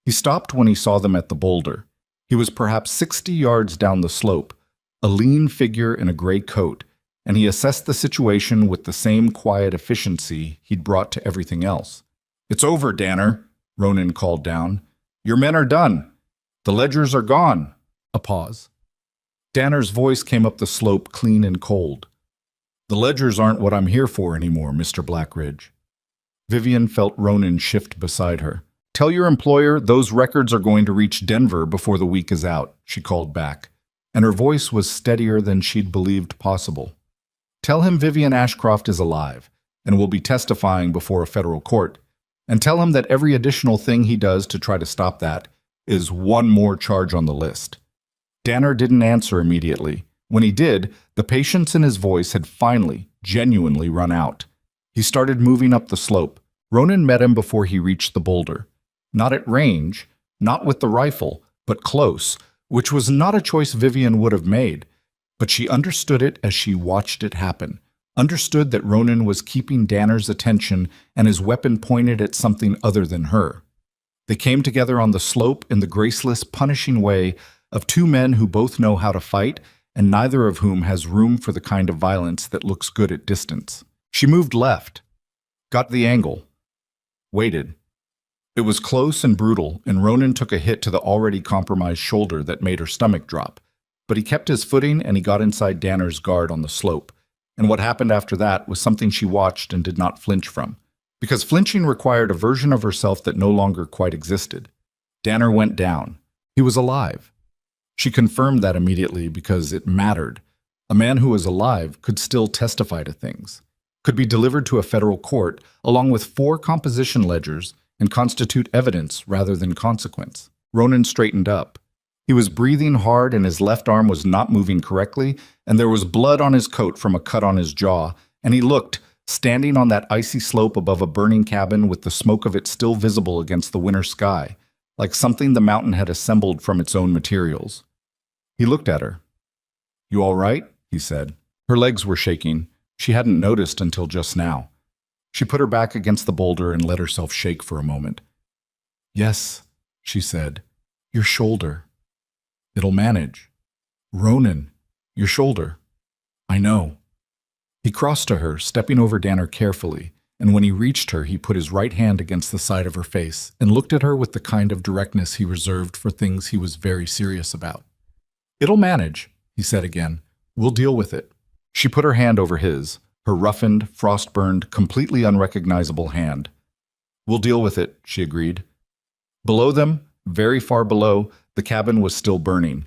He stopped when he saw them at the boulder. He was perhaps 60 yards down the slope, a lean figure in a gray coat, and he assessed the situation with the same quiet efficiency he'd brought to everything else. It's over, Danner, Ronan called down. Your men are done. The ledgers are gone. A pause. Danner's voice came up the slope clean and cold. The ledgers aren't what I'm here for anymore, Mr. Blackridge. Vivian felt Ronan shift beside her. Tell your employer those records are going to reach Denver before the week is out, she called back, and her voice was steadier than she'd believed possible. Tell him Vivian Ashcroft is alive and will be testifying before a federal court, and tell him that every additional thing he does to try to stop that is one more charge on the list. Danner didn't answer immediately. When he did, the patience in his voice had finally, genuinely run out. He started moving up the slope. Ronan met him before he reached the boulder. Not at range, not with the rifle, but close, which was not a choice Vivian would have made, but she understood it as she watched it happen, understood that Ronan was keeping Danner's attention and his weapon pointed at something other than her. They came together on the slope in the graceless, punishing way of two men who both know how to fight and neither of whom has room for the kind of violence that looks good at distance. She moved left, got the angle, waited. It was close and brutal, and Ronan took a hit to the already compromised shoulder that made her stomach drop. But he kept his footing and he got inside Danner's guard on the slope. And what happened after that was something she watched and did not flinch from. Because flinching required a version of herself that no longer quite existed. Danner went down. He was alive. She confirmed that immediately because it mattered. A man who was alive could still testify to things, could be delivered to a federal court along with 4 composition ledgers and constitute evidence rather than consequence. Ronan straightened up. He was breathing hard and his left arm was not moving correctly, and there was blood on his coat from a cut on his jaw, and he looked, standing on that icy slope above a burning cabin with the smoke of it still visible against the winter sky, like something the mountain had assembled from its own materials. He looked at her. "You all right?" he said. Her legs were shaking. She hadn't noticed until just now. She put her back against the boulder and let herself shake for a moment. "Yes," she said. "Your shoulder. It'll manage. Ronan, your shoulder. I know." He crossed to her, stepping over Danner carefully, and when he reached her, he put his right hand against the side of her face and looked at her with the kind of directness he reserved for things he was very serious about. "It'll manage," he said again. "We'll deal with it." She put her hand over his, her roughened, frost-burned, completely unrecognizable hand. "We'll deal with it," she agreed. Below them, very far below, the cabin was still burning.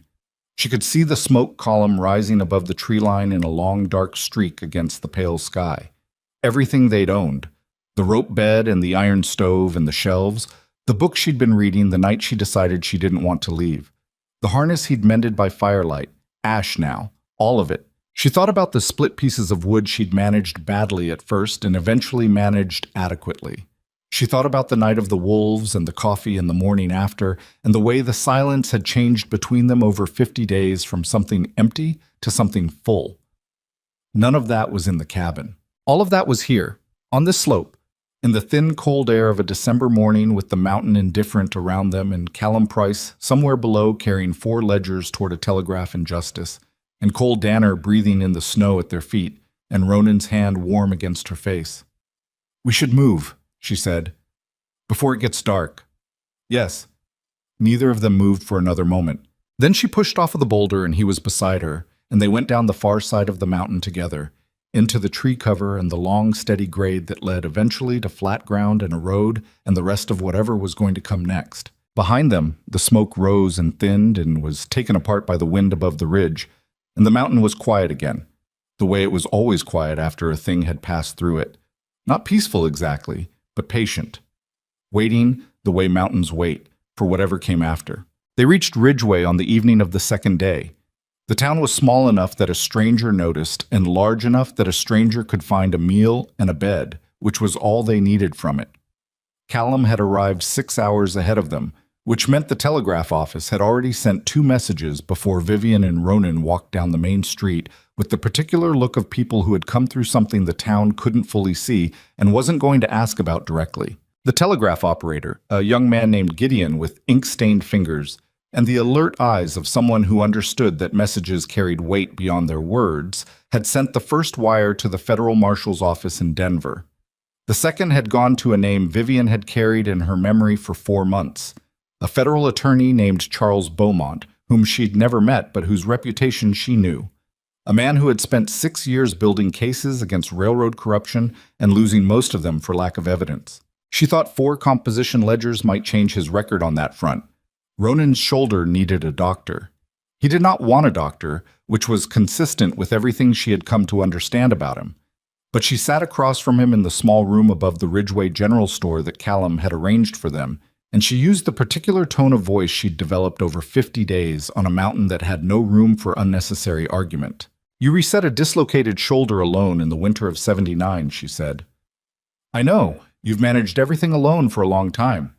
She could see the smoke column rising above the tree line in a long, dark streak against the pale sky. Everything they'd owned, the rope bed and the iron stove and the shelves, the book she'd been reading the night she decided she didn't want to leave, the harness he'd mended by firelight, ash now, all of it. She thought about the split pieces of wood she'd managed badly at first and eventually managed adequately. She thought about the night of the wolves and the coffee in the morning after, and the way the silence had changed between them over 50 days from something empty to something full. None of that was in the cabin. All of that was here, on this slope, in the thin, cold air of a December morning with the mountain indifferent around them and Callum Price somewhere below carrying 4 ledgers toward a telegraph and justice, and Cole Danner breathing in the snow at their feet, and Ronan's hand warm against her face. "We should move," she said, "before it gets dark." "Yes." Neither of them moved for another moment. Then she pushed off of the boulder and he was beside her, and they went down the far side of the mountain together, into the tree cover and the long, steady grade that led eventually to flat ground and a road and the rest of whatever was going to come next. Behind them, the smoke rose and thinned and was taken apart by the wind above the ridge, and the mountain was quiet again, the way it was always quiet after a thing had passed through it. Not peaceful exactly, but patient. Waiting the way mountains wait for whatever came after. They reached Ridgeway on the evening of the second day. The town was small enough that a stranger noticed and large enough that a stranger could find a meal and a bed, which was all they needed from it. Callum had arrived 6 hours ahead of them, which meant the telegraph office had already sent 2 messages before Vivian and Ronan walked down the main street with the particular look of people who had come through something the town couldn't fully see and wasn't going to ask about directly. The telegraph operator, a young man named Gideon with ink-stained fingers, and the alert eyes of someone who understood that messages carried weight beyond their words, had sent the first wire to the federal marshal's office in Denver. The second had gone to a name Vivian had carried in her memory for 4 months. A federal attorney named Charles Beaumont, whom she'd never met but whose reputation she knew. A man who had spent 6 years building cases against railroad corruption and losing most of them for lack of evidence. She thought 4 composition ledgers might change his record on that front. Ronan's shoulder needed a doctor. He did not want a doctor, which was consistent with everything she had come to understand about him. But she sat across from him in the small room above the Ridgeway General Store that Callum had arranged for them, and she used the particular tone of voice she'd developed over 50 days on a mountain that had no room for unnecessary argument. "You reset a dislocated shoulder alone in the winter of '79, she said. "I know. You've managed everything alone for a long time.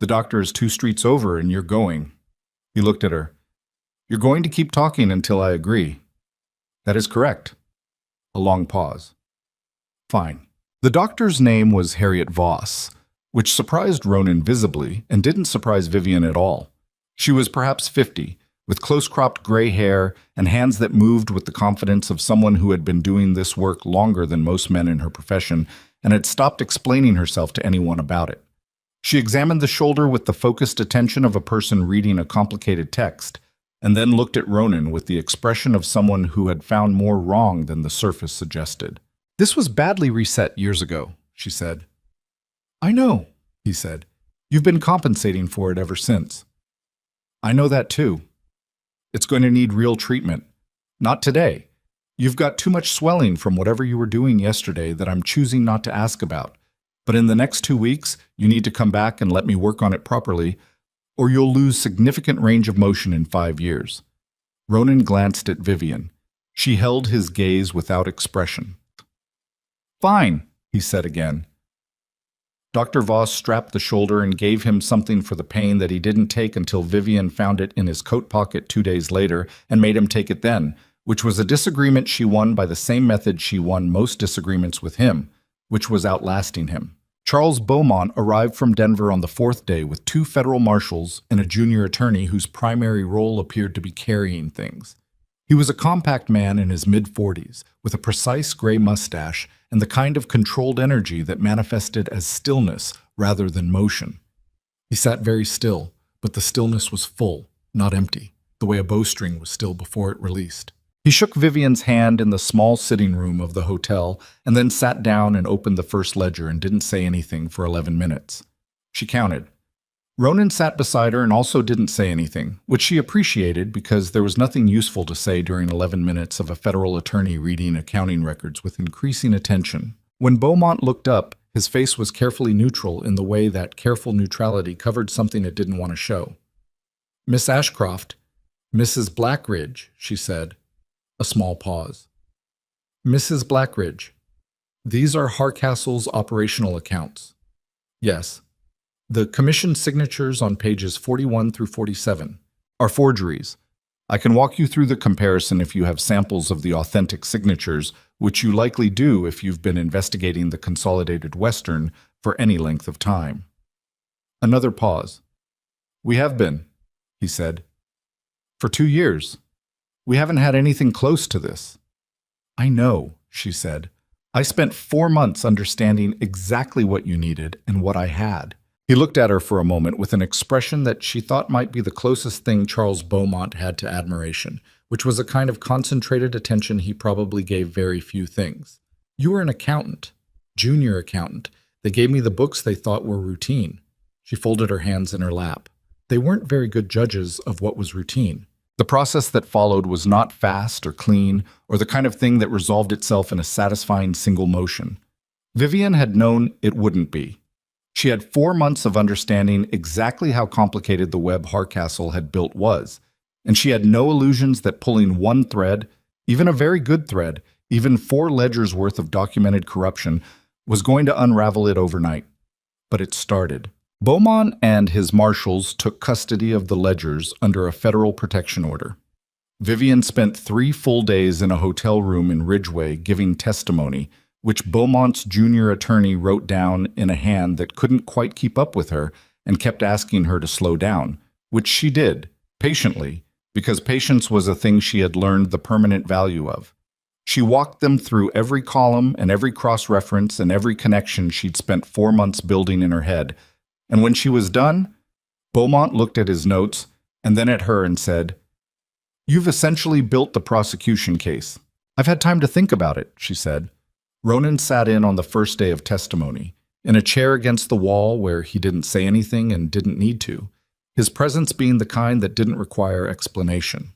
The doctor is 2 streets over and you're going." He looked at her. You're going to keep talking until I agree. That is correct. A long pause. Fine. The doctor's name was Harriet Voss, which surprised Ronan visibly and didn't surprise Vivian at all. She was perhaps 50, with close-cropped gray hair and hands that moved with the confidence of someone who had been doing this work longer than most men in her profession and had stopped explaining herself to anyone about it. She examined the shoulder with the focused attention of a person reading a complicated text, and then looked at Ronan with the expression of someone who had found more wrong than the surface suggested. "This was badly reset years ago," she said. "I know," he said. "You've been compensating for it ever since." "I know that too. It's going to need real treatment. Not today. You've got too much swelling from whatever you were doing yesterday that I'm choosing not to ask about. But in the next 2 weeks, you need to come back and let me work on it properly, or you'll lose significant range of motion in 5 years. Ronan glanced at Vivian. She held his gaze without expression. "Fine," he said again. Dr. Voss strapped the shoulder and gave him something for the pain that he didn't take until Vivian found it in his coat pocket 2 days later and made him take it then, which was a disagreement she won by the same method she won most disagreements with him, which was outlasting him. Charles Beaumont arrived from Denver on the 4th day with 2 federal marshals and a junior attorney whose primary role appeared to be carrying things. He was a compact man in his mid-40s, with a precise gray mustache and the kind of controlled energy that manifested as stillness rather than motion. He sat very still, but the stillness was full, not empty, the way a bowstring was still before it released. He shook Vivian's hand in the small sitting room of the hotel and then sat down and opened the first ledger and didn't say anything for 11 minutes. She counted. Ronan sat beside her and also didn't say anything, which she appreciated because there was nothing useful to say during 11 minutes of a federal attorney reading accounting records with increasing attention. When Beaumont looked up, his face was carefully neutral in the way that careful neutrality covered something it didn't want to show. "Miss Ashcroft, Mrs. Blackridge," she said. A small pause. "Mrs. Blackridge, these are Hardcastle's operational accounts." "Yes." "The commission signatures on pages 41 through 47 are forgeries. I can walk you through the comparison if you have samples of the authentic signatures, which you likely do if you've been investigating the Consolidated Western for any length of time." Another pause. "We have been," he said. "For 2 years. We haven't had anything close to this." "I know," she said. "I spent 4 months understanding exactly what you needed and what I had." He looked at her for a moment with an expression that she thought might be the closest thing Charles Beaumont had to admiration, which was a kind of concentrated attention he probably gave very few things. "You were an accountant, junior accountant. They gave me the books they thought were routine." She folded her hands in her lap. "They weren't very good judges of what was routine. The process that followed was not fast or clean or the kind of thing that resolved itself in a satisfying single motion. Vivian had known it wouldn't be. She had 4 months of understanding exactly how complicated the web Hardcastle had built was, and she had no illusions that pulling one thread, even a very good thread, even 4 ledgers worth of documented corruption, was going to unravel it overnight. But it started. Beaumont and his marshals took custody of the ledgers under a federal protection order. Vivian spent 3 full days in a hotel room in Ridgeway giving testimony, which Beaumont's junior attorney wrote down in a hand that couldn't quite keep up with her and kept asking her to slow down, which she did, patiently, because patience was a thing she had learned the permanent value of. She walked them through every column and every cross-reference and every connection she'd spent 4 months building in her head, and when she was done, Beaumont looked at his notes and then at her and said, "You've essentially built the prosecution case." "I've had time to think about it," she said. Ronan sat in on the first day of testimony, in a chair against the wall where he didn't say anything and didn't need to, his presence being the kind that didn't require explanation.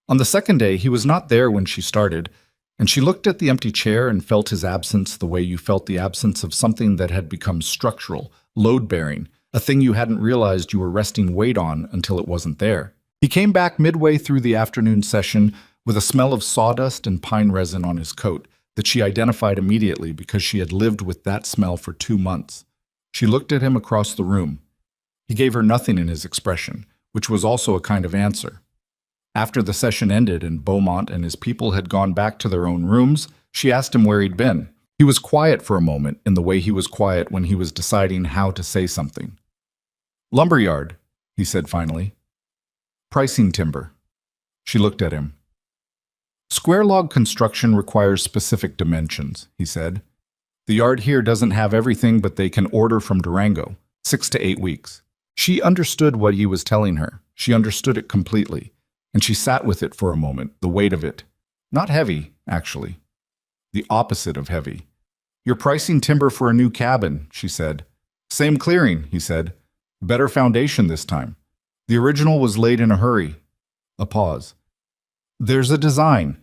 On the second day, he was not there when she started, and she looked at the empty chair and felt his absence the way you felt the absence of something that had become structural, load-bearing, a thing you hadn't realized you were resting weight on until it wasn't there. He came back midway through the afternoon session with a smell of sawdust and pine resin on his coat that she identified immediately because she had lived with that smell for 2 months. She looked at him across the room. He gave her nothing in his expression, which was also a kind of answer. After the session ended and Beaumont and his people had gone back to their own rooms, she asked him where he'd been. He was quiet for a moment in the way he was quiet when he was deciding how to say something. "Lumberyard," he said finally. "Pricing timber." She looked at him. "Square log construction requires specific dimensions," he said. "The yard here doesn't have everything, but they can order from Durango, 6 to 8 weeks. She understood what he was telling her. She understood it completely, and she sat with it for a moment, the weight of it. Not heavy, actually. The opposite of heavy. "You're pricing timber for a new cabin," she said. "Same clearing," he said. "Better foundation this time. The original was laid in a hurry." A pause. "There's a design.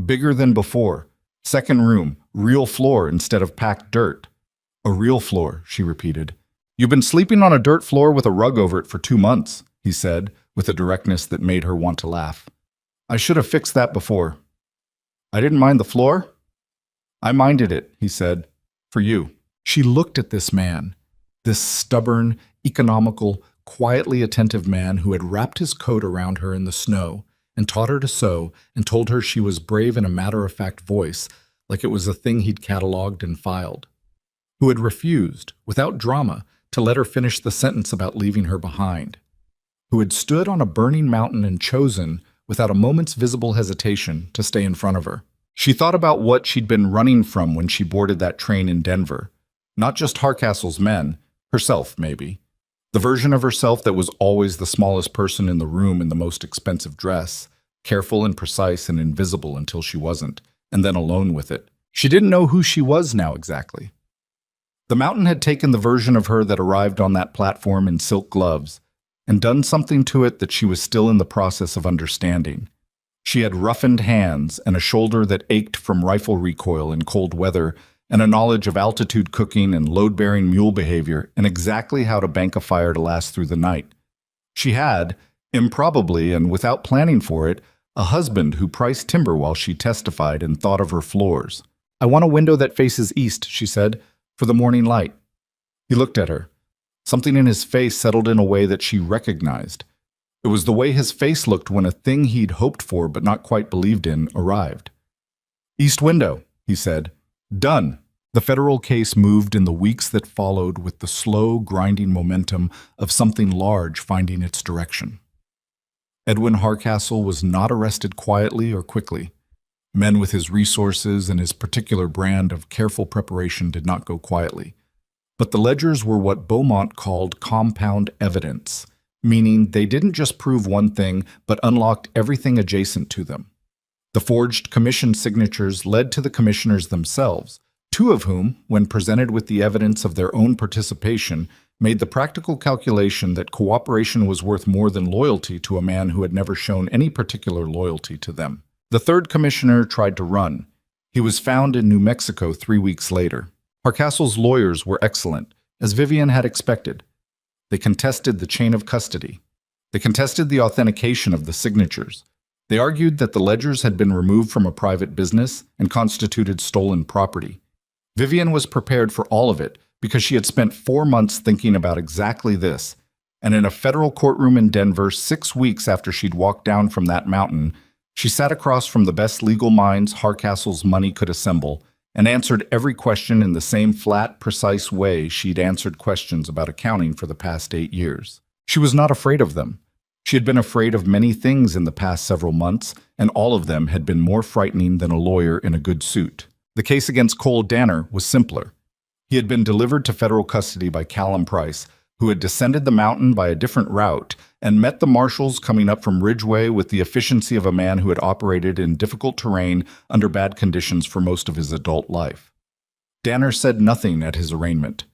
Bigger than before. Second room, real floor instead of packed dirt." "A real floor," she repeated. "You've been sleeping on a dirt floor with a rug over it for 2 months," he said, with a directness that made her want to laugh. "I should have fixed that before." "I didn't mind the floor?" "I minded it," he said, "for you." She looked at this man, this stubborn, economical, quietly attentive man who had wrapped his coat around her in the snow and taught her to sew and told her she was brave in a matter-of-fact voice, like it was a thing he'd cataloged and filed, who had refused, without drama, to let her finish the sentence about leaving her behind, who had stood on a burning mountain and chosen, without a moment's visible hesitation, to stay in front of her. She thought about what she'd been running from when she boarded that train in Denver. Not just Hardcastle's men, herself maybe. The version of herself that was always the smallest person in the room in the most expensive dress, careful and precise and invisible until she wasn't, and then alone with it. She didn't know who she was now exactly. The mountain had taken the version of her that arrived on that platform in silk gloves and done something to it that she was still in the process of understanding. She had roughened hands and a shoulder that ached from rifle recoil in cold weather and a knowledge of altitude cooking and load-bearing mule behavior and exactly how to bank a fire to last through the night. She had, improbably and without planning for it, a husband who priced timber while she testified and thought of her floors. "I want a window that faces east," she said, "for the morning light." He looked at her. Something in his face settled in a way that she recognized. It was the way his face looked when a thing he'd hoped for but not quite believed in arrived. "East window," he said. "Done." The federal case moved in the weeks that followed with the slow, grinding momentum of something large finding its direction. Edwin Hardcastle was not arrested quietly or quickly. Men with his resources and his particular brand of careful preparation did not go quietly. But the ledgers were what Beaumont called compound evidence, meaning they didn't just prove one thing, but unlocked everything adjacent to them. The forged commission signatures led to the commissioners themselves, two of whom, when presented with the evidence of their own participation, made the practical calculation that cooperation was worth more than loyalty to a man who had never shown any particular loyalty to them. The third commissioner tried to run. He was found in New Mexico 3 weeks later. Hardcastle's lawyers were excellent, as Vivian had expected. They contested the chain of custody. They contested the authentication of the signatures. They argued that the ledgers had been removed from a private business and constituted stolen property. Vivian was prepared for all of it because she had spent 4 months thinking about exactly this, and in a federal courtroom in Denver 6 weeks after she'd walked down from that mountain, she sat across from the best legal minds Hardcastle's money could assemble and answered every question in the same flat, precise way she'd answered questions about accounting for the past 8 years. She was not afraid of them. She had been afraid of many things in the past several months, and all of them had been more frightening than a lawyer in a good suit. The case against Cole Danner was simpler. He had been delivered to federal custody by Callum Price, who had descended the mountain by a different route and met the marshals coming up from Ridgeway with the efficiency of a man who had operated in difficult terrain under bad conditions for most of his adult life. Danner said nothing at his arraignment.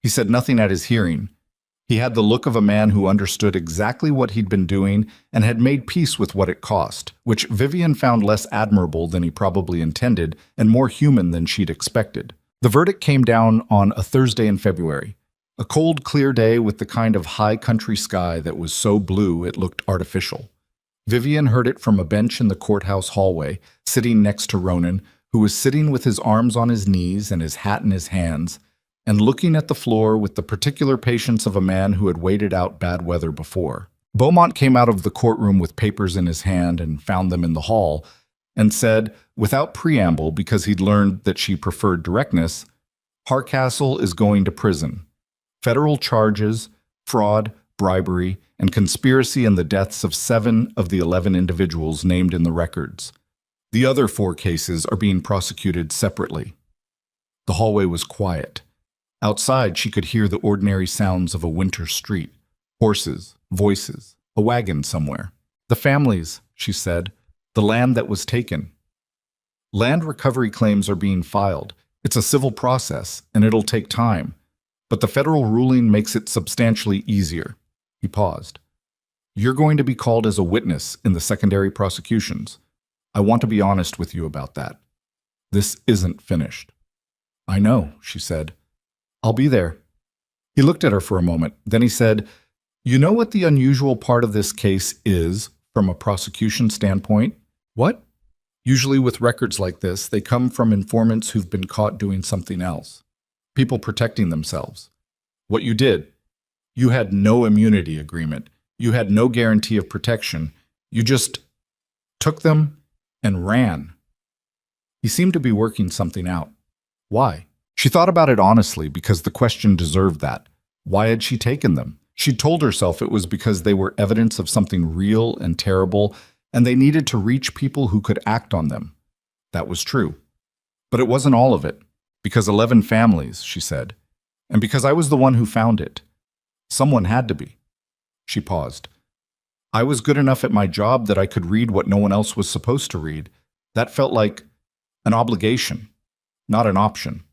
He said nothing at his hearing. He had the look of a man who understood exactly what he'd been doing and had made peace with what it cost, which Vivian found less admirable than he probably intended and more human than she'd expected. The verdict came down on a Thursday in February. A cold, clear day with the kind of high country sky that was so blue it looked artificial. Vivian heard it from a bench in the courthouse hallway, sitting next to Ronan, who was sitting with his arms on his knees and his hat in his hands, and looking at the floor with the particular patience of a man who had waited out bad weather before. Beaumont came out of the courtroom with papers in his hand and found them in the hall, and said, without preamble because he'd learned that she preferred directness, Hardcastle is going to prison. Federal charges, fraud, bribery, and conspiracy in the deaths of 7 of the 11 individuals named in the records. The other 4 cases are being prosecuted separately. The hallway was quiet. Outside, she could hear the ordinary sounds of a winter street. Horses, voices, a wagon somewhere. The families, she said. The land that was taken. Land recovery claims are being filed. It's a civil process, and it'll take time. But the federal ruling makes it substantially easier. He paused. You're going to be called as a witness in the secondary prosecutions. I want to be honest with you about that. This isn't finished. I know, she said. I'll be there. He looked at her for a moment. Then he said, you know what the unusual part of this case is from a prosecution standpoint? What? Usually with records like this, they come from informants who've been caught doing something else. People protecting themselves. What you did, you had no immunity agreement. You had no guarantee of protection. You just took them and ran. He seemed to be working something out. Why? She thought about it honestly because the question deserved that. Why had she taken them? She told herself it was because they were evidence of something real and terrible, and they needed to reach people who could act on them. That was true. But it wasn't all of it. Because 11 families, she said. And because I was the one who found it. Someone had to be. She paused. I was good enough at my job that I could read what no one else was supposed to read. That felt like an obligation, not an option.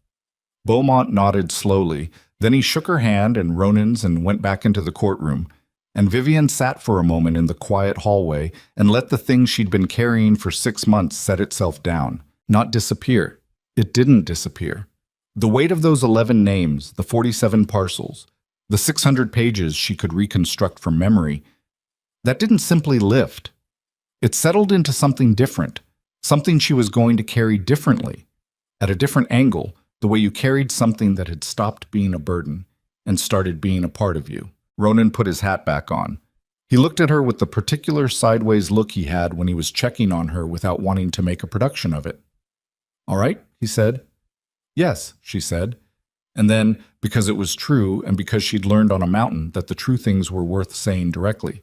Beaumont nodded slowly. Then he shook her hand and Ronan's and went back into the courtroom. And Vivian sat for a moment in the quiet hallway and let the thing she'd been carrying for 6 months set itself down, not disappear. It didn't disappear. The weight of those 11 names, the 47 parcels, the 600 pages she could reconstruct from memory, that didn't simply lift. It settled into something different, something she was going to carry differently, at a different angle, the way you carried something that had stopped being a burden and started being a part of you. Ronan put his hat back on. He looked at her with the particular sideways look he had when he was checking on her without wanting to make a production of it. All right, he said. Yes, she said. And then, because it was true and because she'd learned on a mountain that the true things were worth saying directly,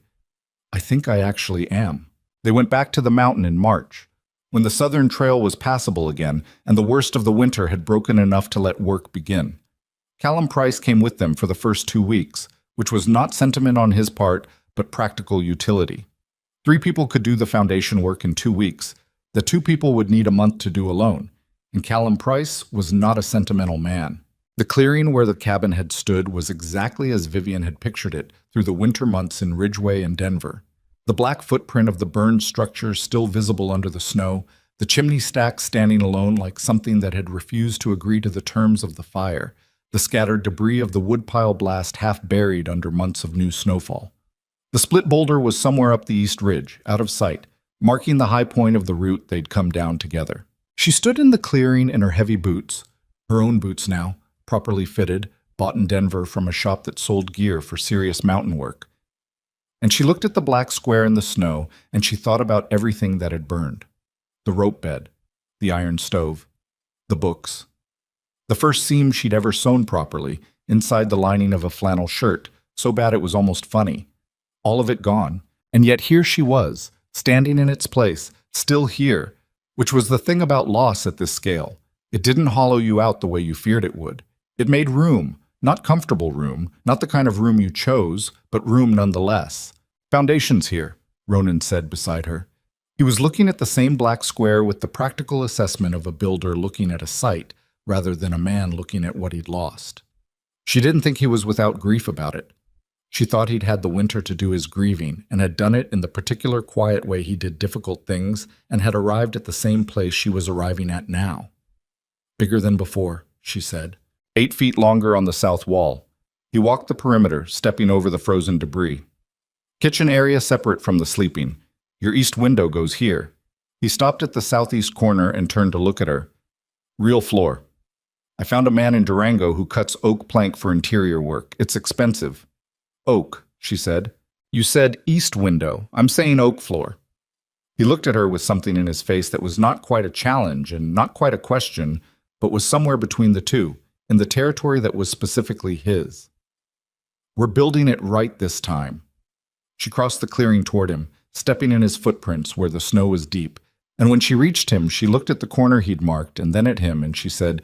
I think I actually am. They went back to the mountain in March, when the southern trail was passable again and the worst of the winter had broken enough to let work begin. Callum Price came with them for the first 2 weeks, which was not sentiment on his part, but practical utility. 3 people could do the foundation work in 2 weeks. The 2 people would need a month to do alone, and Callum Price was not a sentimental man. The clearing where the cabin had stood was exactly as Vivian had pictured it through the winter months in Ridgeway and Denver. The black footprint of the burned structure still visible under the snow, the chimney stack standing alone like something that had refused to agree to the terms of the fire, the scattered debris of the woodpile blast half buried under months of new snowfall. The split boulder was somewhere up the east ridge, out of sight, marking the high point of the route they'd come down together. She stood in the clearing in her heavy boots, her own boots now, properly fitted, bought in Denver from a shop that sold gear for serious mountain work. And she looked at the black square in the snow, and she thought about everything that had burned. The rope bed, the iron stove, the books. The first seam she'd ever sewn properly, inside the lining of a flannel shirt, so bad it was almost funny. All of it gone, and yet here she was, standing in its place, still here, which was the thing about loss at this scale. It didn't hollow you out the way you feared it would. It made room, not comfortable room, not the kind of room you chose, but room nonetheless. Foundation's here, Ronan said beside her. He was looking at the same black square with the practical assessment of a builder looking at a site, rather than a man looking at what he'd lost. She didn't think he was without grief about it. She thought he'd had the winter to do his grieving, and had done it in the particular quiet way he did difficult things, and had arrived at the same place she was arriving at now. Bigger than before, she said. 8 feet longer on the south wall. He walked the perimeter, stepping over the frozen debris. Kitchen area separate from the sleeping. Your east window goes here. He stopped at the southeast corner and turned to look at her. Real floor. I found a man in Durango who cuts oak plank for interior work. It's expensive. Oak, she said. You said east window. I'm saying oak floor. He looked at her with something in his face that was not quite a challenge and not quite a question, but was somewhere between the two, in the territory that was specifically his. We're building it right this time. She crossed the clearing toward him, stepping in his footprints where the snow was deep, and when she reached him, she looked at the corner he'd marked and then at him, and she said,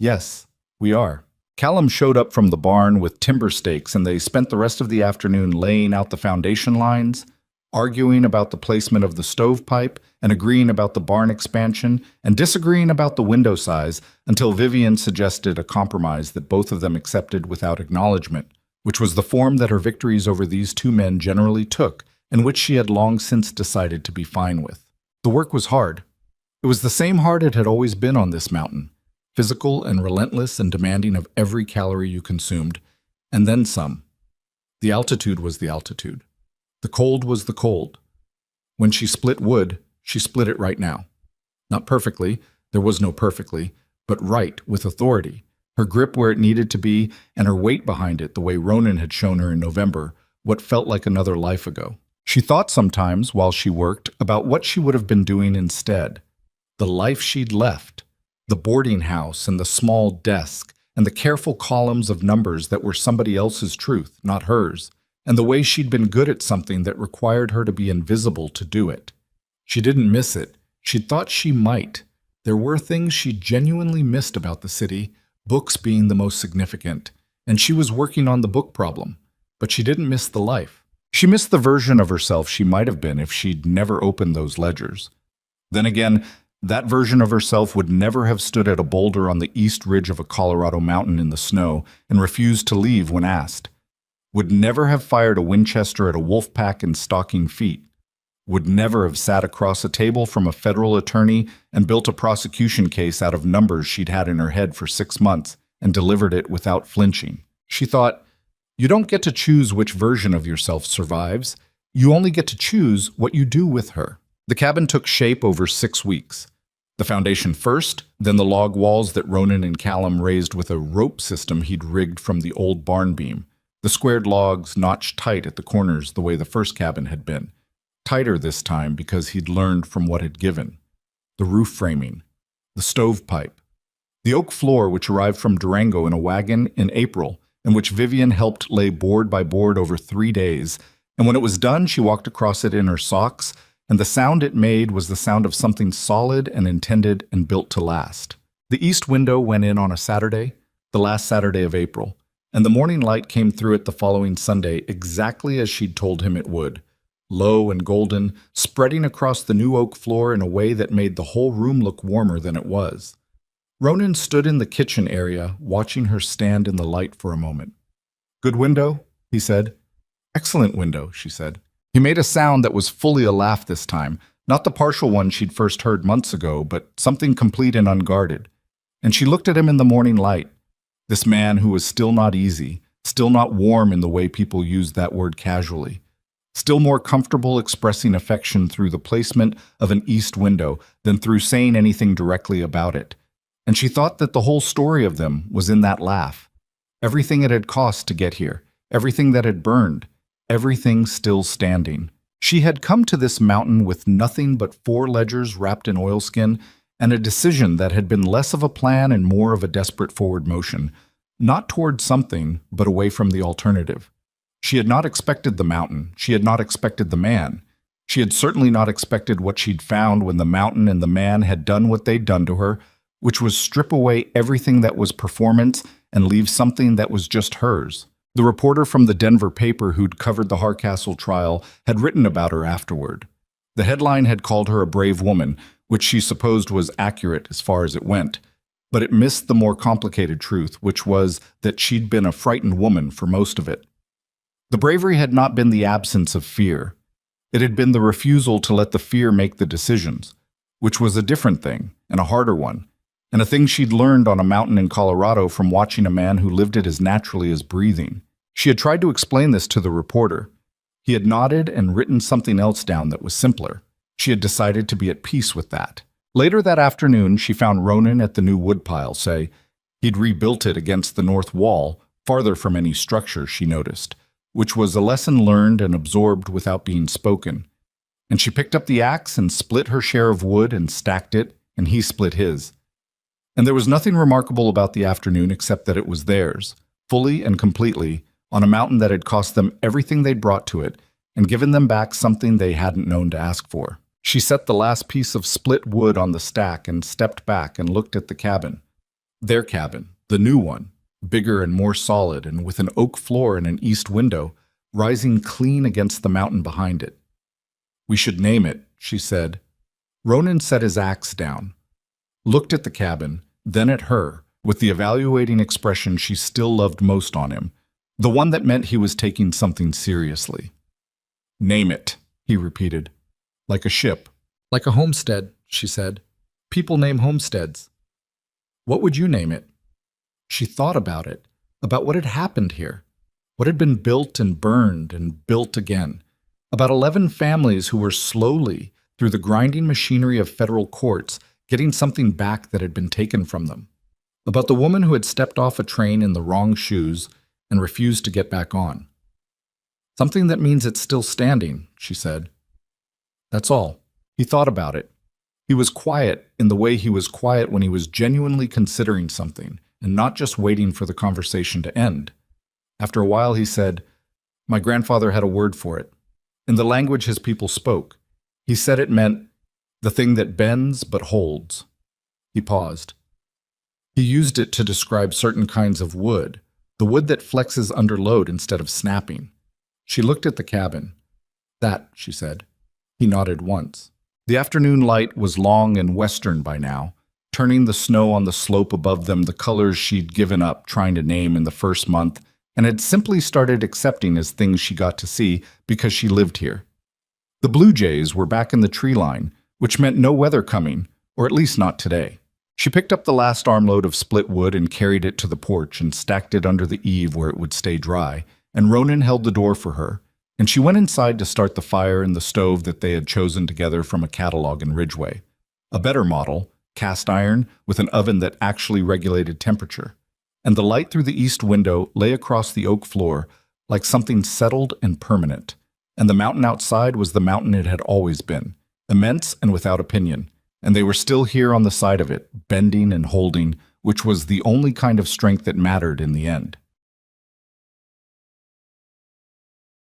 "Yes, we are." Callum showed up from the barn with timber stakes, and they spent the rest of the afternoon laying out the foundation lines, arguing about the placement of the stovepipe, and agreeing about the barn expansion, and disagreeing about the window size, until Vivian suggested a compromise that both of them accepted without acknowledgement, which was the form that her victories over these two men generally took, and which she had long since decided to be fine with. The work was hard. It was the same hard it had always been on this mountain, physical and relentless and demanding of every calorie you consumed, and then some. The altitude was the altitude. The cold was the cold. When she split wood, she split it right now. Not perfectly, there was no perfectly, but right, with authority, her grip where it needed to be, and her weight behind it the way Ronan had shown her in November, what felt like another life ago. She thought sometimes, while she worked, about what she would have been doing instead. The life she'd left, the boarding house and the small desk, and the careful columns of numbers that were somebody else's truth, not hers, and the way she'd been good at something that required her to be invisible to do it. She didn't miss it. She thought she might. There were things she genuinely missed about the city, books being the most significant, and she was working on the book problem. But she didn't miss the life. She missed the version of herself she might have been if she'd never opened those ledgers. Then again, that version of herself would never have stood at a boulder on the east ridge of a Colorado mountain in the snow and refused to leave when asked. Would never have fired a Winchester at a wolf pack in stocking feet. Would never have sat across a table from a federal attorney and built a prosecution case out of numbers she'd had in her head for 6 months and delivered it without flinching. She thought, you don't get to choose which version of yourself survives. You only get to choose what you do with her. The cabin took shape over 6 weeks. The foundation first, then the log walls that Ronan and Callum raised with a rope system he'd rigged from the old barn beam. The squared logs notched tight at the corners the way the first cabin had been. Tighter this time because he'd learned from what had given. The roof framing. The stovepipe. The oak floor which arrived from Durango in a wagon in April, and which Vivian helped lay board by board over 3 days, and when it was done she walked across it in her socks, and the sound it made was the sound of something solid and intended and built to last. The east window went in on a Saturday, the last Saturday of April, and the morning light came through it the following Sunday exactly as she'd told him it would, low and golden, spreading across the new oak floor in a way that made the whole room look warmer than it was. Ronan stood in the kitchen area, watching her stand in the light for a moment. "Good window?" he said. "Excellent window," she said. He made a sound that was fully a laugh this time, not the partial one she'd first heard months ago, but something complete and unguarded. And she looked at him in the morning light. This man who was still not easy, still not warm in the way people used that word casually, still more comfortable expressing affection through the placement of an east window than through saying anything directly about it. And she thought that the whole story of them was in that laugh. Everything it had cost to get here, everything that had burned, everything still standing. She had come to this mountain with nothing but 4 ledgers wrapped in oilskin and a decision that had been less of a plan and more of a desperate forward motion, not toward something, but away from the alternative. She had not expected the mountain. She had not expected the man. She had certainly not expected what she'd found when the mountain and the man had done what they'd done to her, which was strip away everything that was performance and leave something that was just hers. The reporter from the Denver paper who'd covered the Hardcastle trial had written about her afterward. The headline had called her a brave woman, which she supposed was accurate as far as it went, but it missed the more complicated truth, which was that she'd been a frightened woman for most of it. The bravery had not been the absence of fear. It had been the refusal to let the fear make the decisions, which was a different thing and a harder one, and a thing she'd learned on a mountain in Colorado from watching a man who lived it as naturally as breathing. She had tried to explain this to the reporter. He had nodded and written something else down that was simpler. She had decided to be at peace with that. Later that afternoon, she found Ronan at the new woodpile, say. He'd rebuilt it against the north wall, farther from any structure, she noticed. which was a lesson learned and absorbed without being spoken. And she picked up the axe and split her share of wood and stacked it, and he split his. And there was nothing remarkable about the afternoon except that it was theirs, fully and completely, on a mountain that had cost them everything they'd brought to it and given them back something they hadn't known to ask for. She set the last piece of split wood on the stack and stepped back and looked at the cabin. Their cabin, the new one, bigger and more solid and with an oak floor and an east window, rising clean against the mountain behind it. "We should name it," she said. Ronan set his axe down, looked at the cabin, then at her, with the evaluating expression she still loved most on him, the one that meant he was taking something seriously. "Name it," he repeated. "Like a ship." "Like a homestead," she said. "People name homesteads." "What would you name it?" She thought about it, about what had happened here, what had been built and burned and built again, about 11 families who were slowly, through the grinding machinery of federal courts, getting something back that had been taken from them, about the woman who had stepped off a train in the wrong shoes and refused to get back on. "Something that means it's still standing," she said. That's all. He thought about it. He was quiet in the way he was quiet when he was genuinely considering something and not just waiting for the conversation to end. After a while he said, "My grandfather had a word for it. In the language his people spoke. He said it meant the thing that bends but holds." He paused. He used it to describe certain kinds of wood, the wood that flexes under load instead of snapping. She looked at the cabin. "That," she said. He nodded once. The afternoon light was long and western by now, turning the snow on the slope above them the colors she'd given up trying to name in the first month and had simply started accepting as things she got to see because she lived here. The blue jays were back in the tree line, which meant no weather coming, or at least not today. She picked up the last armload of split wood and carried it to the porch and stacked it under the eave where it would stay dry, and Ronan held the door for her, and she went inside to start the fire in the stove that they had chosen together from a catalog in Ridgeway. A better model, cast iron, with an oven that actually regulated temperature. And the light through the east window lay across the oak floor like something settled and permanent. And the mountain outside was the mountain it had always been, immense and without opinion. And they were still here on the side of it, bending and holding, which was the only kind of strength that mattered in the end.